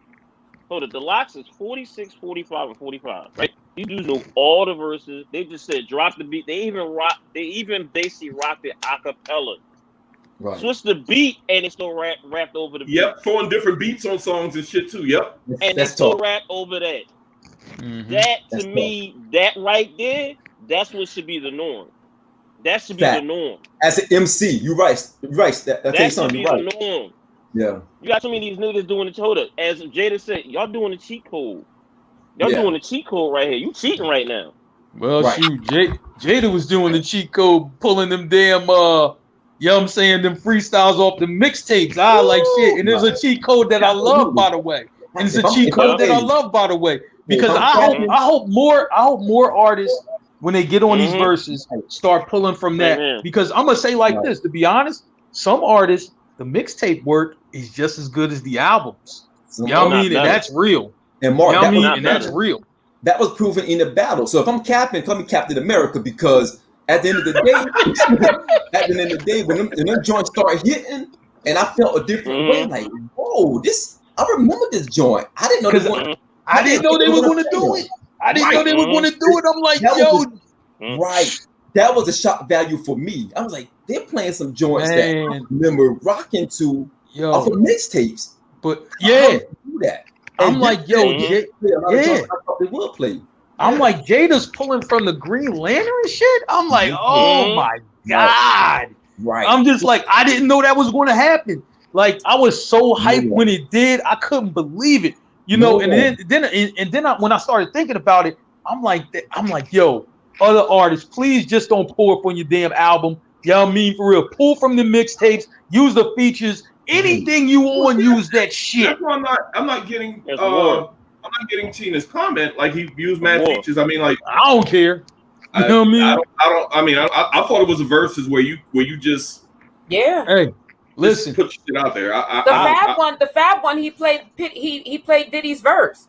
Hold it. The Locks is 46, 45, and 45. Right? You do know all the verses. They just said drop the beat. They even basically rocked it a cappella. Right. Switch the beat and it's still rapped over the beat. Yep, throwing different beats on songs and shit too. Yep. And it's still rap over that. That to me, that right there, that's what should be the norm. That should be the norm. As an MC, you're right. That should be the norm. Yeah. You got so many of these niggas doing the hold up. As Jada said, y'all doing the cheat code. Y'all doing the cheat code right here. You cheating right now. Well, shoot, Jada was doing the cheat code, pulling them damn them freestyles off the mixtapes. Like shit. And there's a cheat code that I love, by the way. And it's a cheat code that I love, by the way. Because I hope more artists, when they get on these verses, start pulling from that. Because I'm gonna say like this, to be honest, some artists, the mixtape work is just as good as the albums. You know what I mean? And that's real. And Mark, that's real. That was proven in the battle. So if I'm capping, call me Captain America, because at the end of the day, when them joints start hitting, and I felt a different way. Like, whoa, this I remember this joint. I didn't know I didn't know they were going to do it. I didn't know they were going to do it. I'm like, yo, right. That was a shock value for me. I was like, they're playing some joints that I remember rocking to off of mixtapes. But yeah, do that. I'm like, yo, I thought they will play. I'm like, Jada's pulling from the Green Lantern shit. I'm like, oh my God. Right. I'm just like, I didn't know that was going to happen. Like, I was so hyped when it did. I couldn't believe it. You know, and then when I started thinking about it, I'm like, yo, other artists, please just don't pull up on your damn album. You know what I mean? For real. Pull from the mixtapes, use the features. Anything you want, use that shit. That's why I'm not getting I'm not getting Tina's comment. Like, he used mad features. I mean, like, I don't care. You know what I mean? I thought it was a verses where you just Hey, listen, put shit out there. The Fab one, he played Diddy's verse.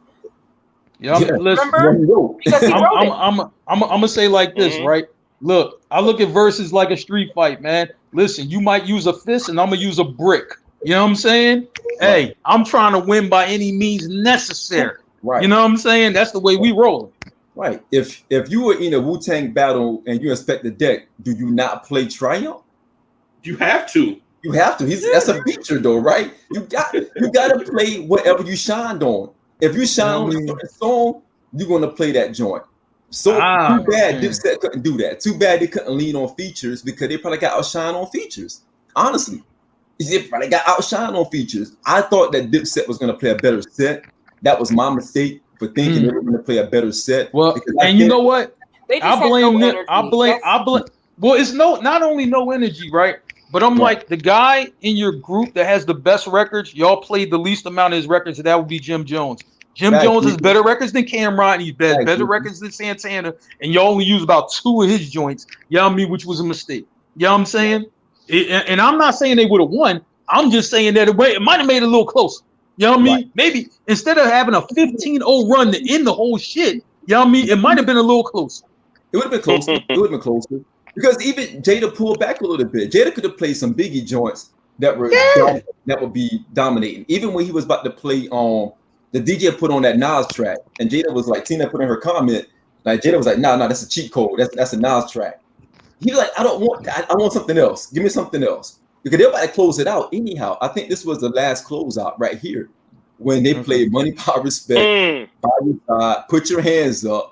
Yeah, listen. Remember? Because he wrote it. I'm gonna say like this, right? Look, I look at verses like a street fight, man. Listen, you might use a fist, and I'm gonna use a brick. You know what I'm saying? Hey, I'm trying to win by any means necessary. Right. You know what I'm saying? That's the way we roll. Right. If you were in a Wu-Tang battle and you inspect the deck, do you not play Triumph? You have to. You have to. That's a feature, though, right? You got to play whatever you shined on. If you shine on a certain song, you're going to play that joint. So too bad Dipset couldn't do that. Too bad they couldn't lean on features because they probably got outshined on features. Honestly, they probably got outshined on features. I thought that Dipset was going to play a better set. That was my mistake for thinking they were going to play a better set. Well, and you know what? I blame. Well, it's not only no energy, right? But I'm like, the guy in your group that has the best records, y'all played the least amount of his records, and that would be Jim Jones. Jim Jones has better records than Cameron. He's better records than Santana, and y'all only use about 2 of his joints. You know what I mean? Which was a mistake. You know what I'm saying? And I'm not saying they would have won. I'm just saying that it might have made it a little closer. You know what I mean? Maybe instead of having a 15-0 run to end the whole shit, you know what I mean? It might have been a little closer. It would have been closer. It would have been closer. Because even Jada pulled back a little bit. Jada could have played some Biggie joints that were that would be dominating. Even when he was about to play the DJ put on that Nas track, and Jada was like, Tina put in her comment, like Jada was like, no, that's a cheat code. That's a Nas track. He was like, I don't want that. I want something else. Give me something else. Because they're about to close it out anyhow. I think this was the last closeout right here when they played Money, Power, Respect, Put Your Hands Up.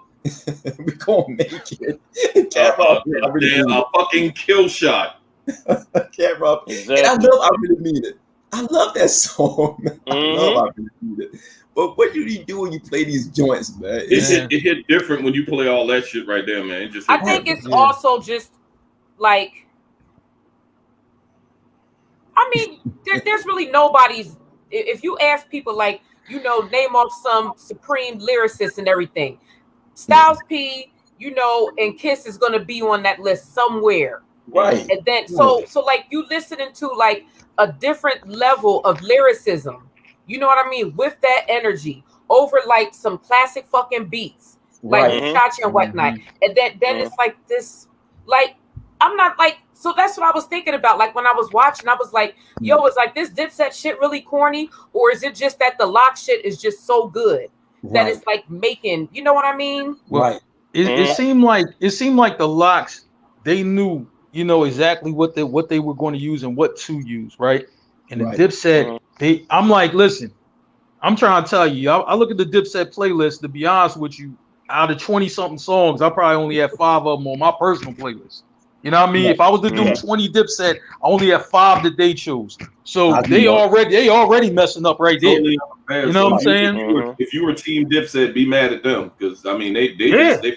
We're gonna make it. A fucking kill shot. Camera up. Exactly. And I really mean it. I love that song. I really mean it. But what do you do when you play these joints, man? It hit different when you play all that shit right there, man. I think it's also just like, I mean, there's really nobody's. If you ask people, like, you know, name off some supreme lyricists and everything, Styles P, you know, and Kiss is going to be on that list somewhere. Right. And then, so like, you listening to like a different level of lyricism, you know what I mean, with that energy over like some classic fucking beats, like Gotcha and whatnot. And then it's like this, like, I'm not like, so that's what I was thinking about. Like, when I was watching, I was like, yo, is like this Dipset shit really corny? Or is it just that the Lock shit is just so good that it's like making, you know what I mean? Well, it seemed like the Locks, they knew, you know, exactly what they were going to use and what to use, right? And the Dipset, I'm like, listen, I'm trying to tell you, I look at the Dipset playlist, to be honest with you, out of 20-something songs, I probably only have 5 of them on my personal playlist. You know what I mean? If I was to do 20 Dipset, I only have 5 that they chose. So they already messing up right there. You know what I'm saying? If you were Team Dipset, be mad at them, because I mean they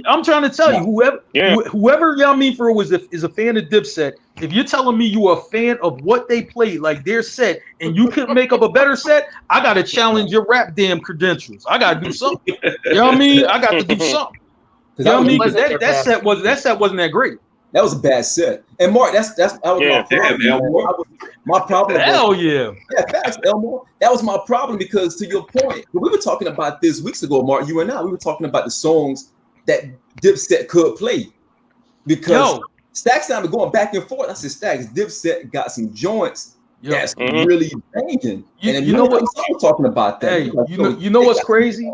I'm trying to tell you, whoever you know what I mean for is a fan of Dipset. If you're telling me you are a fan of what they played, like their set, and you couldn't make up a better set, I gotta challenge your rap damn credentials. I gotta do something. You know what I mean? I got to do something. You know what I mean? Because that set wasn't that great. That was a bad set. And Mark, that was my problem. Hell yeah. Yeah, facts, Elmore. That was my problem, because to your point, we were talking about this weeks ago, Mark, we were talking about the songs that Dipset could play. Because Stacks and I were going back and forth. I said, Stacks, Dipset got some joints that's Mhm. really banging. And you know what? I'm talking about that. Hey, you know what's crazy?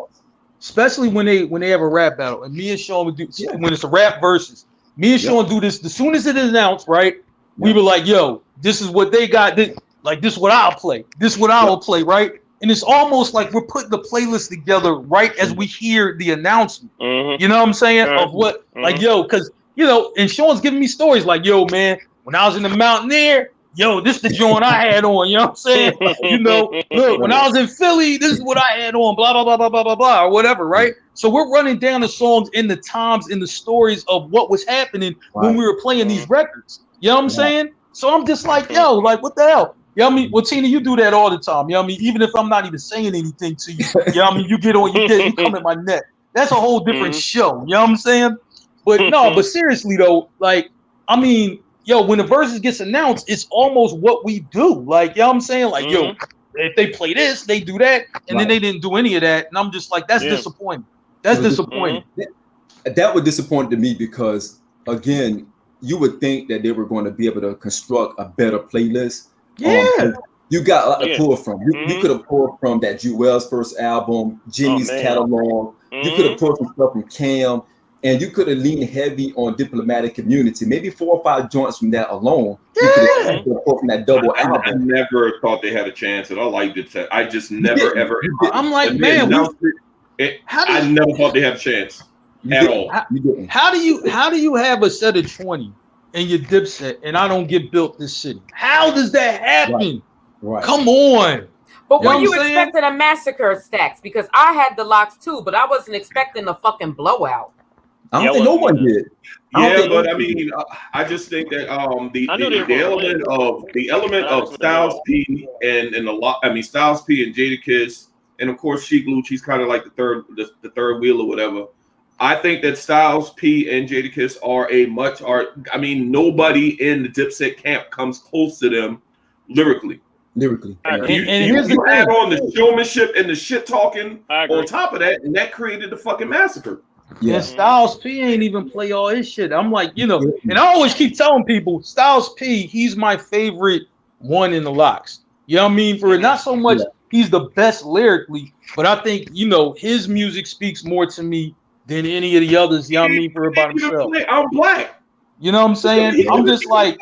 Especially when they have a rap battle, and me and Sean would do when it's a rap versus. Me and Sean do this. As soon as it is announced, right? We were like, "Yo, this is what they got. This is what I'll play. This is what I will play, right?" And it's almost like we're putting the playlist together right as we hear the announcement. Mhm. You know what I'm saying? Of what, like, yo, because and Sean's giving me stories like, "Yo, man, when I was in the Mountaineer, yo, this the joint I had on." You know what I'm saying? Look, when I was in Philly, this is what I had on. Blah blah blah blah blah blah blah, or whatever, right? So we're running down the songs in the times, in the stories of what was happening when we were playing these records. You know what I'm saying? So I'm just like, yo, like, what the hell? You know what I mean? Well, Tina, you do that all the time. You know what I mean? Even if I'm not even saying anything to you, you know what I mean? You come at my neck. That's a whole different show. You know what I'm saying? But no, but seriously though, like, I mean, yo, when the verses gets announced, it's almost what we do. Like, you know what I'm saying? Like, yo, if they play this, they do that, and then they didn't do any of that. And I'm just like, that's disappointing. That's disappointing. That would disappoint to me because, again, you would think that they were going to be able to construct a better playlist. Yeah. You got a lot to pull from. You could have pulled from that Jewel's first album, Jimmy's catalog. You could have pulled some stuff from Cam, and you could have leaned heavy on Diplomatic Community. Maybe 4 or 5 joints from that alone. You could have pulled from that double album. I never thought they had a chance, and I liked Dipset. I just never ever. I'm like, man, I never thought they had a chance at all. How do you have a set of 20 in your Dipset and I don't get built this city? How does that happen? Right. Come on. But were you expecting a massacre, Stacks? Because I had the locks too, but I wasn't expecting a fucking blowout. I don't think no one did. Yeah, but I mean, I just think that the element of Styles P and Styles P and Jadakiss, and of course Sheek Louch, he's kind of like the third wheel or whatever. I think that Styles P and Jadakiss nobody in the Dipset camp comes close to them lyrically. And here's the add on the showmanship and the shit talking on top of that, and that created the fucking massacre. Yeah, and Styles P ain't even play all his shit. I'm like, and I always keep telling people, Styles P, he's my favorite one in the locks. You know what I mean? For not so much he's the best lyrically, but I think his music speaks more to me than any of the others. You know what I mean? For about himself. I'm black. You know what I'm saying? I'm just like,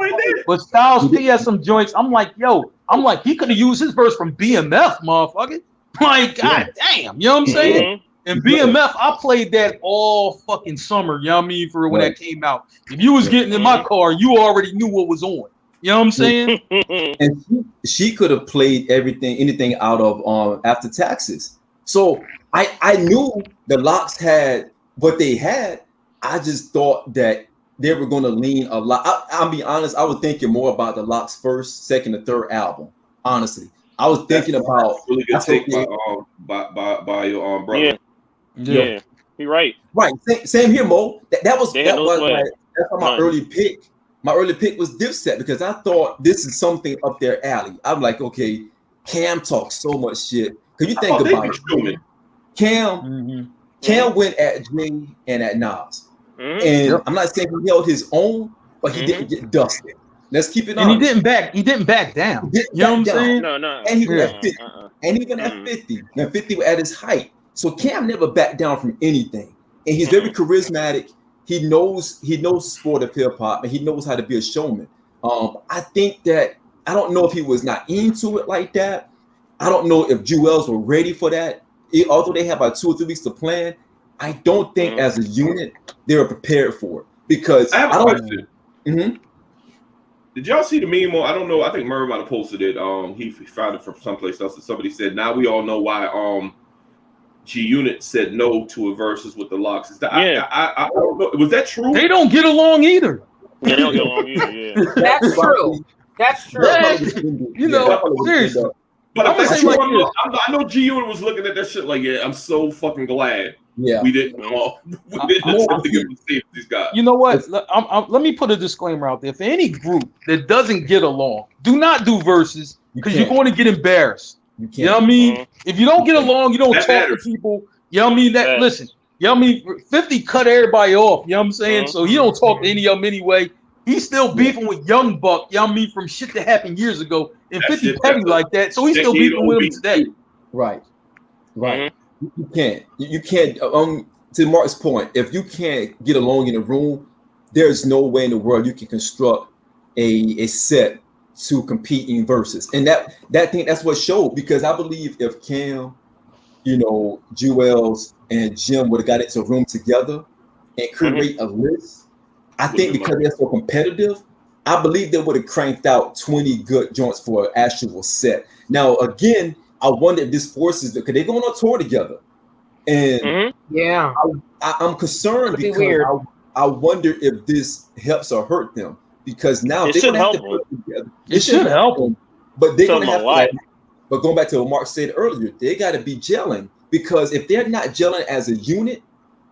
but Styles P has some joints. I'm like, he could have used his verse from BMF, motherfucker. Like, god damn, you know what I'm saying? And BMF, I played that all fucking summer, you know what I mean, for when that came out. If you was getting in my car, you already knew what was on. You know what I'm saying? And she could have played anything out of After Taxes. So I knew the Locks had what they had. I just thought that they were going to lean a lot. I'll be honest, I was thinking more about the Locks' first, second, and third album. Honestly, I was thinking about really good take by your brother. Yeah, you're right. Right, same here, Mo. That was my early pick. My early pick was Dipset because I thought this is something up their alley. I'm like, okay, Cam talks so much shit. Cause you think about it, Cam went at Jay and at Nas, and I'm not saying he held his own, but he didn't get dusted. Let's keep it on. And he didn't back down. You know what I'm saying? No. And he went at 50. And even at 50. Now 50 was at his height. So Cam never backed down from anything. And he's very charismatic. He knows the sport of hip hop, and he knows how to be a showman. I think that I don't know if he was not into it like that. I don't know if Jewels were ready for that. Although they have about 2 or 3 weeks to plan, I don't think as a unit they were prepared for it. Because I have a question. Did y'all see the meme? I don't know. I think Murray might have posted it. He found it from someplace else. And somebody said, "Now we all know why G Unit said no to a versus with the Locks." Is that, I don't know. Was that true? They don't get along either. They don't get along either. Yeah, that's true. That's true. Seriously. But if that's true, I know G Unit was looking at that shit like, yeah, I'm so fucking glad. We didn't attempt to get the save these guys. You know what? Let me put a disclaimer out there. For any group that doesn't get along, do not do verses because you're going to get embarrassed. You know what I mean? If you don't get along, you don't talk to people. You know what I mean? Listen, you know what I mean? 50 cut everybody off. You know what I'm saying? So he don't talk to any of them anyway. He's still beefing with Young Buck, you know what I mean, from shit that happened years ago, and That 50 shit, petty that's a like that. So he's still decade beefing old with him beef. today. Right. Mm-hmm. You can't. You can't. To Mark's point, if you can't get along in a room, there's no way in the world you can construct a set to compete in verses. And that's what showed, because I believe if Cam, Jewels and Jim would have got into a room together and create a list, I think because they're so competitive, I believe they would have cranked out 20 good joints for an actual set. Now, again, I wonder if this forces because they're going on tour together. And Yeah, I'm concerned It'd be because weird. I wonder if this helps or hurt them, because now It they're should going to have to help put it together. It should help them. But they're Tell going to them have a to lot. but going back to what Mark said earlier, they got to be gelling, because if they're not gelling as a unit,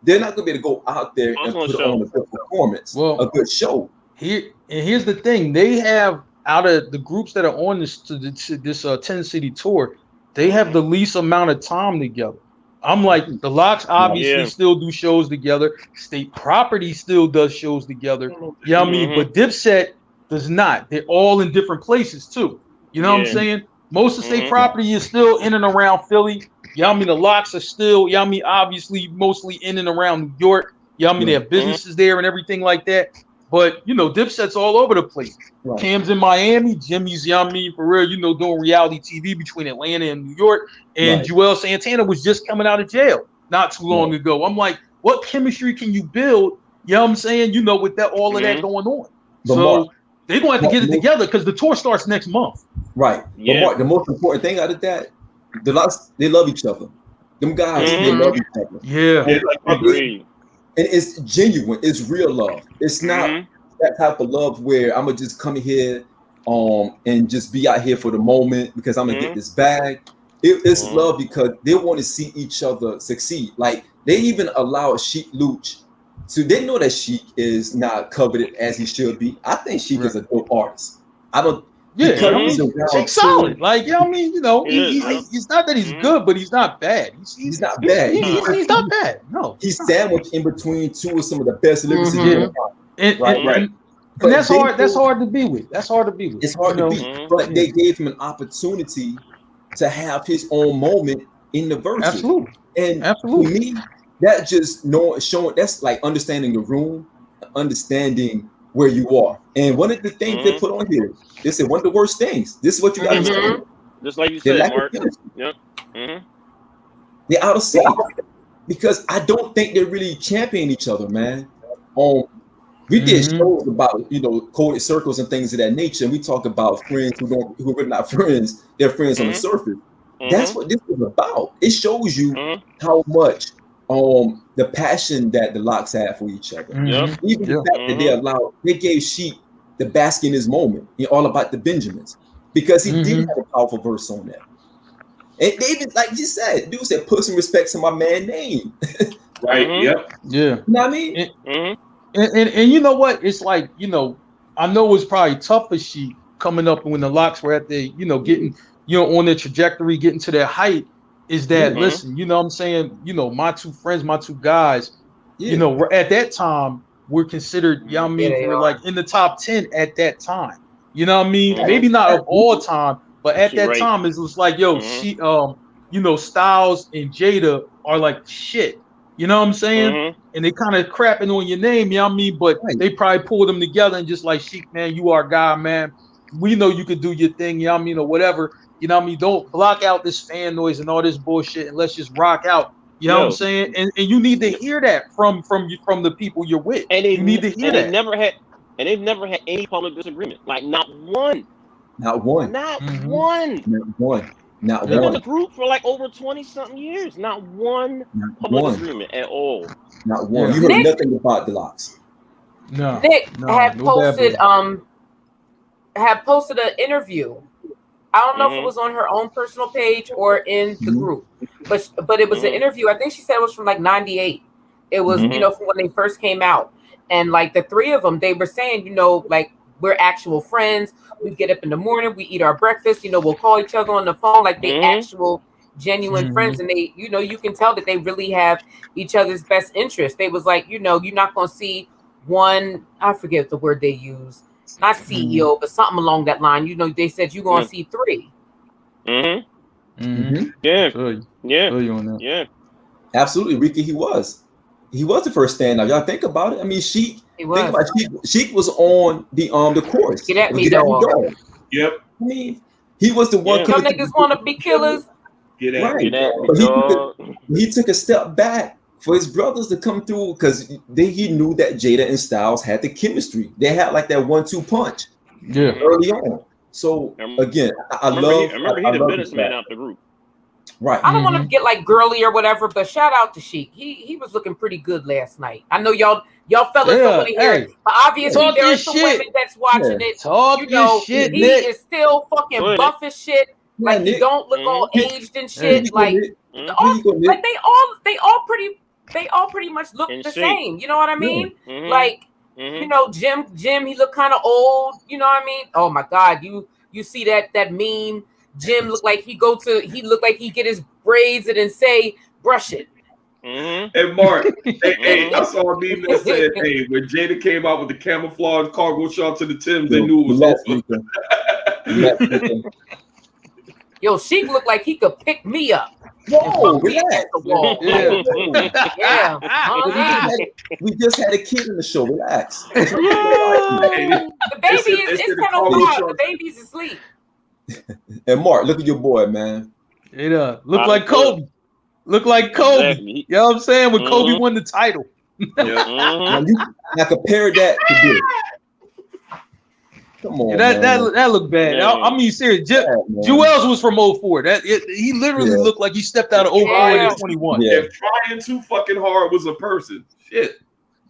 they're not going to be able to go out there and Also a put show. on a good performance, Well, a good show. Here's the thing: they have, out of the groups that are on this 10 city tour, they have the least amount of time together. I'm like, the Locks obviously Yeah. still do shows together. State Property still does shows together. You know what I mean? But Dipset does not. They're all in different places too. You know what I'm Yeah. saying? Most of State Property is still in and around Philly. You know what I mean? The Locks are still, you know what I mean, obviously mostly in and around New York. You know what I mean? They have businesses there and everything like that. But, Dipset's all over the place. Right. Cam's in Miami. Jimmy's, you know what I mean, for real, doing reality TV between Atlanta and New York. And Right. Joel Santana was just coming out of jail not too long ago. I'm like, what chemistry can you build, you know what I'm saying, with that all of that going on? But So Mark, they're going to have to get it together because the tour starts next month. Right. Yeah. But Mark, the most important thing out of that, the Locks, they love each other. Them guys, they love each other. Yeah. Agreed. And it's genuine. It's real love. It's not that type of love where I'm gonna just come here and just be out here for the moment because I'm gonna get this bag. It's love because they want to see each other succeed. Like, they even allow Sheik Luch to, they know that Sheik is not coveted as he should be. I think Sheik is a dope artist. I don't because he's around Sheik's solid. Like, you know what I mean? He's not that he's good, but he's not bad. He's not bad. He's not bad. No. He's sandwiched in between two of some of the best lyrics in the And that's hard. That's hard to be with. That's hard to be with. It's hard to beat. But they gave him an opportunity to have his own moment in the verse. Absolutely. And to me, that just showing that's like understanding the room, understanding where you are. And one of the things they put on here, they said one of the worst things. This is what you got to say. Just like you said, Mark. Yep. They're out of sync because I don't think they're really championing each other, man. We did shows about coded circles and things of that nature, and we talk about friends who are really not friends. They're friends on the surface. That's what this is about. It shows you how much the passion that the Locks have for each other. Even the fact that they gave Sheik the bask in his moment, all about the Benjamins, because he did have a powerful verse on that. And David, like you said, dude said, put some respect to my man name. Right. Yep. Yeah. You know what I mean? And you know what? It's like, I know it was probably tough for Sheik coming up when the Locks were at the, getting, on their trajectory, getting to their height, is that, listen, you know what I'm saying? My two friends, my two guys, at that time, were considered, you know what I mean, were like in the top 10 at that time. You know what I mean? Maybe not of all time, but at that time, it was like, she, Styles and Jada are like shit. You know what I'm saying? And they kind of crapping on your name, you know what I mean? But they probably pulled them together and just like, Sheik, man, you are a guy, man. We know you could do your thing, you know what I mean, or whatever. You know what I mean? Don't block out this fan noise and all this bullshit, and let's just rock out. You know what I'm saying? And you need to hear that from the people you're with. And you need to hear that. They've never had any public disagreement. Like, not one. Not one. Not one. Not one. Not They've one. been a group for like over 20-something years. Not one public disagreement at all. Not one. You heard nothing about the Locks. No. Nick had posted an interview. I don't know if it was on her own personal page or in the group, but it was an interview. I think she said it was from like 98. It was, from when they first came out. And like the three of them, they were saying, like, we're actual friends. We get up in the morning, we eat our breakfast, we'll call each other on the phone like they actual genuine friends. And they, you can tell that they really have each other's best interest. They was like, you're not going to see one, I forget the word they use, not CEO, but something along that line. You know, they said you're going to see 3. Yeah. Yeah. Absolutely, Ricky. He was the first standout. Y'all think about it. I mean, Sheik. He Think was. about it. Sheik was on the chorus. Get at me, dog. Yep. I mean, he was the one. Yeah. Some niggas want to be killers. Get at Right. me. Get at me, But dog. he took a step back for his brothers to come through because he knew that Jada and Styles had the chemistry. They had like that 1-2 punch Yeah. early on. So again, I remember he the love businessman out the group. Right. I don't want to get like girly or whatever, but shout out to Sheik. He was looking pretty good last night. I know y'all fellas don't want to hear it, but obviously Talk there are your some shit. women that's watching it. Talk You know, your shit, he Nick. is still fucking buff as shit. Like he Nick. don't look all aged and shit. Like Nick. they all pretty much look In the shape. same. You know what I mean? Mhm. Like you know, Jim, he looked kind of old. You know what I mean? Oh my God, you see that meme? Jim looked like he looked like he get his braids and then say brush it. Hey Mark, hey, I saw a meme that said, "Hey, when Jada came out with the camouflage cargo shot to the Timbs, they knew it was over." Yo, Sheik looked like he could pick me up. Whoa, and fuck me against the wall. Yeah, we just had a kid in the show. Relax. The baby is 10:05. The baby's asleep. And Mark, look at your boy, man. Look like Kobe. Look like Kobe. Exactly. You know what I'm saying? When Kobe won the title. Now compare that to this. Come on, that looked bad. I mean, serious. Jewels was from 04. He literally looked like he stepped out of 04 into 21. Yeah. If trying too fucking hard was a person, shit.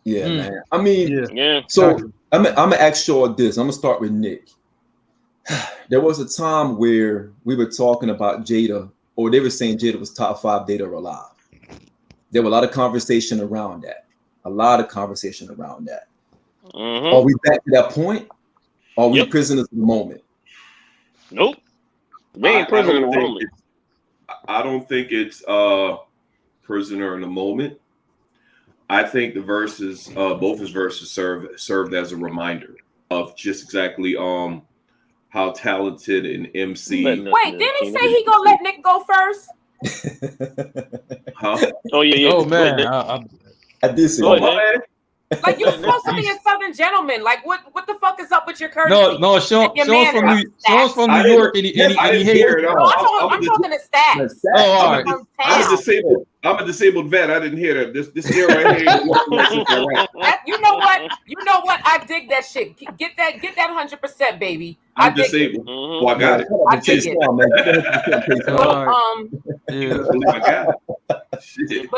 Yeah, man. I mean, so exactly. I'm gonna ask y'all this. I'm gonna start with Nick. There was a time where we were talking about Jada, or they were saying Jada was top 5 dead or alive. There were a lot of conversation around that. Are we back to that point? Are we prisoners of the moment? Nope. We ain't prisoner in the moment. I don't think it's prisoner in the moment. I think the verses, both his verses served as a reminder of just exactly how talented an MC. Wait, didn't he say he gonna let Nick go first? Huh? Oh yeah. Oh man, I did say that. Like you're supposed to be a Southern gentleman. Like what the fuck is up with your courtesy? No, Sean's from New York, and he hear it. I'm talking to Stacks. Oh, all right. I'm a disabled vet. I didn't hear that. This deal right here. You know what? I dig that shit. Get that 100%, baby. I'm disabled. Oh, I got it. I dig it. I got it.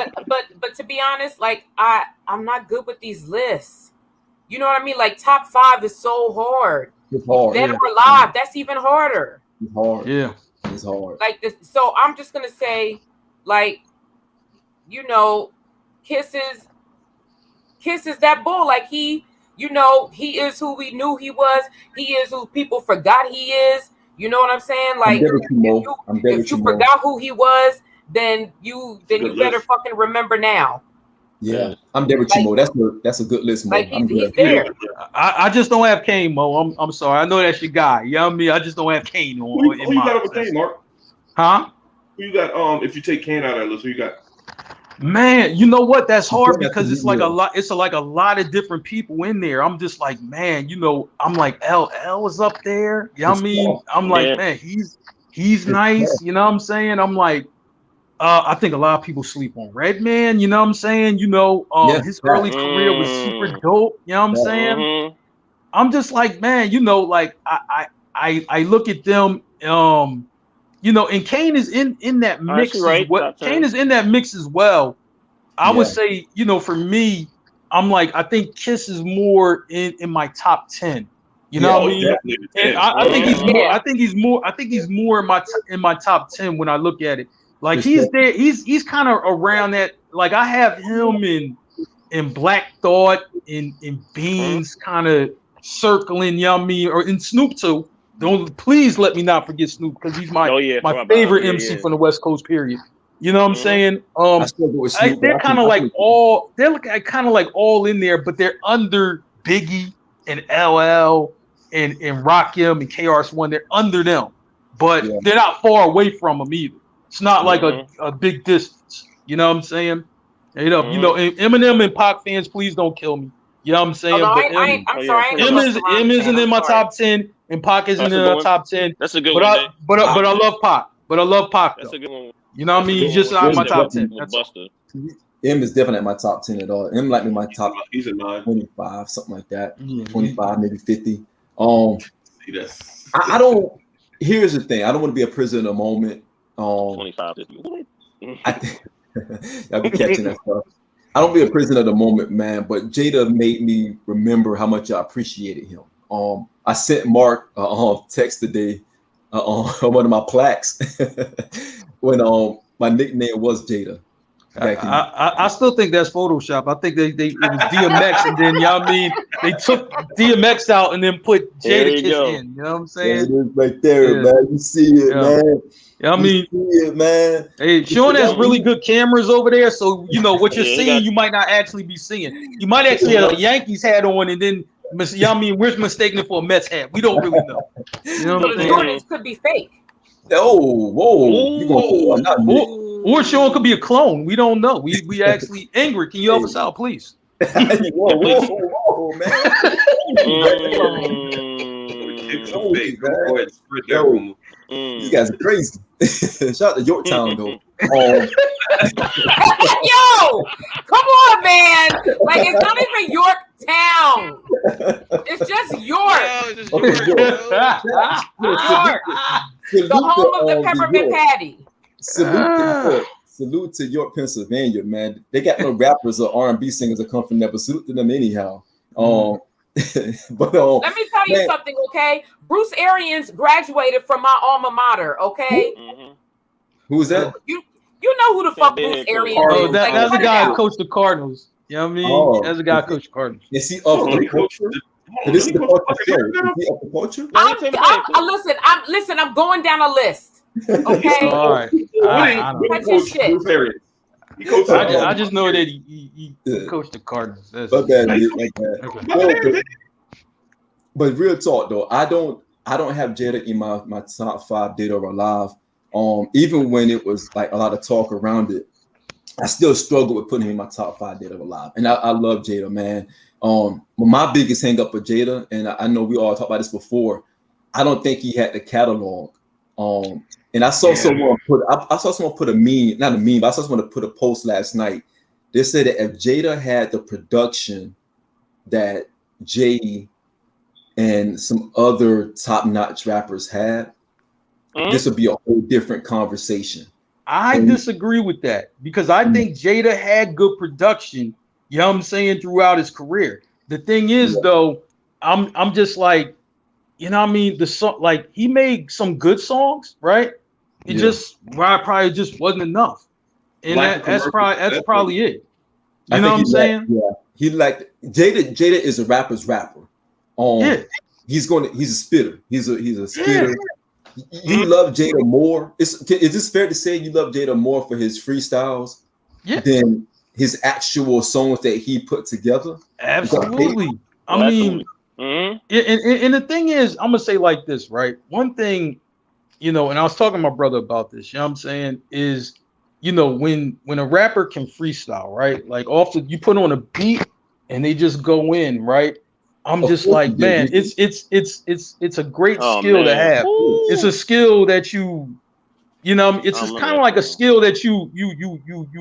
But to be honest, like I'm not good with these lists. You know what I mean? Like top 5 is so hard. It's hard. Dead or alive, that's even harder. It's hard. Yeah, it's hard. Like this. So I'm just gonna say, like, you know, Kiss is that bull. Like he is who we knew he was. He is who people forgot he is. You know what I'm saying? Like if you forgot who he was, then you better fucking remember now. Yeah, I'm there with you, Mo. That's a good list, Mo. Like he's there. I just don't have Kane, Mo. I'm sorry. I know that's your guy. You know what I mean? I just don't have Kane on. Who you got over Kane, Mark? Huh? Who you got? If you take Kane out of that list, who you got? Man, you know what? That's hard because it's like a lot. It's like a lot of different people in there. I'm just like, man, you know, I'm like LL was up there. You know what I mean? I'm like, man, he's nice. You know what I'm saying? I'm like, I think a lot of people sleep on Redman. You know what I'm saying? You know, his early career was super dope. You know what I'm saying? I'm just like, man, you know, like I look at them. You know, and Kane is in that mix as well. Kane is in that mix as well. I would say, you know, for me, I'm like, I think Kiss is more in my top 10. You know what I mean? And I think he's more. I think he's more in my top 10 when I look at it. Like he's there. He's kind of around that. Like I have him in Black Thought, in Beans, kind of circling. You know what I mean? Or in Snoop too. Please let me not forget Snoop because he's my favorite MC from the West Coast period. You know what I'm saying? I struggle with Snoop, they're kind of like all in there, but they're under Biggie and LL and Rakim and KRS-One. They're under them, but they're not far away from them either. It's not like a big distance. You know what I'm saying? You know, Eminem and Pac fans, please don't kill me. You know what I'm saying? Oh, no, but I'm sorry. M isn't in my top 10, and Pac isn't in my top 10. That's a good but one. But I love Pac. But I love Pac. That's a good one. You know what I mean? He's just not in my top 10. M is definitely at my top 10 at all. M like me my top. He's in mine. 25, something like that. Yeah. 25, maybe 50. See this. I don't. Here's the thing. I don't want to be a prisoner of the moment. 25. I think I'll be catching that stuff. I don't be a prisoner of the moment, man. But Jada made me remember how much I appreciated him. I sent Mark text today on one of my plaques when my nickname was Jada. I still think that's Photoshop. I think it was DMX, and then y'all mean they took DMX out and then put Jadakiss in. You know what I'm saying? Yeah, it is right there, man. You see it, man. I mean, you see it, man. Hey, Sean has really good cameras over there, so you know what you're seeing. You might not actually be seeing. You might actually have a Yankees hat on, and then y'all mean we're mistaking it for a Mets hat. We don't really know. You know what I'm saying? Jordans could be fake. Oh, whoa! You gonna or Sean could be a clone. We don't know. We actually angry. Can you help us out, please? whoa, man! You guys are crazy. Shout out to Yorktown though. Yo, come on, man! Like it's not even Yorktown. It's just York. York. The home of the peppermint patty. Salute to York, Pennsylvania, man. They got no rappers or R&B singers that come from there, but salute to them anyhow. But let me tell you something, okay? Bruce Arians graduated from my alma mater, okay? Who was that? You know who the fuck Bruce Arians is? Oh, that's the guy who coached the Cardinals. You know what I mean? That's the guy who coached the Cardinals. Is he off the culture? This is the culture show. Is he off the culture? Listen, I'm going down a list. Okay. All right. Cut your shit. I just know that he coached the Cardinals. But real talk though, I don't have Jada in my top 5 dead or alive. Even when it was like a lot of talk around it, I still struggle with putting him in my top 5 dead or alive. And I love Jada, man. My biggest hang up with Jada, and I know we all talked about this before, I don't think he had the catalog. And I saw someone put a meme, not a meme, but I saw someone put a post last night. They said that if Jada had the production that Jay and some other top-notch rappers had, this would be a whole different conversation. I disagree with that because I think Jada had good production, you know what I'm saying, throughout his career. The thing is, though, I'm just like, you know what I mean? The song, like he made some good songs, right? It just probably just wasn't enough. And that's probably it. You know what I'm saying? He like Jada is a rapper's rapper. He's a spitter. He's a spitter. You love Jada more. Is this fair to say you love Jada more for his freestyles than his actual songs that he put together? Absolutely. I mean, and the thing is, I'm gonna say like this, right? One thing, you know, and I was talking to my brother about this, you know what I'm saying, is, you know, when a rapper can freestyle, right? Like often you put on a beat and they just go in, right? I'm just like, man, it's a great skill to have. Ooh. It's a skill that you know, it's kind of like a skill that you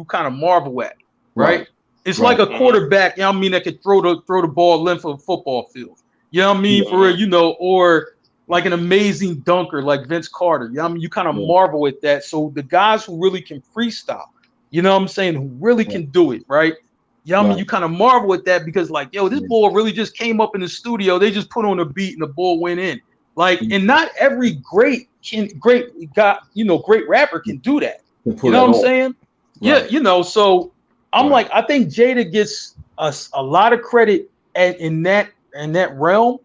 kind of marvel at, right? It's like a quarterback, you know what I mean, that could throw the ball length of a football field. You know what I mean? For you know, or like an amazing dunker like Vince Carter. You know what I mean? You kind of marvel at that. So the guys who really can freestyle, you know what I'm saying, who really can do it, right? Yeah, I mean, you kind of marvel at that because, like, yo, this ball really just came up in the studio. They just put on a beat and the ball went in. Like, and not every great rapper can do that. You know what I'm saying? Right. Yeah, you know. So I'm like, I think Jada gets us a lot of credit in that realm.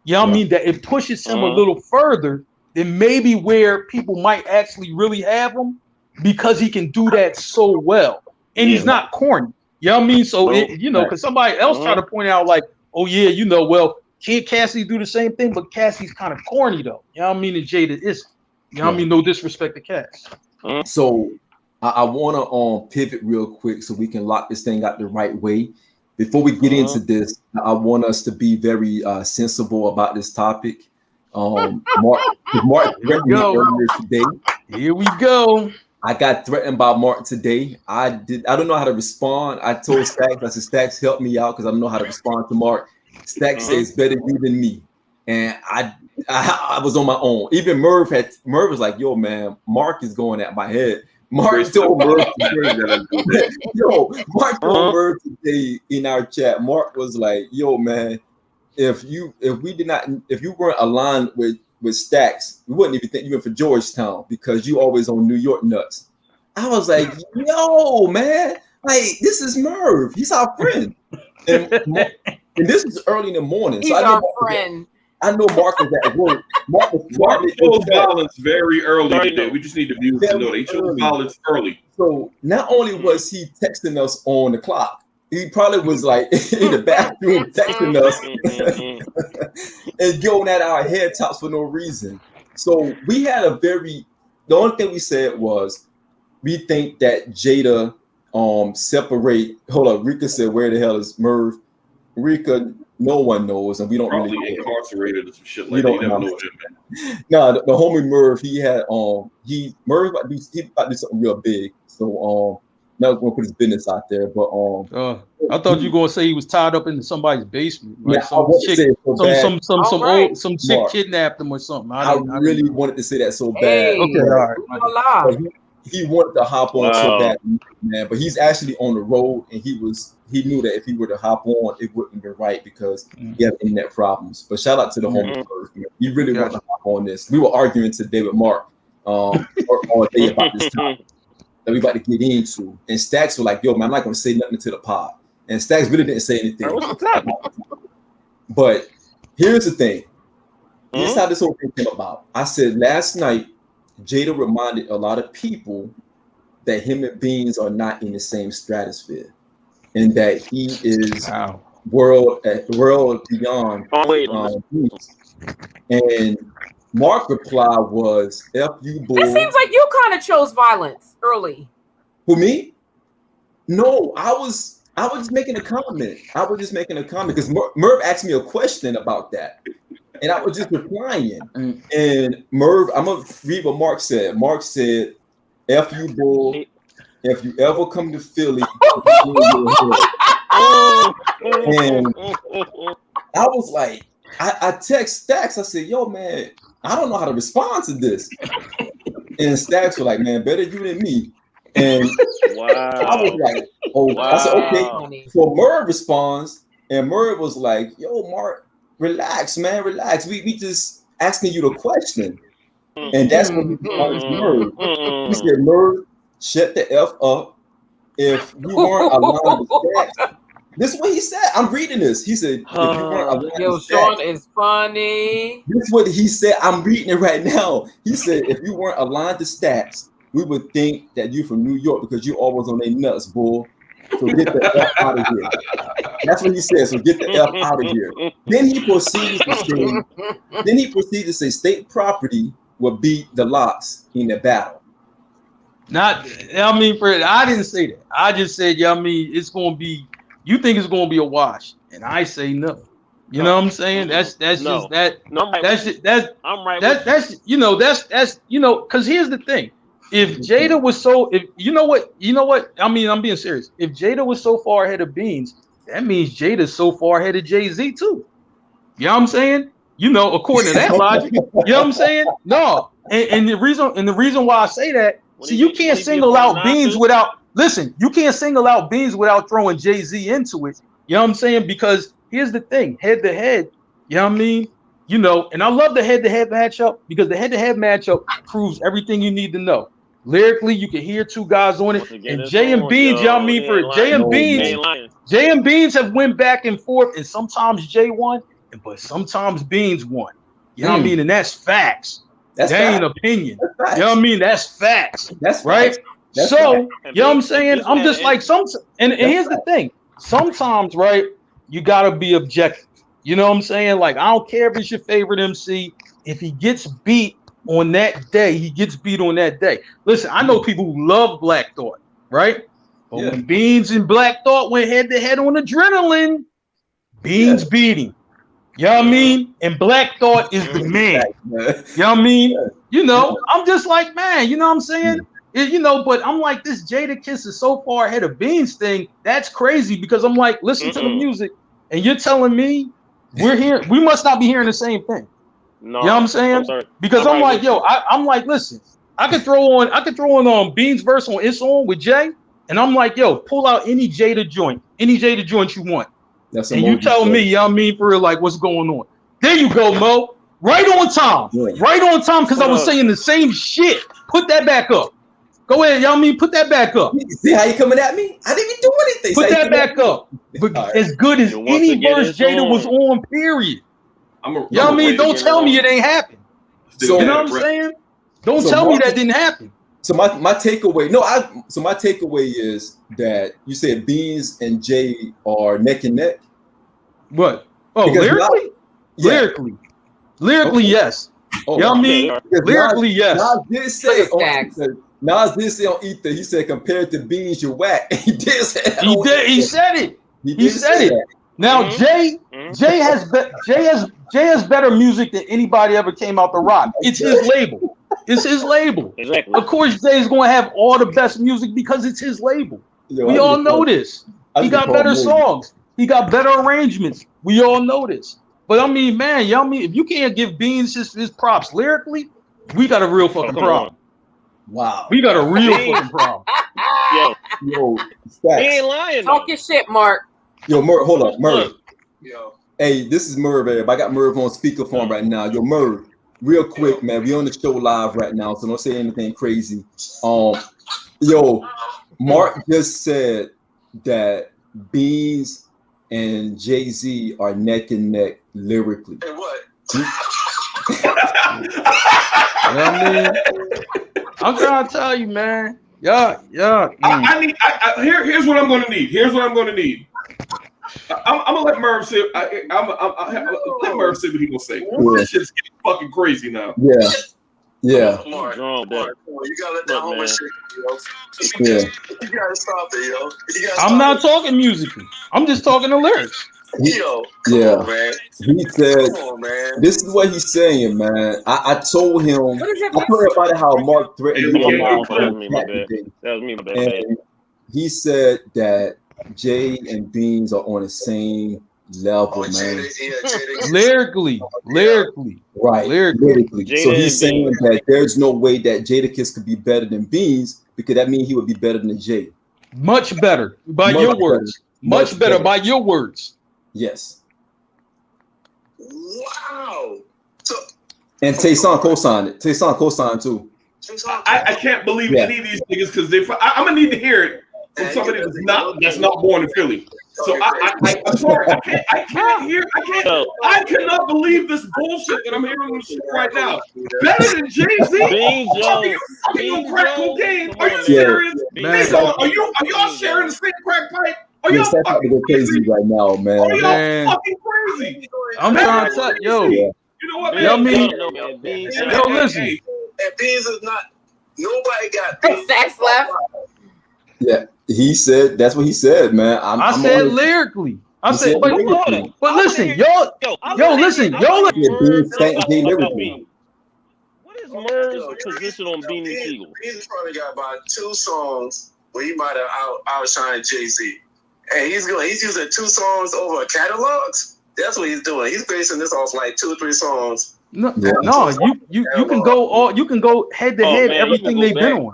You know what I mean? That it pushes him a little further than maybe where people might actually really have him. because he can do that so well, and he's not corny. You know what I mean? So because somebody else tried to point out like, oh yeah, well, can't Cassidy do the same thing? But Cassidy's kind of corny though. You know what I mean? And Jada isn't. You know what I mean? No disrespect to Cass. So I want to pivot real quick so we can lock this thing out the right way. Before we get into this, I want us to be very sensible about this topic. Mark threatened me earlier today. Here we go. I got threatened by Mark today. I don't know how to respond. I told Stacks, I said, Stacks, help me out because I don't know how to respond to Mark. Stacks says better you than me. And I was on my own. Even Merv was like, yo, man, Mark is going at my head. Mark told Merv today in our chat. Mark was like, yo, man, if you weren't aligned with Stacks, we wouldn't even think you went for Georgetown because you always on New York nuts. I was like, yo, man, like this is Merv. He's our friend. And this was early in the morning. He's our friend. I know Mark was at work. Mark chose violence very early today. We just need the viewers to know they chose violence early. So not only was he texting us on the clock, he probably was like in the bathroom texting us and going at our head tops for no reason. So we had the only thing we said was we think that Jada separate. Hold up, Rika said, where the hell is Merv? Rika, no one knows, and we don't probably really incarcerated or some shit like that. You never know him, man. No, the homie Merv, he had Merv about to do something real big. So not gonna put his business out there, but I thought you were gonna say he was tied up in somebody's basement. Like some chick kidnapped him or something. I really wanted to say that so bad. Hey, okay, all right. He wanted to hop on so bad, man. But he's actually on the road, and he knew that if he were to hop on, it wouldn't be right because he had internet problems. But shout out to the homie first, man. He really wanted to hop on this. We were arguing today with Mark all day about this topic that we about to get into. And Stacks were like, yo, man, I'm not gonna say nothing to the pod. And Stacks really didn't say anything. But here's the thing. Here's how this whole thing came about. I said last night, Jada reminded a lot of people that him and Beans are not in the same stratosphere, and that he is world beyond. Beans. And Mark reply was, "F you, bull." It seems like you kind of chose violence early. Who, me? No, I was just making a comment. I was just making a comment because Merv asked me a question about that. And I was just replying. And Merv, I'm going to read what Mark said. Mark said, F you, bull. If you ever come to Philly, and I was like, I text Stacks. I said, yo, man, I don't know how to respond to this. And Stacks were like, man, better you than me. And I was like, I said, okay. So Merv responds, and Merv was like, yo, Mark, relax, man, relax. We just asking you the question. And that's when he responded to Merv. He said, Merv, shut the F up. If you weren't aligned with Stacks, this is what he said. I'm reading this. He said, if you weren't aligned with Stacks, Sean is funny. this is what he said. I'm reading it right now. He said, if you weren't aligned to Stacks, we would think that you're from New York because you always on their nuts, bull. So get the F out of here. That's what he said. So get the F out of here. Then he proceeds to say, state property will beat the locks in the battle. I didn't say that. I just said, it's gonna be. You think it's gonna be a wash, and I say no. You know what I'm saying? That's just that. No, that's I'm right. That's because here's the thing. If Jada was I'm being serious. If Jada was so far ahead of Beans, that means Jada's so far ahead of Jay-Z too. You know what I'm saying? According to that logic. You know what I'm saying? No. And the reason why I say that, you can't single out Beans without throwing Jay-Z into it. You know what I'm saying? Because here's the thing, head to head, you know what I mean? And I love the head-to-head matchup because the head-to-head matchup proves everything you need to know. Lyrically, you can hear two guys on it. And Jay and Beans, Jay and Beans have went back and forth, and sometimes Jay won, but sometimes Beans won. You know what I mean? And that's facts. That's That ain't fact. opinion. That's facts. You know what I mean? That's facts. That's right. facts. That's So, facts. you know what I'm saying? This I'm man just like and here's the thing. Sometimes, right, you gotta be objective. You know what I'm saying? Like, I don't care if it's your favorite MC. If he gets beat on that day, he gets beat on that day. Listen, I know people who love Black Thought, right? But Yeah. when Beans and Black Thought went head to head on Adrenaline, Beans beat him. You know what I mean? And Black Thought is the man. You know what I mean? You know, I'm just like, man, you know what I'm saying? You know, but I'm like, this Jadakiss is so far ahead of Beans thing. That's crazy because I'm like, listen to the music, and you're telling me we must not be hearing the same thing. No, you know what I'm saying? Because I'm like, yo, I'm like, listen, I could throw on Beans verse on It's On with Jay, and I'm like, yo, pull out any Jada joint you want. That's and you tell me, you know what I mean, for real, like, what's going on. There you go, Mo. Right on time. Yeah. Right on time, because I was saying the same shit. Put that back up. Go ahead, you know what I mean? Put that back up. See how you coming at me? I didn't even do anything. Put that back up. But as good as any verse Jada was on, period. You know what I mean? Don't tell me it ain't happened. So, you know what I'm saying? Don't tell me that didn't happen. So my takeaway, my takeaway is that you said Beans and Jay are neck and neck. What? Oh, lyrically? Lyrically, yes. Oh, you know what I mean? Lyrically, yes. Nas did say on Ether, he said compared to Beans, you're whack. He did say that. He said it. He said it. Now Jay has better music than anybody ever came out the rock. It's his label. It's his label. Exactly. Of course, Jay's gonna have all the best music because it's his label. We all know this. He got better songs. He got better arrangements. We all know this. But I mean, man, y'all mean if you can't give Beans his props lyrically, we got a real fucking problem. Wow. We got a real fucking problem. Yo, he ain't lying. Talk your shit, Mark. Yo, Merv, hold up, Merv. Yo. Hey, this is Merv. I got Merv on speakerphone right now. Yo, Merv, real quick, man. We on the show live right now, so don't say anything crazy. Yo, Mark just said that Beans and Jay-Z are neck and neck lyrically. And what? You know what I mean? I'm trying to tell you, man. Yeah. Here's what I'm gonna need. I'm gonna let Merv say. Let Merv say what he gonna say. This shit's getting fucking crazy now. Yeah. Mark, you gotta let that homo shit, yo. Yeah. You gotta stop it, yo. I'm not talking musically. I'm just talking the lyrics. Come on, man. He said, come on, man. This is what he's saying, man. I told him, I told him about how Mark threatened him about that was me, my bad. and he said that Jay and Beans are on the same level, man. Lyrically. Right. Lyrically. So he's saying that there's no way that Jadakiss could be better than Beans because that means he would be better than Jay. Much better by your words. Much better by your words. Yes. Wow. So, and Tayson co-signed it. Tayson co-signed too. I can't believe any of these niggas because I'm gonna need to hear it from somebody that's not born in Philly. So I'm sorry, I cannot believe this bullshit that I'm hearing on the show right now. Better than Jay-Z? Are you fucking on crack cocaine? Are you serious? Are y'all sharing the same crack pipe? Are y'all fucking crazy right now, man? Are y'all fucking crazy? I'm trying to tell you know what, man? Yo, listen. And Beans is not. Nobody got Beans. Facts left. Yeah, he said that's what he said, man. I said lyrically. I said, but listen, y'all listen. What is Merv's position on Beanie Siegel? He's probably got about 2 songs where he might have outshined Jay-Z. And he's using 2 songs over catalogs. That's what he's doing. He's basing this off like 2 or 3 songs. You can go head to head everything they've been on.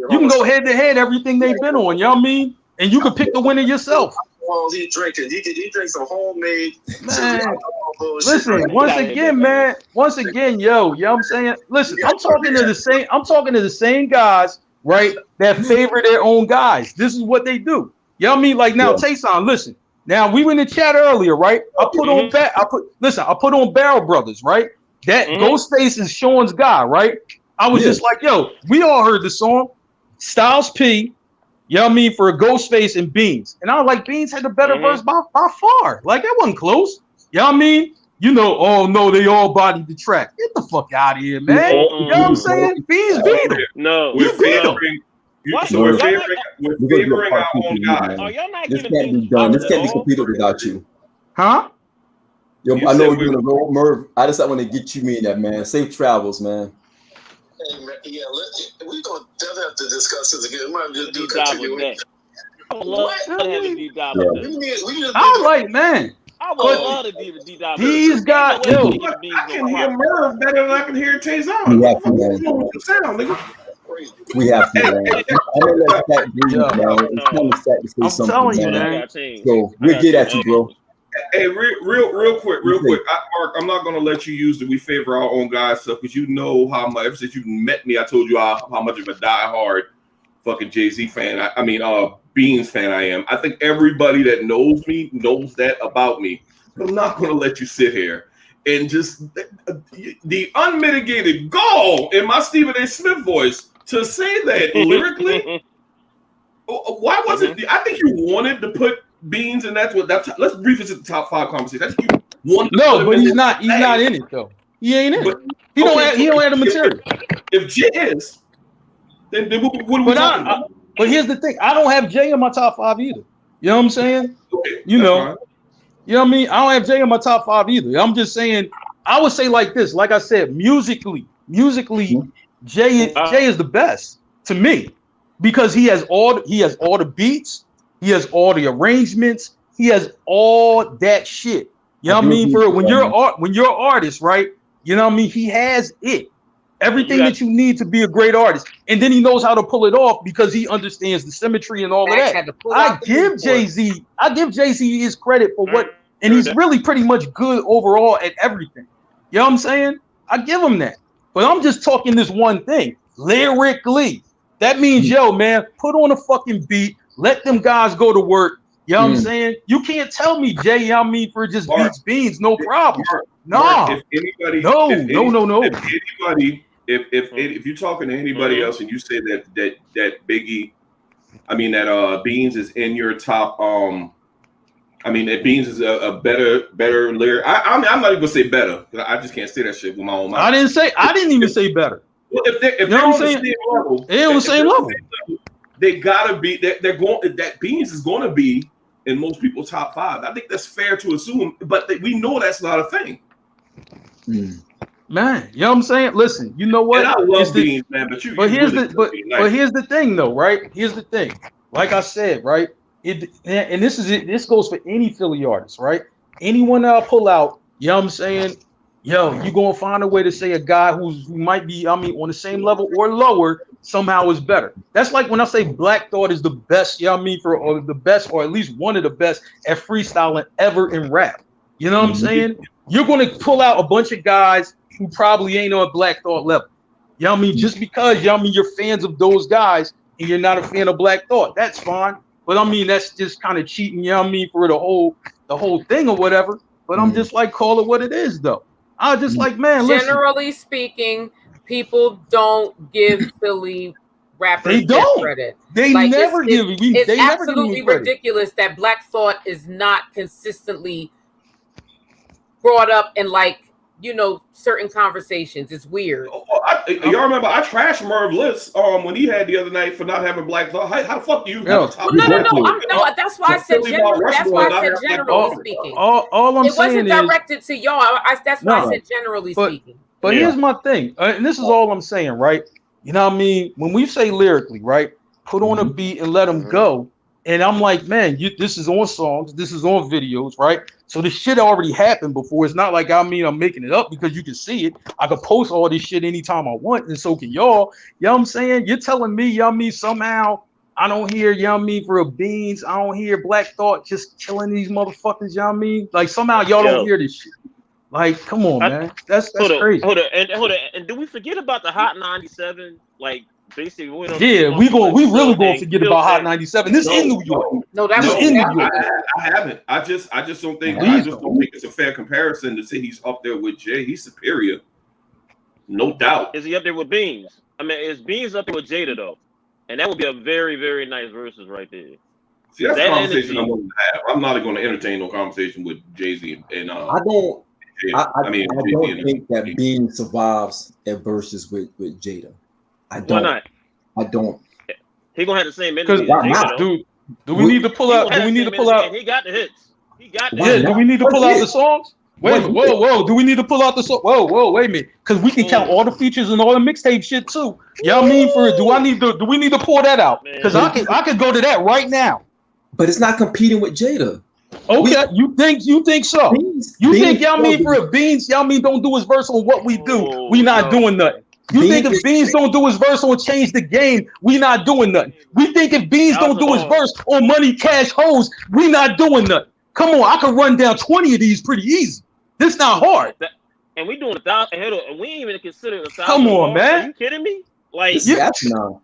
You can go head to head everything they've been on. You know what I mean? And you can pick the winner yourself. He drinking. He drinks some homemade. Man, listen. Once again, yo, you know what I'm saying? Listen, I'm talking to the same guys, right? That favor their own guys. This is what they do. You know what I mean? Like now, Tayson, listen. Now we were in the chat earlier, right? I put on Barrel Brothers, right? that Ghostface is Sean's guy, right? I was just like, yo, we all heard the song. Styles P, you know what I mean, for a Ghostface and Beans. And I was like, Beans had the better verse by far. Like, that wasn't close. You know what I mean? You know, oh no, they all bodied the track. Get the fuck out of here, man. You know what I'm saying? Beans beat him. No. We're favoring our own guys. Are y'all not This giving can't be Beans done. This flowers can't be at all? completed without you. Huh? Yo, You I know said we're doing a road, Merv. I just want to get you in that, man. Safe travels, man. Hey, man, yeah, we're going to definitely have to discuss this again. We might just do Deep dive with continuation. that. I would love to have a deep dive with that. I was like, man, I would love to deep dive with these that. guys, Ain't no way yo, we can Beans I no can hear props. Merv better than I can hear Tazon. We have What to, the fuck man. is wrong with the sound, nigga? We have to, man. I'm gonna let that breathe, man. It's kind of sad to say I'm something, telling you, man. man. I gotta change. So we'll get at you, bro. Hey, real quick. Mark, I'm not gonna let you use the "we favor our own guys" stuff because you know how much. Ever since you met me, I told you how much of a diehard fucking Jay-Z fan. I mean, Beans fan I am. I think everybody that knows me knows that about me. I'm not gonna let you sit here and just the unmitigated gall in my Stephen A. Smith voice to say that lyrically. Why wasn't? I think you wanted to put Beans, and that's. Let's revisit the top 5 conversation. I think you wanted. No, but he's not. He's not in it though. He ain't in it. But, He don't have the material. If Jay is, then what are we talking about? But here's the thing. I don't have Jay in my top 5 either. You know what I'm saying? Okay, you know. fine. You know what I mean? I don't have Jay in my top 5 either. I'm just saying. I would say like this. Like I said, musically, Jay is the best to me because he has all the beats, he has all the arrangements, he has all that shit. You know what I mean? For when you're an artist, right? You know what I mean? He has it. Everything that you need to be a great artist. And then he knows how to pull it off because he understands the symmetry and all of that. I give Jay-Z his credit for what, and he's really pretty much good overall at everything. You know what I'm saying? I give him that. But I'm just talking this one thing. Lyrically. That means, yo, man, put on a fucking beat. Let them guys go to work. You know what I'm saying? You can't tell me, Jay, you know what I mean, for just beats beans, no problem. No. If you're talking to anybody else and you say that Biggie, I mean that Beans is in your top, I mean that Beans is a better lyric. I'm not even gonna say better. I just can't say that shit with my own mouth. I didn't even say better. Well, if they're on the same level, they're on the same level. They gotta be. They're going. That Beans is going to be in most people's top 5. I think that's fair to assume, but we know that's not a thing. Man, you know what I'm saying? Listen, you know what? And I love Beans, man, but here's the thing, though, right? Here's the thing. Like I said, right? And this is it. This goes for any Philly artist, right? Anyone that I pull out, you know what I'm saying? Yo, you're gonna find a way to say a guy who might be, I mean, on the same level or lower somehow is better. That's like when I say Black Thought is the best, you know what I mean, or the best, or at least one of the best at freestyling ever in rap. You know what I'm saying? You're gonna pull out a bunch of guys who probably ain't on Black Thought level. You know what I mean? Just because, you know what I mean, you're fans of those guys and you're not a fan of Black Thought, that's fine. But I mean, that's just kind of cheating, you know what I mean, for the whole thing or whatever. But I'm just like, call it what it is, though. I just like, man, listen. Generally speaking, people don't give Philly rappers credit. They like, never give it. It's they never absolutely give ridiculous that Black Thought is not consistently brought up in, like, you know, certain conversations. It's weird. Y'all remember I trashed Merv List when he had the other night for not having Black Thought. How the fuck do you? No. That's why I said generally speaking. All I'm it saying wasn't directed to y'all. That's why I said generally speaking. But here's my thing, and this is all I'm saying, right? You know what I mean? When we say lyrically, right? Put on a beat and let them go. And I'm like, man, this is on songs, this is on videos, right? So this shit already happened before. It's not like, I mean, I'm making it up because you can see it. I can post all this shit anytime I want, and so can y'all. You know what I'm saying? You're telling me, you know what I mean, somehow I don't hear, you know what I mean, for a Beans, I don't hear Black Thought just killing these motherfuckers, you know what I mean? Like, somehow y'all don't hear this shit. Like, come on, man. That's crazy. Hold on. And do we forget about the Hot 97? Like, basically, we really gonna forget about Hot 97. This in New York. No, that was in New York. I haven't. I just don't think it's a fair comparison to say he's up there with Jay. He's superior No doubt. Is he up there with Beans? I mean, is Beans up there with Jada though? And that would be a very, very nice versus right there. See, that's That a conversation energy- I'm willing to have. I'm not going to entertain no conversation with Jay-Z and I don't. Jada. I don't Jay-Z think that Bean survives at versus with Jada. I Why don't. not? I don't. He gonna have the same Because energy as Jada though. dude, do we need to pull out? Do we need to pull out? And he got the hits. He got the Why Yeah, hits. do we need to pull out the songs? Wait a minute, whoa. Do we need to pull out the song? Whoa, wait a minute. Because we can count all the features and all the mixtape shit too. Y'all mean for it? Do we need to pull that out? Because I could go to that right now. But it's not competing with Jada. Okay, you think so? You think y'all mean for it? Beans, y'all mean don't do his verse on what we do. We not doing nothing. You think if Beans don't do his verse on Change the Game, we not doing nothing. We think if Beans don't do his verse on Money Cash Hoes, we not doing nothing. Come on, I could run down 20 of these pretty easy. This not hard. And we doing 1,000 ahead of, and we ain't even consider 1,000. Come on, man. Are you kidding me? Like, No.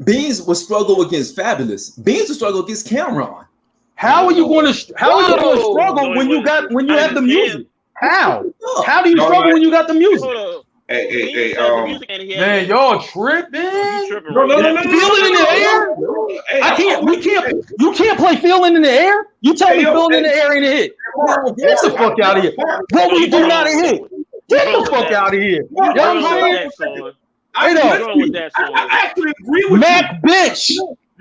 Beans will struggle against Fabulous. Beans will struggle against Cameron. How are you going to struggle when you have the music? How do you struggle when you got the music? Hey, man, y'all tripping? No. Feeling in the air? You can't play feeling in the air? You tell me feeling in the air ain't a hit. Get the fuck out of here. What we do not a hit? Get the fuck out of here. You know what I'm saying? I actually agree with Mac, you. bitch.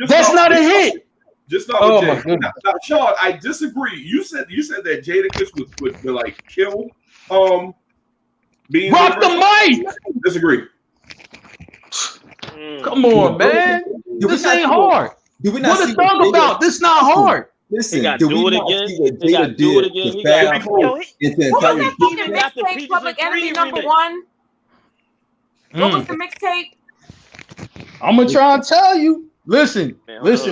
That's not a hit. Just not with Jay. Now, Sean, I disagree. You said that Jadakiss would like kill Beans. Rock the mic. Disagree. Come on, man. This ain't hard. What to talk about? This not hard. Listen, They got to do it again. They got to do it again. He got the mixtape Public Enemy #1? What was the mixtape? I'm gonna try and tell you. Listen,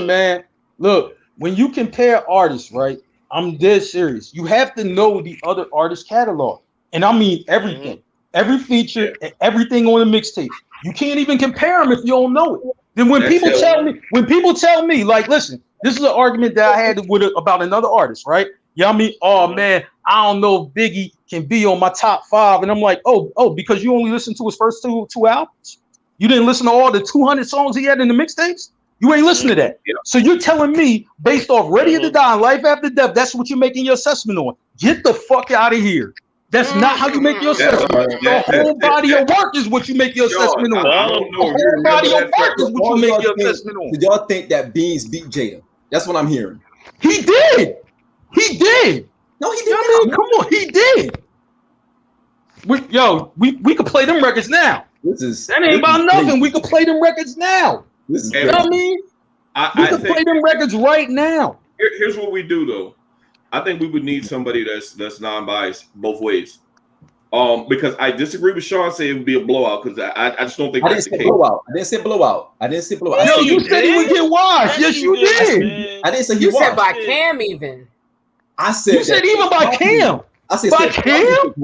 man. Look, when you compare artists, right? I'm dead serious. You have to know the other artist catalog, and I mean everything, every feature, and everything on the mixtape. You can't even compare them if you don't know it. Then when people tell me, like, listen, this is an argument that I had about another artist, right? Y'all mean, oh man, I don't know if Biggie can be on my top 5, and I'm like, oh, because you only listened to his first two albums. You didn't listen to all the 200 songs he had in the mixtapes. You ain't listening to that. Yeah. So you're telling me, based off Ready to Die, Life After Death, that's what you're making your assessment on. Get the fuck out of here. That's not how you make your assessment. The whole body of work is what you make your assessment on. The whole body of work is what you make your assessment on. Did y'all think that Beans beat Jada? That's what I'm hearing. He did. He did. No, he didn't. Come on, he did. We could play them records now. That ain't about nothing. We could play them records now. You know what I mean? We could play them records right now. Here's what we do though. I think we would need somebody that's non-biased both ways. Because I disagree with Sean saying it would be a blowout because I just don't think that's the case. I didn't say blowout. No, you said he would get washed. Yes, you did. I didn't say he You said by Cam even. I said you said even by Cam. I said by Cam.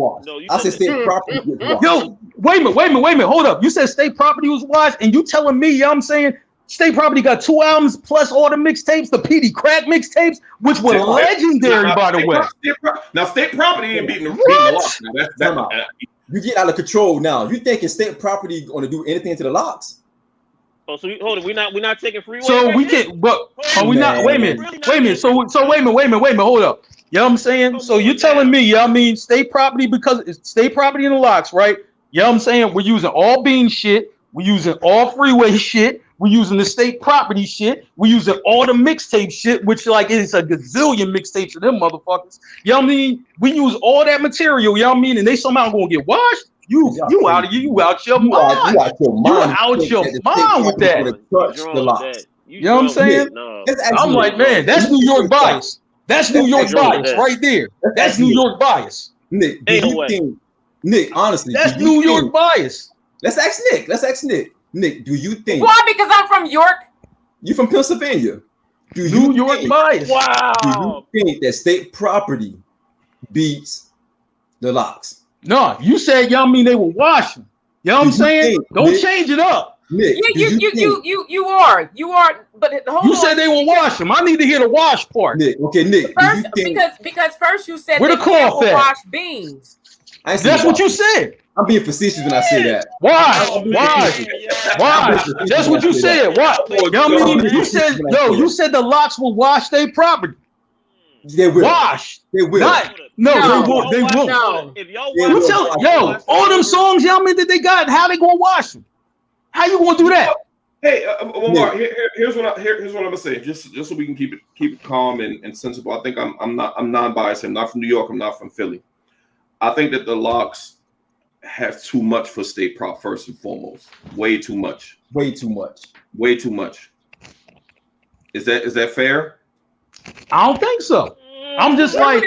I said state property. Yo, wait a minute. Hold up. You said state property was washed, and you telling me, I'm saying state property got 2 albums plus all the mixtapes, the PD Crack mixtapes, which were legendary, by the way. Now, state property ain't beating the locks. You get out of control now. You thinking state property going to do anything to the locks? Oh, so hold on. We're not taking freeway. So we can, but are we not? Wait a minute. So wait a minute. Hold up. You know what I'm saying? So you're telling me, I mean, state property because it's state property in the locks, right? You know what I'm saying? We're using all Bean shit. We're using all freeway shit. We're using the state property shit. We're using all the mixtape shit, which like is a gazillion mixtapes of them motherfuckers. You know what I mean? We use all that material, you know what I mean? And they somehow gonna get washed. You out your mind. You out your mind with that. You know what I'm saying? I'm like, man, that's New York bias. That's New York bias right there. That's New York bias. Nick, Nick, honestly, that's New York bias. Let's ask Nick. Nick, do you think? Why? Because I'm from York. You from Pennsylvania? New York bias. Wow. Do you think that state property beats the locks? No, you said y'all mean they were washing. You know what I'm saying? Don't change it up. Nick, you are. But you said they were washing. I need to hear the wash part. Nick, okay, Nick. First, because first you said where the cloth at? Wash beans. That's what you said. I'm being facetious when I say that. Why? That's what you said. Why? You said you said the locks will wash their property. They will. Wash. They will. They won't. They won't. No. If y'all You tell all them songs y'all mean that they got, how they gonna wash them? How you gonna do that? Hey, Mark, here's what I'm gonna say, just so we can keep it calm and sensible. I think I'm non-biased. I'm not from New York. I'm not from Philly. I think that the locks have too much for state prop first and foremost. Way too much. Way too much. Way too much. Is that fair? I don't think so. I'm just like,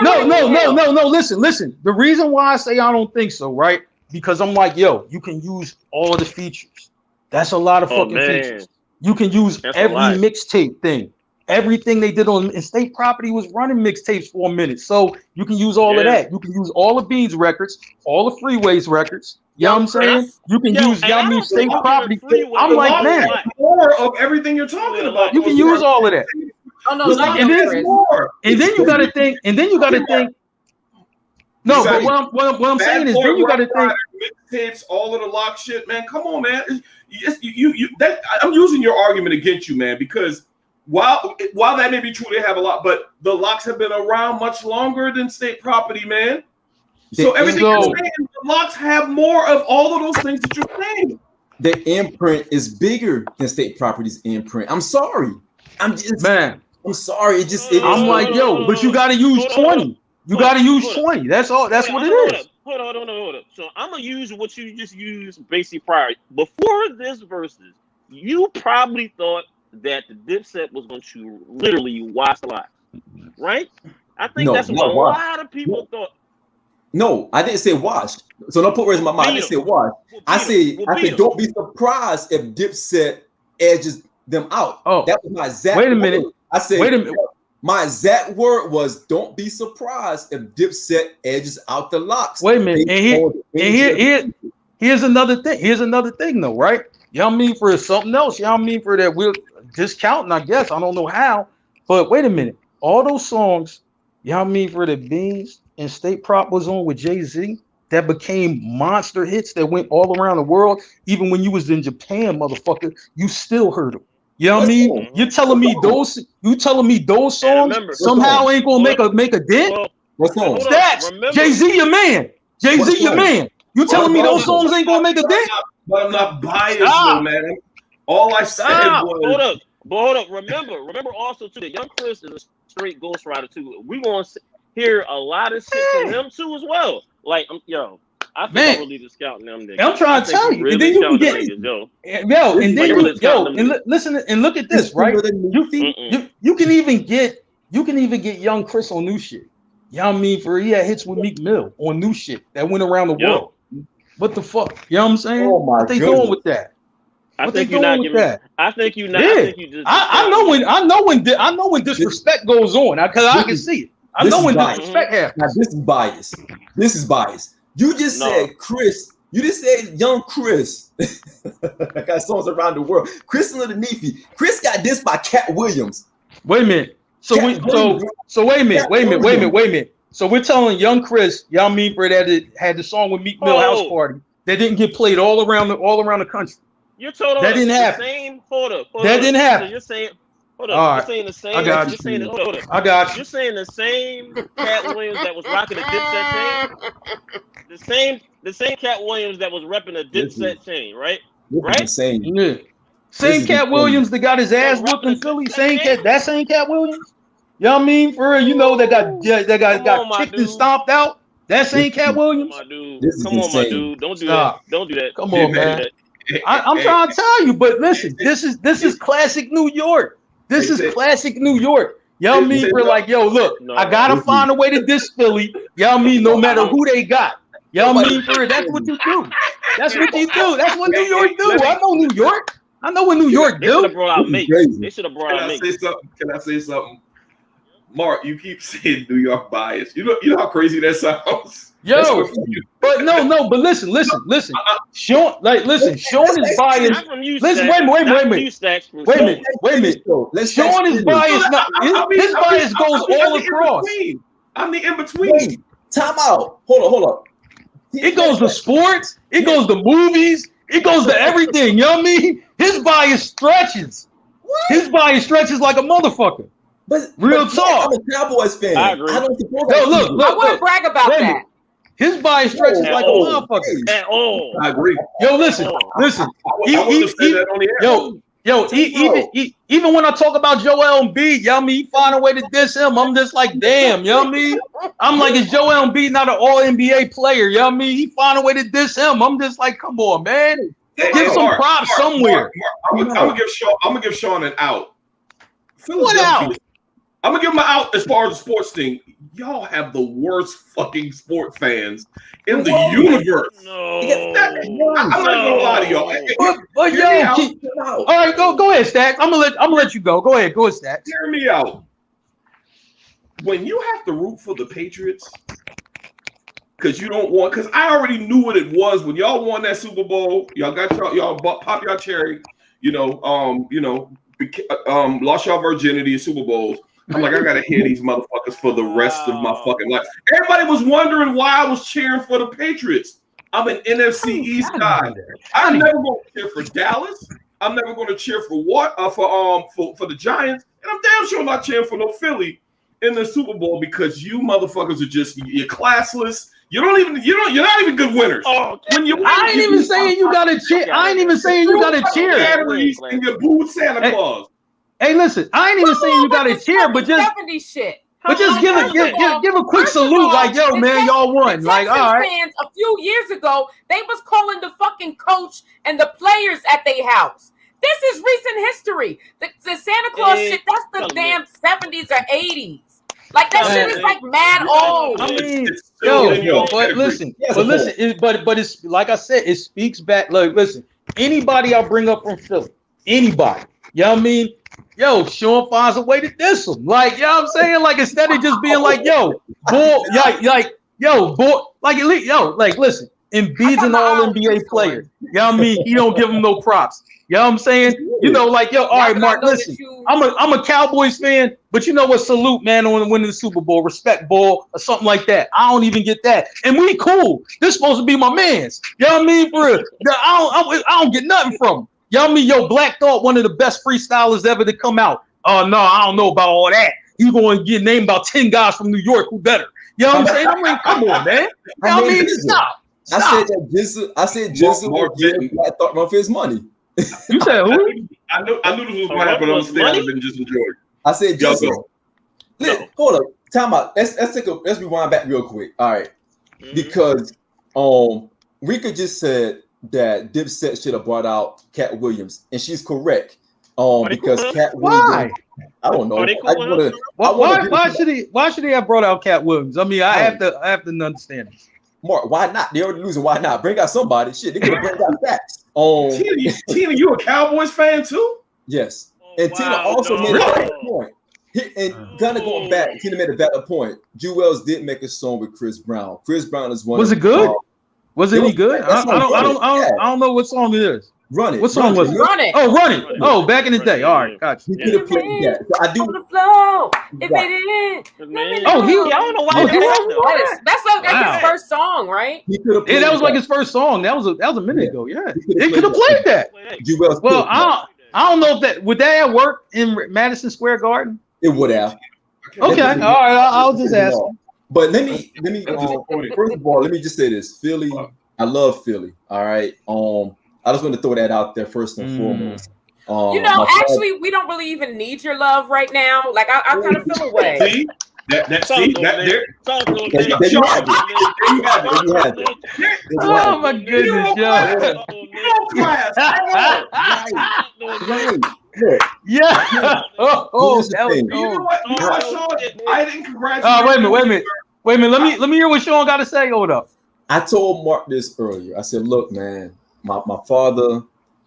no. Listen. The reason why I say I don't think so, right? Because I'm like, yo, you can use all of the features. That's a lot of fucking features. You can use every mixtape thing. Everything they did on Estate Property was running mixtapes for a minute. So you can use all of that. You can use all the Beans records, all the Freeways records. You know what I'm saying? You can use State Property. I'm like, man, more of everything you're talking about. You can use all of that. Oh no, and then you got to think. No, but what I'm saying is, then you got to think. Mixtapes, all of the lock shit, man. Come on, man. I'm using your argument against you, man, because while that may be true, they have a lot, but the locks have been around much longer than State Property, man. So everything you're saying, the locks have more of all of those things that you're saying. The imprint is bigger than State Property's imprint. I'm sorry. I'm sorry. I'm like, yo, but you got to use 20. You got to use 20. That's all. That's what it is. Hold up. So I'm gonna use what you just used, basically prior. Before this versus, you probably thought that the Dipset was going to literally wash the lot, right? I think that's what a lot of people thought. No, I didn't say washed. So don't put words in my mind. I didn't say washed. I say don't be surprised if Dipset edges them out. Oh, that was my exact wait a minute. Word. I said, wait a minute. My exact word was, don't be surprised if Dipset edges out the locks. Wait a minute. Here's another thing. Here's another thing, though, right? Y'all mean for something else. Y'all mean for that we're discounting, I guess. I don't know how. But wait a minute. All those songs, y'all mean for the Beans and State Prop was on with Jay-Z that became monster hits that went all around the world. Even when you was in Japan, motherfucker, you still heard them. You know what I mean? You're telling me those songs somehow ain't gonna make a dent? What's on? Stats. Jay-Z, your man. Jay-Z, your man. You telling me those songs ain't gonna make a dent? But I'm not biased, though, man. All I said was. Hold up. Remember also too that Young Chris is a straight ghostwriter too. We gonna hear a lot of shit from him too as well. Like, I think I'm really discounting them niggas. I'm trying to tell you. And then you can get listen and look at this, right? You can even get Young Chris on new shit. You know what I mean? He had hits with Meek Mill on new shit that went around the world. What the fuck? You know what I'm saying? Oh my what they doing with that? I think you're not giving. I think you not. Yeah. I think you just. I know when disrespect goes on because I can see it. I know when disrespect happens. Now this is bias. You just said Chris. You just said Young Chris. I got songs around the world. Chris underneath you. Chris got this by Cat Williams. Wait a minute. So wait a minute. So we're telling Young Chris, y'all mean for that it had the song with Meek Mill House Party that didn't get played all around the country. You're told that didn't happen. That didn't happen. So you're saying. Hold up, you're saying the same. I got you. I got you. You're saying the same Cat Williams that was rocking a Dipset chain. The same Cat Williams that was repping a Dipset chain, right? Right. Same Cat Williams that got his ass whooped in Philly. Same Cat Williams. You know what I mean? That got kicked and stomped out. That same Cat Williams. Come on, my dude. Don't do that. Don't do that. Come on, man. I'm trying to tell you, but listen, this is classic New York. This is classic New York. Y'all mean for like, yo, look, I gotta find a way to diss Philly. Y'all mean no matter who they got. Y'all mean for that's what you do. That's what you do. That's what New York do. I know New York. I know what New York do. They should have brought out Mate. They should have brought out Mate. Can I say something? Mark, you keep saying New York bias. You know how crazy that sounds. But listen. Sean is biased. Listen, wait a minute. Sean is biased. His bias goes all across. I'm the in between. Time out. Hold up. It goes to sports. It goes to movies. It goes to everything. You know what I mean? His bias stretches. What? His bias stretches like a motherfucker. But Real talk. I'm a Cowboys fan. I agree. I don't support No, that look, team. look. I wouldn't brag about Wait a that. minute. His bias stretches like a motherfucker. At all. I agree. Yo, listen. I wouldn't have said that on the air. Even when I talk about Joel Embiid, you know what I mean? He find a way to diss him. I'm just like, damn, you know what I mean? I'm like, is Joel Embiid not an all NBA player? You know what I mean? He find a way to diss him. I'm just like, come on, man. Give some props somewhere. I'm gonna give Sean an out. What out? I'm gonna give him an out as far as the sports thing. Y'all have the worst fucking sports fans in the universe. No. I'm not gonna lie to y'all. But all right, go ahead, Stack. I'm gonna let you go. Go ahead, Stack. Hear me out. When you have to root for the Patriots, because I already knew what it was when y'all won that Super Bowl. Y'all got y'all pop y'all cherry. Lost y'all virginity in Super Bowls. I'm like, I gotta hear these motherfuckers for the rest of my fucking life. Everybody was wondering why I was cheering for the Patriots. I'm an NFC East guy. I'm never going to cheer for Dallas. I'm never going to cheer for for the Giants, and I'm damn sure not cheering for no Philly in the Super Bowl because you motherfuckers are you're classless. You're not even good winners. I ain't even saying you gotta cheer. I ain't even saying you gotta cheer. Batteries and you booed Santa Claus. Hey, listen, I ain't even saying you gotta cheer, but just 70s shit. give a quick salute, like, yo, man, y'all won. Like, all right. Fans a few years ago, they was calling the fucking coach and the players at their house. This is recent history. The Santa Claus shit, that's the damn 70s or 80s. Like that shit is like mad old. I mean, but listen, it's like I said, it speaks back. Look, listen, anybody I bring up from Philly, anybody, you know what I mean? Yo, Sean finds a way to diss them. Like, you know what I'm saying? Like, instead of just being like, yo, boy, listen, Embiid's an all-NBA player. You know what I mean? He don't give him no props. You know what I'm saying? You know, like, yo, all right, Mark, listen, I'm a Cowboys fan, but you know what? Salute, man, on winning the Super Bowl, respect ball, or something like that. I don't even get that. And we cool. This supposed to be my man's. You know what I mean? For real. I don't get nothing from him. You know what I mean? Yo, Black Thought, one of the best freestylers ever to come out. Oh, no, I don't know about all that. He's going to get named about 10 guys from New York who better. You know what I'm saying? I'm like, come on, man. You know what I mean? Stop. I said Jizzle was Black Thought run for his money. You said who? I knew this was going to happen on the stage. I've been just enjoying. I said Jizzle. Hold up. Time out. Let's rewind back real quick. All right. Because Rika just said that Dipset should have brought out Cat Williams, and she's correct. Because Cat Williams, I don't know. Why should he have brought out Cat Williams? I mean, I have to understand this. Mark, why not? They already losing. Why not? Bring out somebody. Shit, they could have bring out facts. Tina, you a Cowboys fan too? Yes. And Tina also made a valid point. And kind of going back, Tina made a valid point. Jewels did make a song with Chris Brown. Chris Brown is one. Was it good? Was it any good? I don't know what song it is. Run It. What song was it? Run It. Oh, Run It. Oh, back in the day. All right, gotcha. You could have played that. So I do. On the flow. If it is. Oh, I don't know why. That's like his first song, right? Yeah, that was like his first song. That was a minute ago. Yeah, they could have played that. Well, I don't know if that would have worked in Madison Square Garden. It would have. Okay, all right. I'll just ask. But let me. First of all, let me just say this: Philly. I love Philly. All right. I just want to throw that out there first and foremost. Actually, we don't really even need your love right now. Like I kind of feel away. See? Oh my goodness, yo. Yeah. Oh, that was cool. You know what, Sean? I didn't congratulate. Wait a minute. Let me hear what Sean got to say. Hold up. I told Mark this earlier. I said, look, man, my father,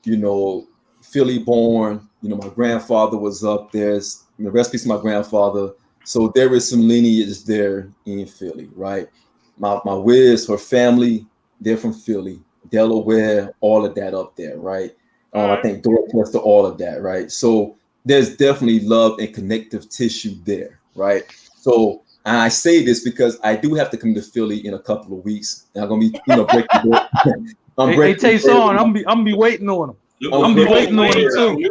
Philly born, my grandfather was up there. The rest of my grandfather. So there is some lineage there in Philly, right? My Wiz, her family, they're from Philly, Delaware, all of that up there, right? I think Dorchester, all of that, right? So there's definitely love and connective tissue there, right? So And I say this because I do have to come to Philly in a couple of weeks. And I'm gonna be, breaking. Hey, Tayson, I'm gonna be waiting on him. I'm be waiting on him too.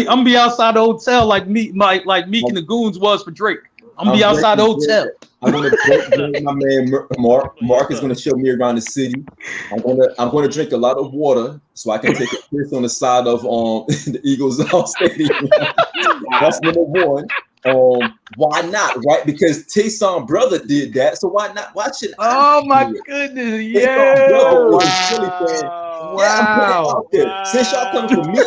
I'm be outside the hotel like Meek and the Goons was for Drake. I'm be outside the hotel. I'm gonna break my man Mark. Mark is gonna show me around the city. I'm gonna drink a lot of water so I can take a piss on the side of the Eagles stadium. That's number one. Why not? Right? Because Tayson brother did that, so why not? Why should I? Oh my goodness! Yeah! Wow! Since y'all come for me,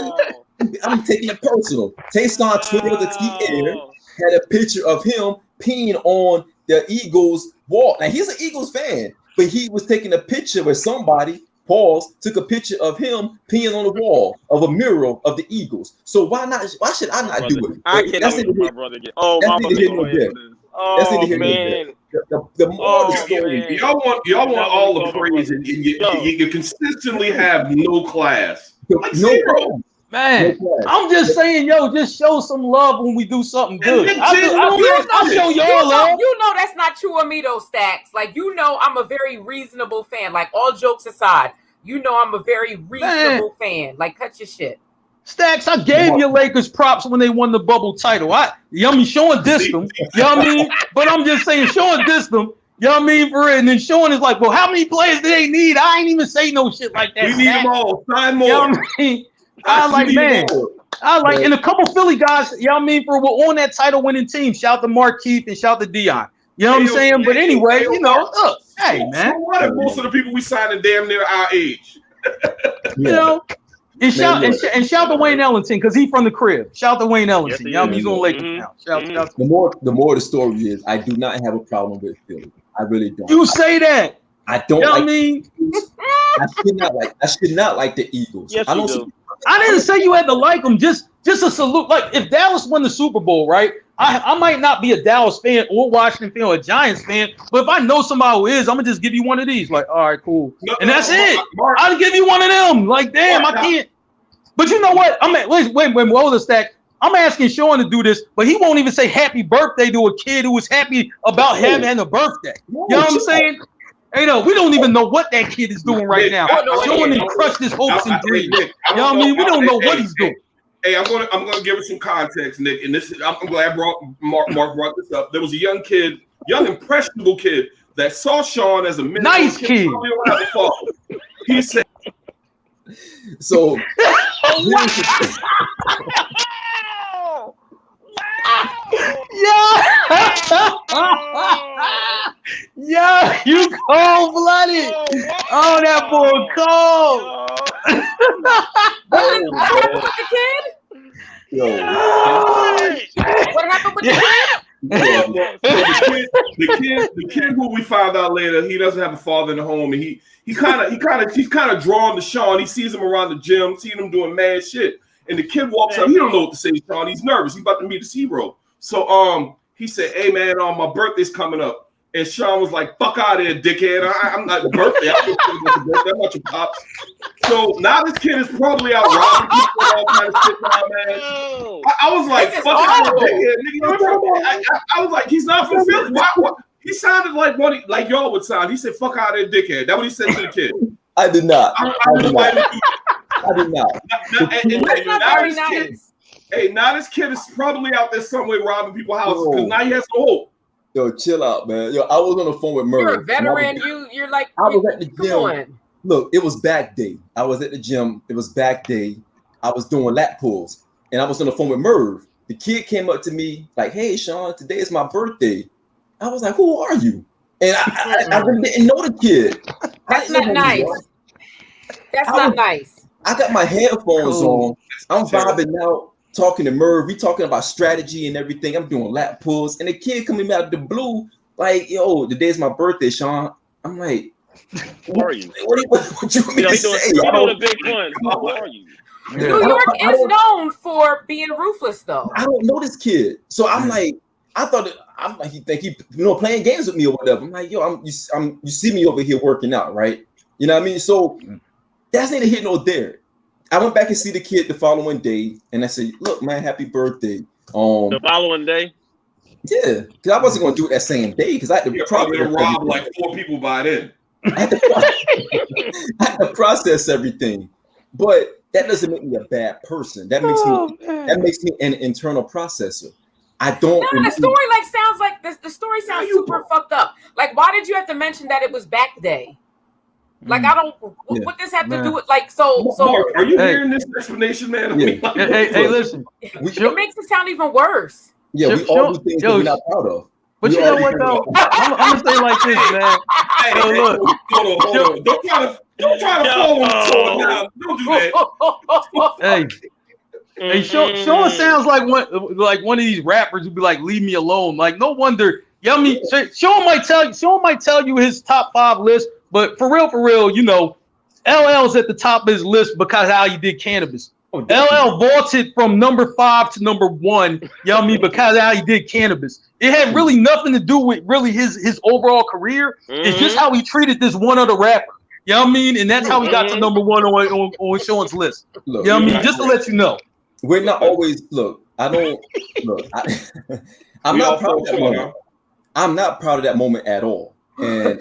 I'm taking it personal. Tayson tweeted the T-Air had a picture of him peeing on the Eagles wall. Now he's an Eagles fan, but he was taking a picture where somebody took a picture of him peeing on the wall of a mural of the Eagles. So why not? Why should I not do it? I can't wait for my brother get. Oh, my brother get. Oh man. The more the story. Man. Y'all want all the praise, and you consistently have no class. Like zero. Man, I'm just saying, just show some love when we do something good. I'll show y'all love. You know that's not true of me, though, Stacks. Like, I'm a very reasonable fan. Like, all jokes aside, I'm a very reasonable fan. Like, cut your shit. Stacks, I gave your Lakers props when they won the bubble title. Sean dissed them. You know what I mean? But I'm just saying, Sean dissed them. You know what I mean? For it. And then Sean is like, well, how many players do they need? I ain't even say no shit like that. We need them all. Sign more. You know what I mean? And a couple Philly guys, you know what I mean, we're on that title winning team. Shout to Mark Keith and shout to Dion. You know what I'm saying? But anyway, look, hey man. So what if most of the people we signed are damn near our age? And shout to Wayne Ellington because he's from the crib. Shout to Wayne Ellington. Yes, he's on Lakers now. Shout the more the story is, I do not have a problem with Philly. I really don't. You say that. I don't. You know what I mean? I should not like the Eagles. Yes, I don't. I didn't say you had to like them. Just a salute. Like if Dallas won the Super Bowl, right? I might not be a Dallas fan or Washington fan or a Giants fan, but if I know somebody who is, I'm gonna just give you one of these. Like, all right, cool, and that's it. I'll give you one of them. Like, damn, I can't. But you know what? Wait, roll the stack. I'm asking Sean to do this, but he won't even say happy birthday to a kid who was happy about having a birthday. You know what I'm saying? Hey, no, we don't even know what that kid is doing right now. Sean has crushed his hopes and dreams. You know what I mean? We don't know what he's doing. Hey, I'm gonna give it some context, Nick. And this is I'm glad Mark brought this up. There was a young impressionable kid that saw Sean as a nice kid. He said, "So." Yeah, you cold-blooded. Oh, that boy cold. What happened with the kid? What happened with the kid who we found out later, he doesn't have a father in the home, and he's kind of drawn to Sean. He sees him around the gym, seeing him doing mad shit. And the kid walks up. He don't know what to say, Sean. He's nervous. He's about to meet his hero. So he said, "Hey man, my birthday's coming up." And Sean was like, "Fuck out of here, dickhead. I'm not birthday. I'm not your pops." So now this kid is probably out robbing people and all kind of shit now, man. I was like, "Fuck out of here, dickhead." I was like, "He's not from Philly." Why? He sounded like y'all would sound. He said, "Fuck out of here, dickhead." That's what he said to the kid. I did not. I did not. That's not very nice. Now this kid is probably out there somewhere robbing people's houses because now he has no hope. Yo, chill out, man. Yo, I was on the phone with Murray. You're a veteran. You're like, I was at the gym. Look, it was back day. I was at the gym. It was back day. I was doing lat pulls, and I was on the phone with Merv. The kid came up to me like, "Hey, Sean, today is my birthday." I was like, "Who are you?" And I really didn't know the kid. That's not nice. That's not nice. I got my headphones on. I'm vibing out, talking to Merv. We talking about strategy and everything. I'm doing lat pulls, and the kid coming out of the blue, like, "Yo, today's my birthday, Sean." I'm like, "Who are you? What you want me to say?" You know the big one. Who are you? New York is known for being ruthless, though. I don't know this kid, so I'm like, I'm like, he think he playing games with me or whatever. I'm like, "Yo, you see me over here working out, right? You know what I mean?" So that's neither here nor there. I went back and see the kid the following day, and I said, "Look, man, happy birthday." The following day? Yeah, because I wasn't going to do it that same day because I had to You're probably gonna rob like 4 people by then. I had to process everything, but that doesn't make me a bad person. That makes me an internal processor. I don't. No, the story like sounds like this. The story sounds super fucked up. Like, why did you have to mention that it was back day? Like, I don't. What does have to do with like so? Mark, are you hearing this explanation, man? Yeah. Like, Hey, listen. It makes it sound even worse. Yeah, we all do things that we're not proud of. But you know what though? I'm gonna say like this, man. Hey, look, hold on. Don't try to fall on the sword now. Don't do that. Hey, Sean sounds like one of these rappers who be like, "Leave me alone." Like, no wonder. Yeah, I mean, Sean might tell you his top 5 list, but for real, you know, LL's at the top of his list because how he did Cannabis. LL vaulted from number 5 to number 1, you know what I mean, because how he did Cannabis. It had really nothing to do with really his overall career. It's just how he treated this one other rapper. You know what I mean? And that's how he got to number 1 on Sean's list. Look, you know what I mean? Just to let you know. We're not always I'm not proud of that moment. I'm not proud of that moment at all. And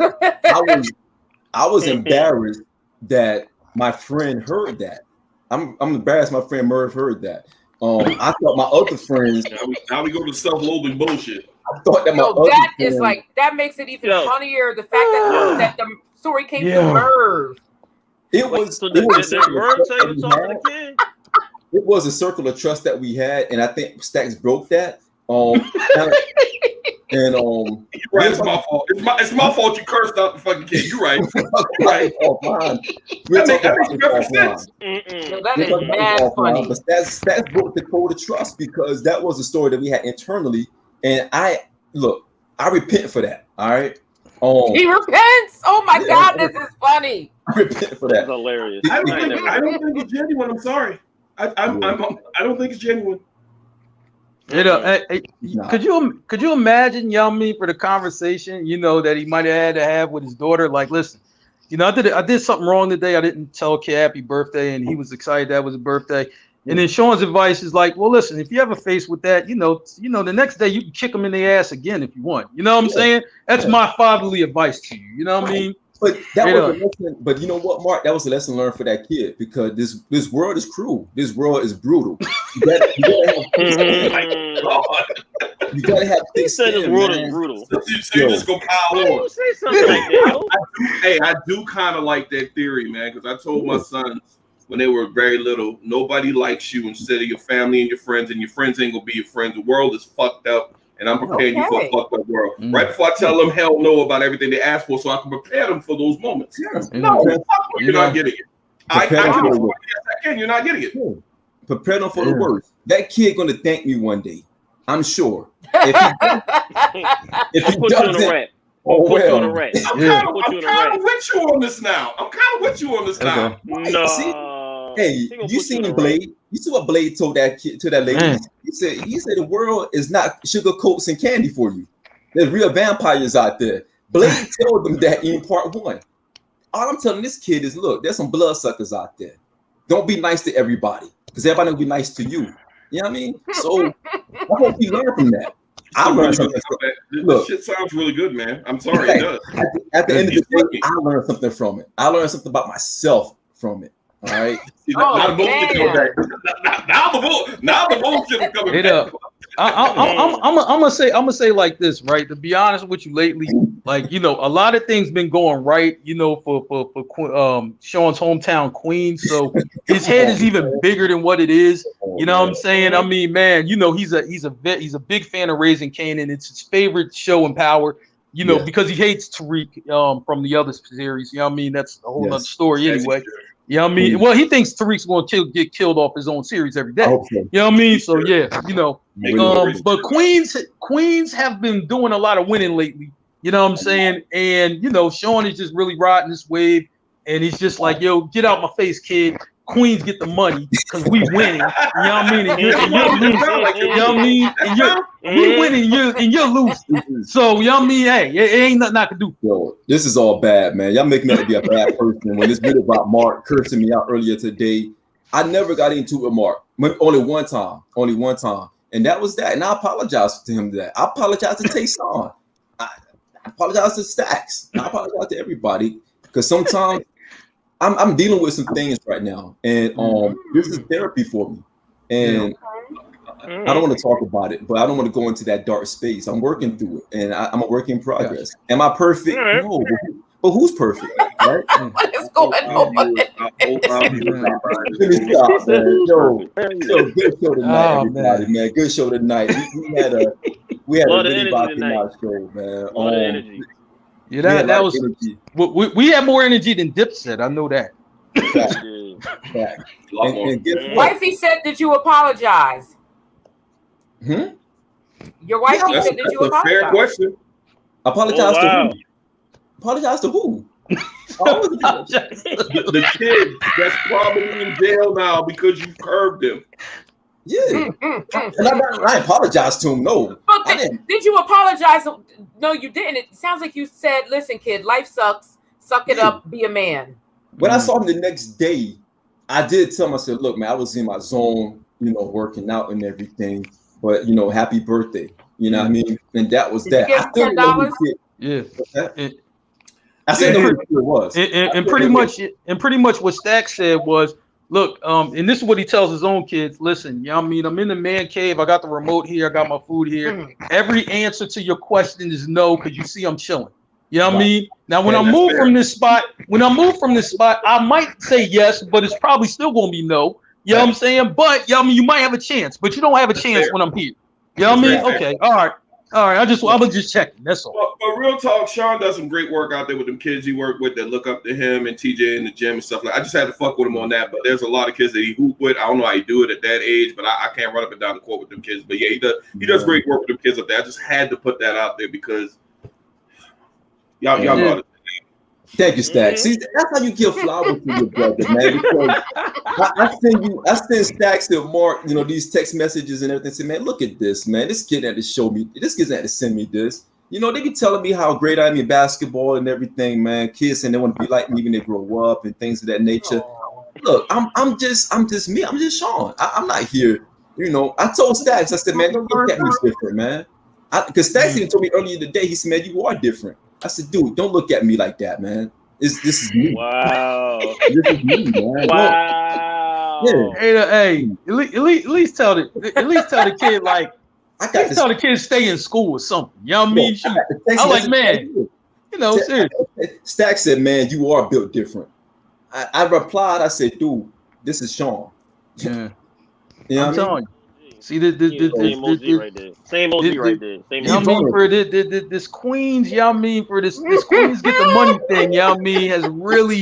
I was embarrassed that my friend heard that. I'm embarrassed my friend Merv heard that. I thought my other friends. Now we go to self-loathing bullshit. I thought that that is like that makes it even funnier. The fact that the story came from Merv. It was. So did Merv say to talk to the kid? It was a circle of trust that we had, and I think Stacks broke that. And you're right, it's my fault. It's my fault you cursed out the fucking kid. You're right. Right. That is mad funny. But Stacks broke the code of trust because that was a story that we had internally, and I repent for that. All right. He repents. Oh my God, this is funny. I repent for that. That's hilarious. I don't think it's genuine. I'm sorry. I don't think it's genuine. You know, could you imagine, you know what I mean, for the conversation, you know, that he might have had to have with his daughter? Like, listen, you know, I did something wrong today. I didn't tell a kid happy birthday, and he was excited that was his birthday. And then Sean's advice is like, well, listen, if you ever faced with that, you know, the next day you can kick him in the ass again if you want. You know what I'm saying? That's my fatherly advice to you. You know what I mean? But that was a lesson. But you know what, Mark? That was a lesson learned for that kid because this world is cruel. This world is brutal. You gotta have He said this world is brutal. So you just go pile on. Say something like that. I do kind of like that theory, man, because I told my sons when they were very little, nobody likes you instead of your family and your friends ain't gonna be your friends. The world is fucked up. And I'm preparing you for a fucked up world. Right before I tell them hell no about everything they ask for, so I can prepare them for those moments. No, you're not getting it. I can. You're not getting it. Prepare them for the worst. That kid gonna thank me one day. I'm sure. If he doesn't, oh well. I'm kind of with you on this now. No. Hey, you seen Blade? You see what Blade told that kid to that lady? Man. He said the world is not sugar coats and candy for you. There's real vampires out there. Blade told them that in part 1. All I'm telling this kid is, look, there's some bloodsuckers out there. Don't be nice to everybody because everybody will be nice to you. You know what I mean? So I hope you learn from that. I learned something. This shit sounds really good, man. I'm sorry, it does. At the end of the day, I learned something from it. I learned something about myself from it. All right. Now the bullshit is coming back. I'm gonna say like this, right? To be honest with you, lately, like, you know, a lot of things been going right, you know, for Sean's hometown Queens. So his head is even bigger than what it is. You know what I'm saying? I mean, man, you know, he's a big fan of Raising Kanan. It's his favorite show in Power. You know, because he hates Tariq from the other series. You know what I mean? That's a whole other story anyway. You know what I mean? Well, he thinks Tariq's going to get killed off his own series every day. You know what I mean? So, yeah, you know. But Queens have been doing a lot of winning lately. You know what I'm saying? And, you know, Sean is just really riding this wave. And he's just like, yo, get out my face, kid. Queens get the money because we winning. You know what I mean? And you're losing. You know what I mean? And we winning and you're losing. So, you know what I mean? Hey, it ain't nothing I can do. Yo, this is all bad, man. Y'all making me out to be a bad person. When this video about Mark cursing me out earlier today, I never got into it with Mark. Only one time. And that was that. And I apologize to him for that. I apologize to Tayson. I apologize to Stacks. I apologize to everybody because sometimes I'm dealing with some things right now, and this is therapy for me. And I don't want to talk about it, but I don't want to go into that dark space. I'm working through it, and I'm a work in progress. Am I perfect? No, but who's perfect? Right? What is going on? Let me stop, man. Yo, good show tonight, everybody, man. Good show tonight. We had a really rocking out show, man. Yeah, that was energy. We had more energy than Dipset. I know that. And Wifey said, "Did you apologize?" Your wifey said, "Did you apologize?" Fair question. Apologize to who? Apologize to who? The kid that's probably in jail now because you curbed him. Yeah, and I apologize to him. No, but did you apologize? No, you didn't. It sounds like you said, "Listen, kid, life sucks. Suck it up. Be a man." When I saw him the next day, I did tell him. I said, "Look, man, I was in my zone, working out and everything. But happy birthday. You know what I mean?" And that was that. I still $10. Yeah. I said no, it was. And pretty much what Stack said was, look, and this is what he tells his own kids. Listen, I'm in the man cave. I got the remote here. I got my food here. Every answer to your question is no, because you see I'm chilling. You know what I mean? Now, when I move from this spot, I might say yes, but it's probably still going to be no. You know what I'm saying? But you might have a chance, but you don't have a chance when I'm here. You know what I mean? Okay, all right. I was just checking. That's all. But real talk, Sean does some great work out there with them kids he worked with that look up to him and TJ in the gym and stuff like. I just had to fuck with him on that. But there's a lot of kids that he hoop with. I don't know how he do it at that age, but I can't run up and down the court with them kids. But yeah, he does great work with them kids up there. I just had to put that out there because y'all know. Thank you, Stack. See, that's how you give flowers to your brother, man. Because I send Stacks to Mark, these text messages and everything. Say, man, look at this, man. This kid had to show me. This kid had to send me this. They be telling me how great I am in basketball and everything, man. Kids saying they want to be like me when they grow up and things of that nature. Look, I'm just me. I'm just Sean. I'm not here. I told Stacks. I said, man, don't look at me different, man. Because Stacks even told me earlier today. He said, man, you are different. I said, dude, don't look at me like that, man. This is me. Wow. This is me, man. Wow. Yeah. Hey, at least tell the kid like tell the kid stay in school or something. You know what I mean? I'm like, man, seriously. Stack said, man, you are built different. I replied, I said, dude, this is Sean. Yeah. I'm telling you. See same emoji right there. Same emoji right there. Same you know what I mean? For this Queens, for this Queens get the money thing, has really,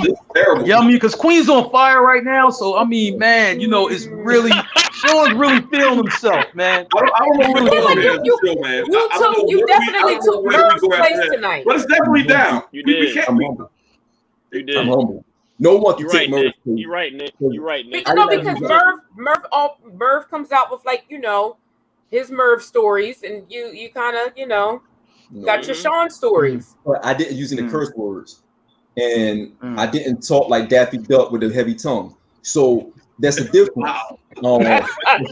because Queens on fire right now. So man, it's really Sean's really feeling himself, man. I don't know where you definitely took Merv's place tonight. But it's definitely down. You did. You did. I'm humble. No one can take Merv. You're right, Nick. Because Merv comes out with his Merv stories, and you kind of got your Sean stories. But I didn't use any curse words, and I didn't talk like Daffy Duck with a heavy tongue. So that's the difference.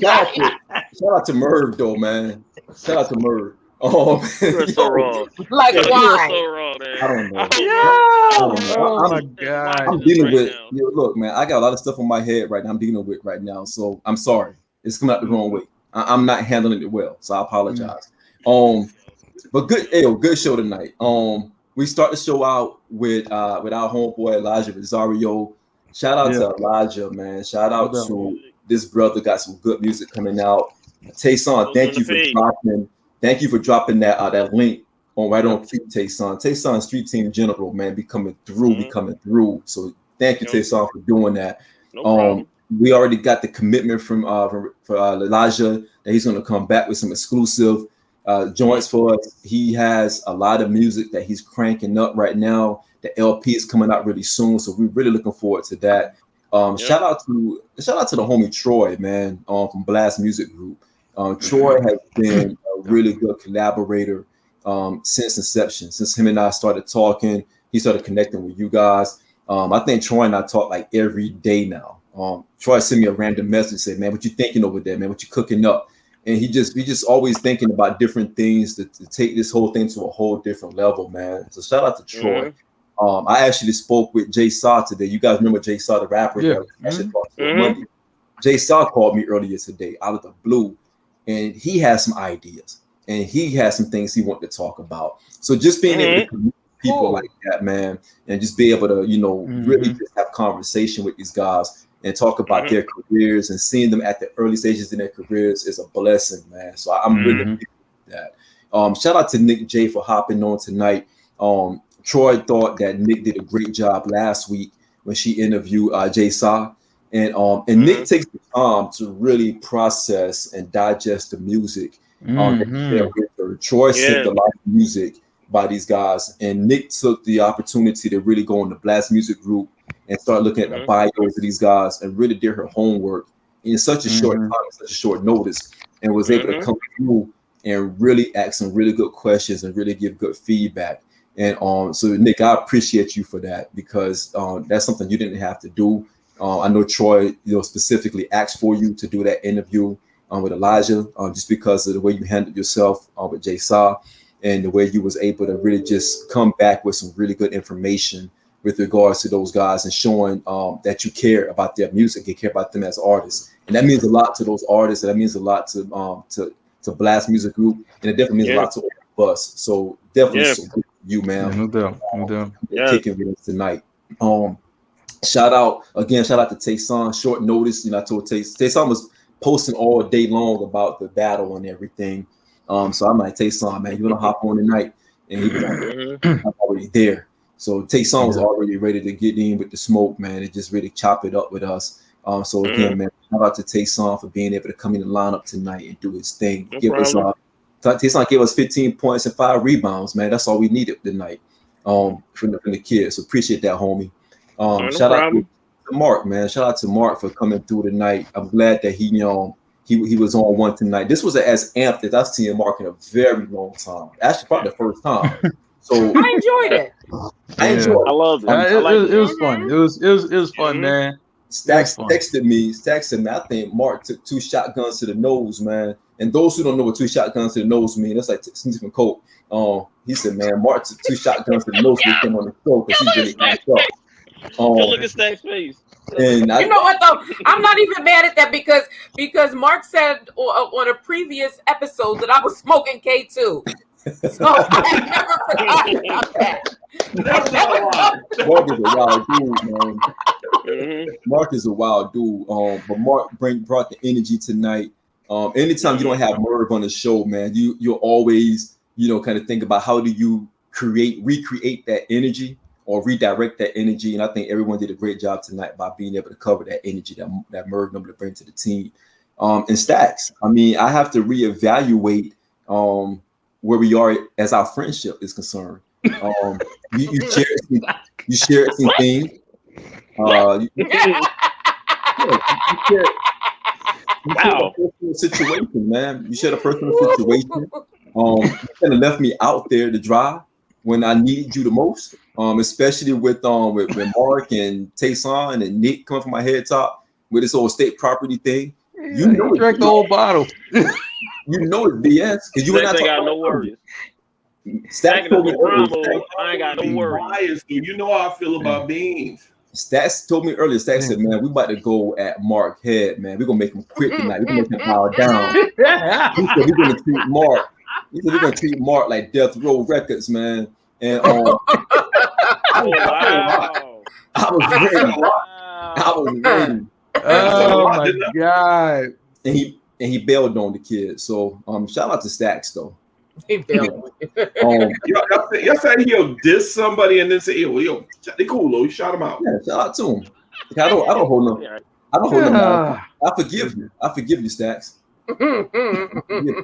Shout out to Merv though, man. Shout out to Merv. You're so wrong. Like why? So wrong, man. I don't know. Oh my God. I'm dealing with. Look, man, I got a lot of stuff on my head right now. I'm dealing with right now, so I'm sorry. It's coming out the wrong way. I'm not handling it well, so I apologize. But good show tonight. We start the show out with our homeboy Elijah Rosario. Shout out to Elijah, man. Shout out to this brother. Got some good music coming out. Tayson, thank you for dropping. Thank you for dropping that link on Cute Tayson. Tayson Street Team General, man, be coming through. So thank you, Tayson, for doing that. No problem. We already got the commitment from Elijah that he's going to come back with some exclusive joints for us. He has a lot of music that he's cranking up right now. The LP is coming out really soon, so we're really looking forward to that. Shout out to the homie Troy, man, from Blast Music Group. Troy has been a really good collaborator since inception. Since him and I started talking, he started connecting with you guys. I think Troy and I talk like every day now. Troy sent me a random message, said, man, what you thinking over there, man? What you cooking up? and he just always thinking about different things to take this whole thing to a whole different level, man. So shout out to Troy. I actually spoke with Jay Saw today. You guys remember Jay Saw, the rapper? Yeah. I should talk to on Monday. Jay Saw called me earlier today out of the blue, and he has some ideas and he has some things he wanted to talk about. So just being able to connect people like that, man, and just be able to, really just have conversation with these guys and talk about their careers and seeing them at the early stages in their careers is a blessing, man. So I'm really appreciative of that. Shout out to Nick J for hopping on tonight. Troy thought that Nick did a great job last week when she interviewed Jay Saw. And Nick takes the time to really process and digest the music. Troy sent a lot of music by these guys, and Nick took the opportunity to really go in the Blast Music group and start looking at the bios of these guys and really did her homework in such a short time, such a short notice, and was able to come through and really ask some really good questions and really give good feedback. And so Nick, I appreciate you for that, because that's something you didn't have to do. I know Troy, specifically asked for you to do that interview with Elijah, just because of the way you handled yourself with Jay Saw, and the way you was able to really just come back with some really good information with regards to those guys and showing that you care about their music, you care about them as artists, and that means a lot to those artists. And that means a lot to Blast Music Group, and it definitely means a lot to us. So definitely salute you, man. No doubt. Kicking with us tonight. Shout out to Tayson. Short notice, I told Tayson was posting all day long about the battle and everything. So I'm like, Tayson, man, you wanna hop on tonight? And he was like, I'm already there. So Tayson was already ready to get in with the smoke, man, and just really chop it up with us. So again, man, shout out to Tayson for being able to come in the lineup tonight and do his thing. Tayson gave us 15 points and 5 rebounds, man. That's all we needed tonight from the kids. So appreciate that, homie. Shout out to Mark, man. Shout out to Mark for coming through tonight. I'm glad that he was on one tonight. This was as amped as I've seen Mark in a very long time. Actually, probably the first time. So I enjoyed it. I loved it. It was fun. It was fun, man. Stacks texted me. I think Mark took 2 shotguns to the nose, man. And those who don't know what 2 shotguns to the nose mean, that's like sniffing coke. He said, man, Mark took 2 shotguns to the nose with him on the show because he's really messed up. Look at Stack's face. And you know what though? I'm not even mad at that because Mark said on a previous episode that I was smoking K2. So I never forgot about that. Mark is a wild dude, man. Mark is a wild dude. But Mark brought the energy tonight. Anytime you don't have Merv on the show, man, you'll always, kind of think about how do you recreate that energy or redirect that energy. And I think everyone did a great job tonight by being able to cover that energy that Merv number to bring to the team. And Stacks, I mean, I have to reevaluate where we are as our friendship is concerned. You shared some things. You shared a personal situation, man. You shared a personal situation. You kind of left me out there to dry when I needed you the most. Especially with Mark and Tayson and Nick coming from my head top with this whole state property thing. You drank the whole bottle. You know it's BS because you and I got no worries. Stacks told me earlier. I ain't got no worries. You know how I feel about beans. Stacks told me earlier. Stacks said, "Man, we about to go at Mark head, man. We're gonna make him quit tonight. We're gonna make him bow down." He said, "We're gonna treat Mark. He said, we're gonna treat Mark like Death Row Records, man." And I was ready. Oh my god! And he bailed on the kid. So shout out to Stacks though. He bailed. Y'all say he'll diss somebody and then say, "Yo, they cool though. You shot him out." Yeah, shout out to him. I don't hold no. I don't hold no. I forgive you. I forgive you, Stacks. I forgive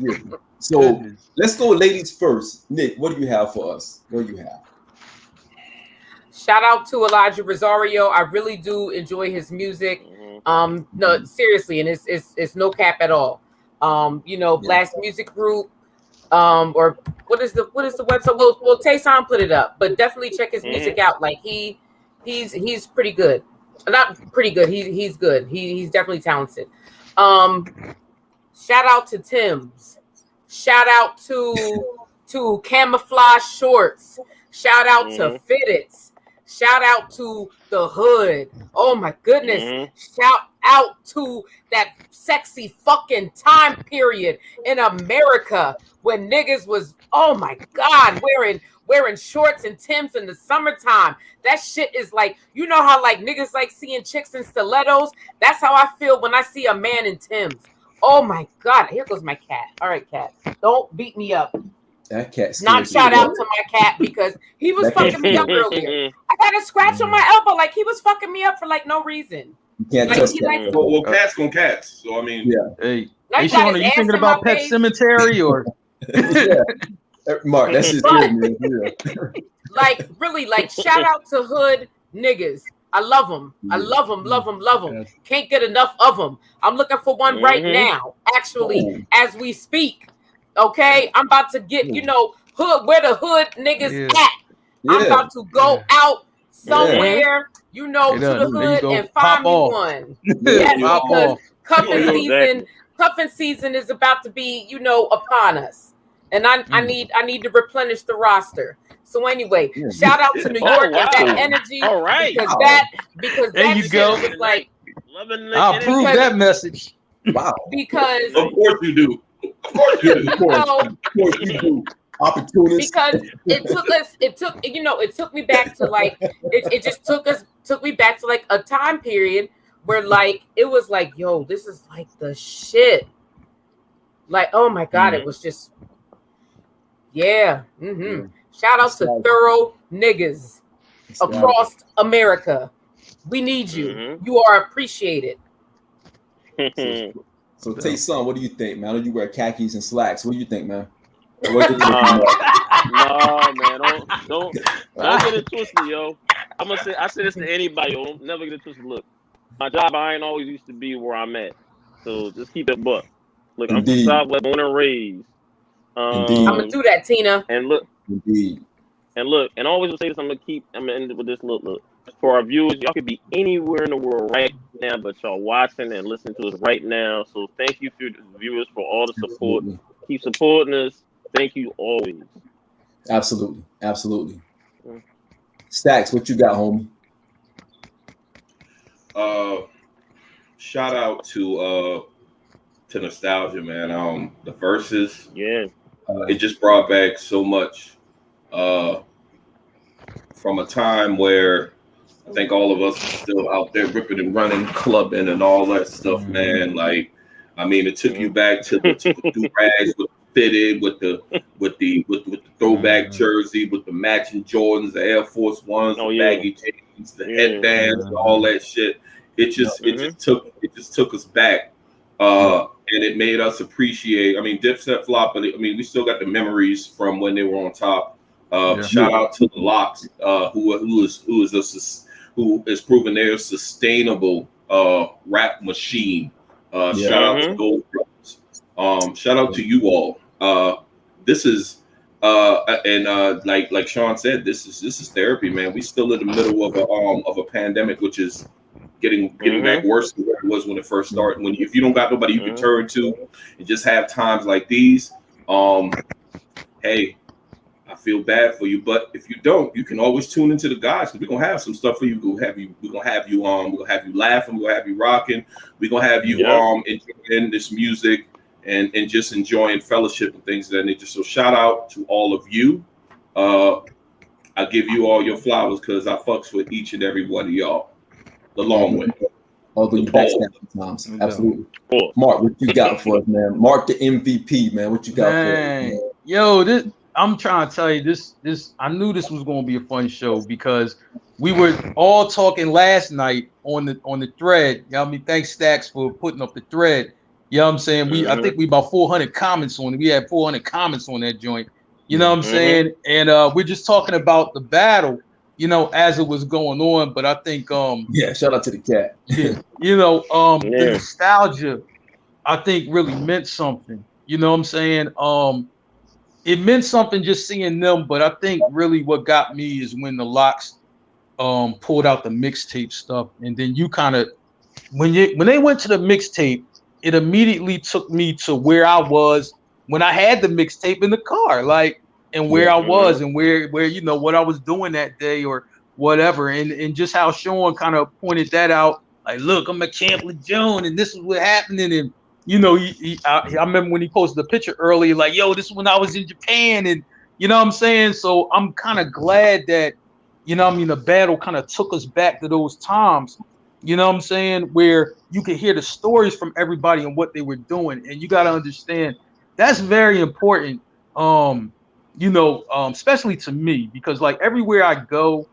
you. So let's go, ladies first. Nick, what do you have for us? What do you have? Shout out to Elijah Rosario. I really do enjoy his music. No, seriously, and it's no cap at all. Blast Music Group, or what is the website? Well, Tayson put it up, but definitely check his music out. Like he's pretty good. Not pretty good. He's good. He's definitely talented. Shout out to Tim's. Shout out to Camouflage Shorts. Shout out to Fitteds. Shout out to the Hood. Oh my goodness. Shout out to that sexy fucking time period in America when niggas was, oh my God, wearing shorts and Timbs in the summertime. That shit is like, you know how like niggas like seeing chicks in stilettos? That's how I feel when I see a man in Timbs. Oh my God, here goes my cat. All right, cat, don't beat me up. That cat. Not shout out to my cat because he was fucking me up earlier. I got a scratch on my elbow like he was fucking me up for like no reason. You can't like, trust like, well, cats gonna cats. So I mean, yeah. Hey, like Sean, are you thinking about Pet Cemetery or? Yeah. Mark, that's just good, man. Yeah. Like really, like shout out to Hood niggas. I love them. I love them, love them, love them. Can't get enough of them. I'm looking for one right now, actually, as we speak. Okay, I'm about to get, you know, Hood, where the Hood niggas at. I'm about to go out somewhere, you know, to the Hood and find me one. Yes, because cuffing season is about to be, you know, upon us. And I need to replenish the roster. So anyway, shout out to New York and that energy. All right. Because there that you shit go. was like, I'll approve that message. Wow. Because of course you do. Of course you do. Of course you do. Opportunist. Because it took me back to like it just took me back to like a time period where like it was like, yo, this is like the shit. Like, oh my God, it was just Shout out to thorough niggas across America. We need you. You are appreciated. So Tay-Son, what do you think, man? I know you wear khakis and slacks. What do you think, man? No, man, don't get it twisted, yo. I say this to anybody, yo. Don't never get it twisted. Look, my job, I ain't always used to be where I'm at. So just keep it buck. Look, I'm from Southwest, born and raised. I'm gonna do that, Tina. And look, and I always will say this. I'm gonna end it with this. Look. For our viewers, y'all could be anywhere in the world right now, but y'all watching and listening to us right now. So thank you to the viewers for all the support. Keep supporting us. Thank you always. Absolutely. Stacks, what you got, homie? Shout out to nostalgia, man. The verses. Yeah. It just brought back so much from a time where I think all of us are still out there ripping and running, clubbing and all that stuff, man. Like, I mean, it took you back to the do-rags with fitted, with the throwback jersey, with the matching Jordans, the Air Force Ones, the baggy jeans, the headbands, and all that shit. It just took us back. And it made us appreciate. I mean, Dipset flop, but I mean, we still got the memories from when they were on top. Shout out to the Locks, who is proven they're a sustainable rap machine. Shout out to those brothers. Shout out to you all. This is like Sean said, this is therapy, man. We still in the middle of a pandemic, which is getting back worse than what it was when it first started. If you don't got nobody you can turn to and just have times like these, hey, I feel bad for you, but if you don't, you can always tune into the guys because we're gonna have some stuff for you. We're gonna have you laughing, we're gonna have you rocking, we're gonna have you enjoying this music and just enjoying fellowship and things of that nature. So shout out to all of you. I give you all your flowers because I fucks with each and every one of y'all. The long way. Although you backstab sometimes. Absolutely. Mark, what you got for us, man? Mark the MVP, man. What you got for us, man? Yo, I'm trying to tell you this. I knew this was going to be a fun show because we were all talking last night on the thread. You know what I mean? Thanks, Stacks, for putting up the thread. You know what I'm saying? I think we about 400 comments on it. We had 400 comments on that joint. You know what I'm saying? And we're just talking about the battle, you know, as it was going on. But I think shout out to the cat. The nostalgia, I think, really meant something. You know what I'm saying? It meant something just seeing them, but I think really what got me is when the Locks pulled out the mixtape stuff, and then you kind of when they went to the mixtape, it immediately took me to where I was when I had the mixtape in the car, like, and where I was and where you know what I was doing that day or whatever, and just how Sean kind of pointed that out, like, look, I'm at Camp Lejeune and this is what happening, and you know, I remember when he posted the picture earlier, like, yo, this is when I was in Japan, and you know what I'm saying. So I'm kind of glad that, you know what I mean, the battle kind of took us back to those times, you know what I'm saying, where you could hear the stories from everybody and what they were doing, and you got to understand that's very important. You know, especially to me, because like everywhere I go,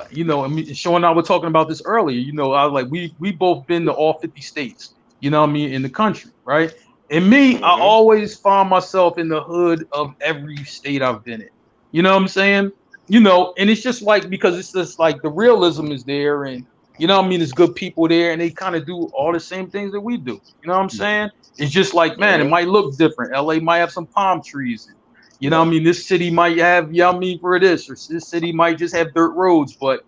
you know, and Sean and I were talking about this earlier. You know, I was like, we both been to all 50 states. You know what I mean, in the country, right? And me, I always find myself in the hood of every state I've been in. You know what I'm saying? You know, and it's just like because it's just like the realism is there, and you know what I mean, there's good people there, and they kind of do all the same things that we do. You know what I'm saying? It's just like, man, it might look different. LA might have some palm trees. And, you know what I mean? This city might have, you know what I mean, for this, or this city might just have dirt roads. But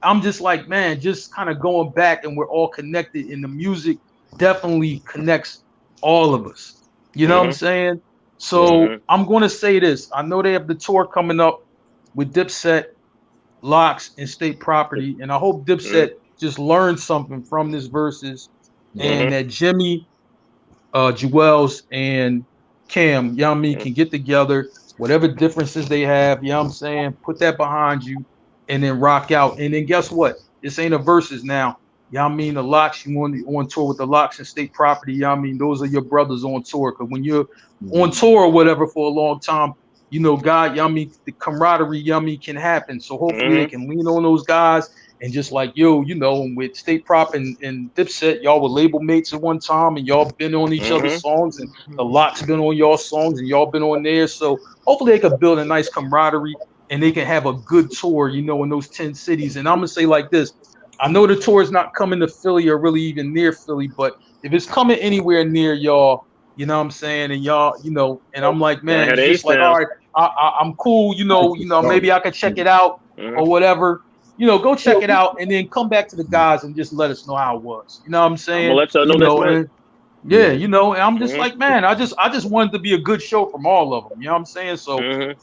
I'm just like, man, just kind of going back, and we're all connected, and the music definitely connects all of us. You know what I'm saying? So I'm going to say this. I know they have the tour coming up with Dipset, Locks, and State Property, and I hope Dipset just learns something from this verses, and that Jimmy, Jewels, and Cam, you know what I mean, can get together, whatever differences they have, you know what I'm saying, put that behind you, and then rock out. And then guess what? This ain't a versus now. You know what I mean? The Locks, you on tour with the Locks and State Property, you know what I mean? Those are your brothers on tour. Because when you're on tour or whatever for a long time, you know, God, you know what I mean, the camaraderie, you know what I mean, can happen. So hopefully they can lean on those guys and just like, yo, you know, with State Prop and Dipset, y'all were label mates at one time, and y'all been on each other's songs, and the Locks been on y'all songs, and y'all been on theirs. So hopefully they could build a nice camaraderie, and they can have a good tour, you know, in those 10 cities. And I'm gonna say like this: I know the tour is not coming to Philly or really even near Philly, but if it's coming anywhere near y'all, you know what I'm saying, and y'all, you know, and I'm like, man, it's just like, all right, I'm cool, you know, maybe I could check it out or whatever. You know, go check it out and then come back to the guys and just let us know how it was. You know what I'm saying? I'm gonna let y'all know and, yeah, you know, and I'm just like, man, I just wanted to be a good show from all of them. You know what I'm saying? So,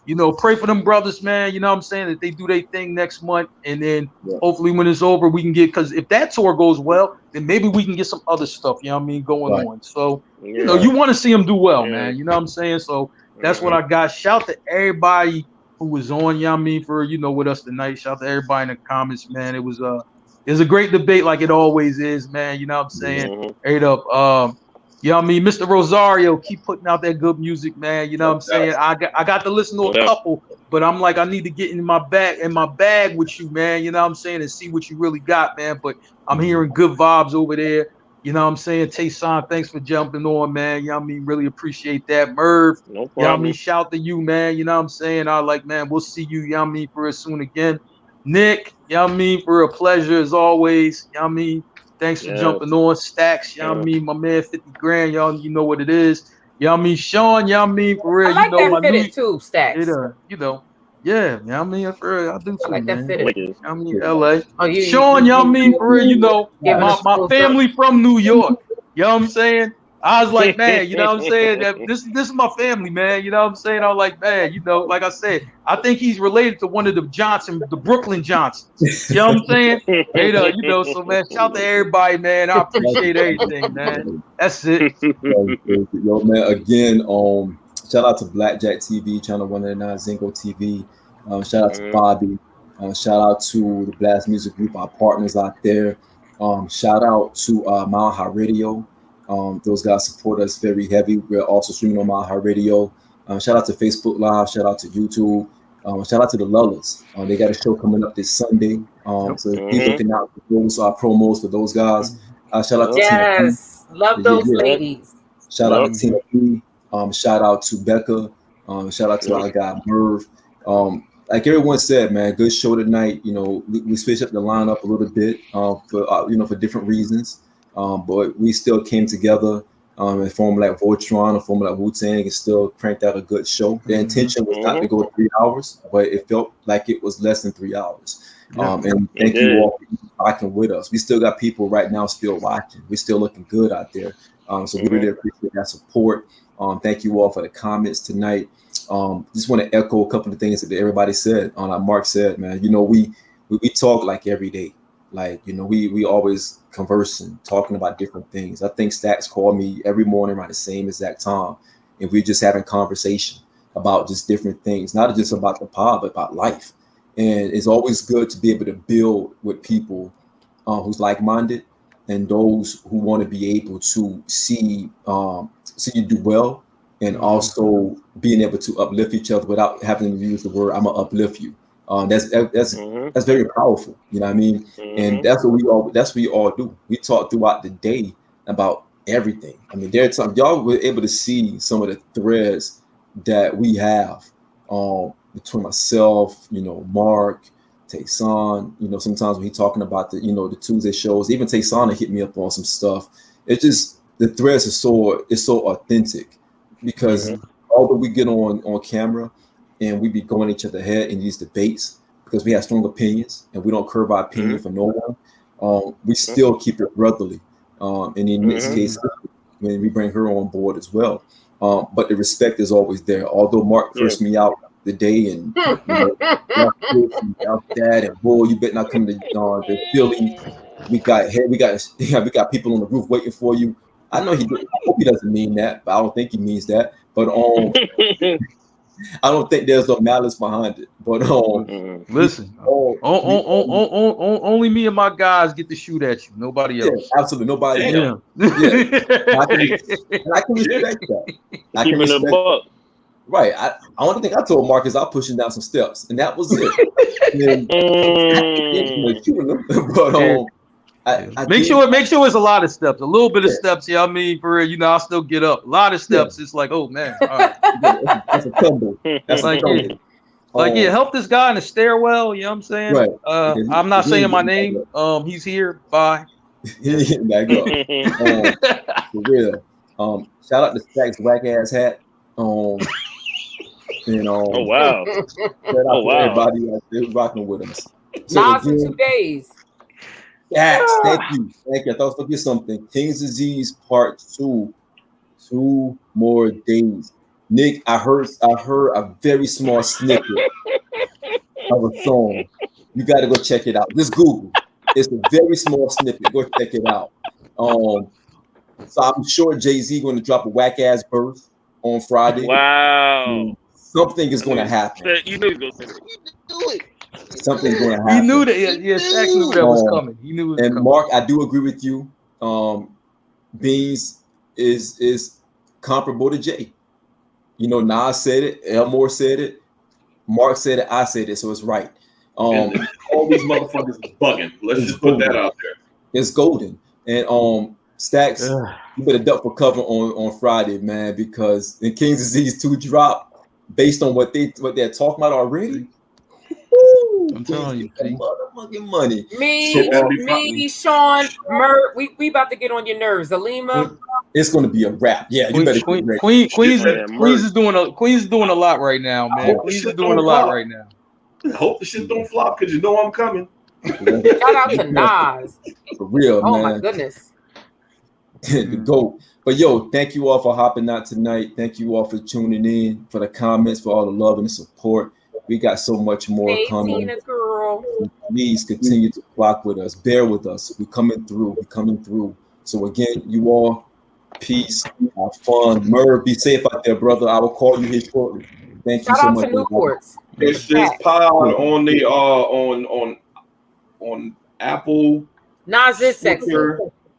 you know, pray for them brothers, man. You know what I'm saying? That they do their thing next month, and then hopefully when it's over, we can get, because if that tour goes well, then maybe we can get some other stuff, you know what I mean, going on. So, you know, you want to see them do well, man. You know what I'm saying? So that's what I got. Shout to everybody who was on, you know what I mean, for, you know, with us tonight. Shout out to everybody in the comments, man. It was a great debate, like it always is, man. You know what I'm saying? Straight up. You know what I mean? Mr. Rosario, keep putting out that good music, man. You know what I'm saying? I got to listen to a couple, but I'm like, I need to get in my bag with you, man. You know what I'm saying? And see what you really got, man. But I'm hearing good vibes over there. You know what I'm saying? Tayson, thanks for jumping on, man. You know what I mean? Really appreciate that. Merv, no problem. You know what I mean? Shout to you, man. You know what I'm saying? I like, man, we'll see you, you know what I mean, for us soon again. Nick, you know what I mean? For a pleasure as always. You know what I mean? Thanks for jumping on. Stacks, you know what I mean? My man, 50 grand, y'all, you know what it is. You know what I mean? Sean, you know what I mean? For real, I like you know, that my fitted too, Stacks. you know, yeah, you know what I mean? For real, I do too, I like that man. fitted. You know what I mean? LA. Oh, Sean, you know what I mean? For real, you know, my family from New York. You know what I'm saying? I was like, man, you know what I'm saying? This is my family, man. You know what I'm saying? I was like, man, you know, like I said, I think he's related to one of the Brooklyn Johnsons. You know what I'm saying? Hey, you know, so man, shout out to everybody, man. I appreciate everything, man. That's it. Yo, man, again, shout out to Blackjack TV, Channel 199, Zingo TV. Shout out to Bobby. Shout out to the Blast Music Group, our partners out there. Shout out to Mile High Radio. Those guys support us very heavy. We're also streaming on Mile High Radio. Shout out to Facebook Live. Shout out to YouTube. Shout out to the Lullas. They got a show coming up this Sunday. So be looking out for those promos for those guys. Shout out to Tina P. Love those ladies. Shout out to Tina P. Shout out to Becca. Shout out to our guy Merv. Like everyone said, man, good show tonight. You know, we switched up the lineup a little bit for different reasons. But we still came together and formed like Voltron or formed like Wu-Tang and still cranked out a good show. The intention was not to go 3 hours, but it felt like it was less than 3 hours. And thank you all for rocking with us. We still got people right now still watching. We're still looking good out there. So we really appreciate that support. Thank you all for the comments tonight. Just want to echo a couple of things that everybody said. Like Mark said, man, you know, we talk like every day. Like, you know, we always conversing, talking about different things. I think Stacks call me every morning around the same exact time. And we're just having conversation about just different things, not just about the pod, but about life. And it's always good to be able to build with people who's like-minded and those who want to be able to see you do well, and also being able to uplift each other without having to use the word "I'm gonna uplift you." That's very powerful. You know what I mean? And that's what we all do. We talk throughout the day about everything. I mean, there are times y'all were able to see some of the threads that we have between myself, you know, Mark, Tayson. You know, sometimes when he's talking about the Tuesday shows, even Tayson hit me up on some stuff. It's just the threads are so authentic, because although we get on camera and we be going each other head in these debates because we have strong opinions and we don't curb our opinion for no one, we still keep it brotherly. And in this case, when we bring her on board as well. But the respect is always there. Although Mark cursed me out the day and out that and boy, you better not come to the Philly. We got people on the roof waiting for you. I know I hope he doesn't mean that, but I don't think he means that. But I don't think there's no malice behind it. But listen, only me and my guys get to shoot at you. Nobody else. Yeah, absolutely nobody else. I can respect that. I can respect that. Right. I only thing I told Mark is I'm pushing down some steps, and that was it. But make sure it's a lot of steps. A little bit of steps, yeah. I mean, for real, you know, I'll still get up. A lot of steps. It's like, oh man, all right. That's a tumble. That's like, a tumble. Help this guy in the stairwell. You know what I'm saying? Right. I'm not saying my name. He's here. Bye. Back up. For real. Shout out to Stacks whack ass hat. Oh wow. Shout out to everybody out there rocking with us. So Nas in 2 days. Yes, thank you. I thought I forget something. King's Disease Part 2. 2 more days. Nick, I heard a very small snippet of a song. You got to go check it out. Just Google. It's a very small snippet. Go check it out. So I'm sure Jay-Z going to drop a whack ass verse on Friday. Wow. Something is going to happen. You knew he was going to do it. Something's going to happen. He knew that. Yes, actually, that was coming. He knew it was coming. Mark, I do agree with you. Beans is comparable to Jay. You know, Nas said it. Elmore said it. Mark said it. I said it. So it's right. All these motherfuckers is bugging. Let's just put that out there. It's golden. And Stacks, you better duck for cover on Friday, man, because in King's Disease 2 drop, based on what they're talking about already. I'm telling you, motherfucking money. Me, Sean, Mert, we about to get on your nerves. Alima, it's going to be a wrap. Yeah, you better. Queens is doing a lot right now, man. Queens is doing a lot right now. I hope the shit don't flop because you know I'm coming. Shout out to Nas. For real, man. Oh my goodness. The GOAT. But yo, thank you all for hopping out tonight. Thank you all for tuning in, for the comments, for all the love and the support. We got so much more coming. Tina girl. Please continue to rock with us. Bear with us. We're coming through. So again, you all, peace, have fun. Merv, be safe out there, brother. I will call you here shortly. Thank you so much. Shout out to Newports. It's this pod on the on Apple. Nas is sexy.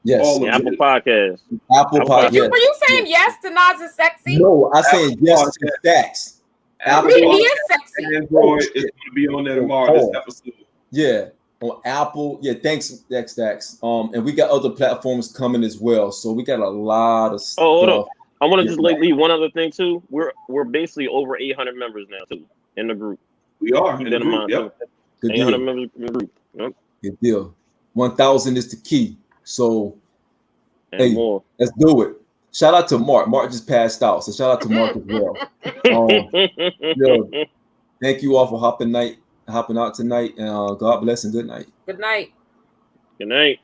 Yes. Apple Podcast. Apple Podcast. Were you saying yes to Nas is sexy? No, I said yes to Stacks. Apple he is sexy. Android is going to be on there tomorrow. This episode. Yeah, on Apple. Yeah, thanks, Stacks. And we got other platforms coming as well. So we got a lot of stuff. Hold on. I want to just leave one other thing too. We're basically over 800 members now too in the group. We are in the group. Yep. Good 800 deal. members in the group. Yep. Good deal. 1,000 is the key. So And more. Let's do it. Shout out to Mark. Mark just passed out, so shout out to Mark as well. Yo, thank you all for hopping hopping out tonight. And God bless and good night. Good night. Good night.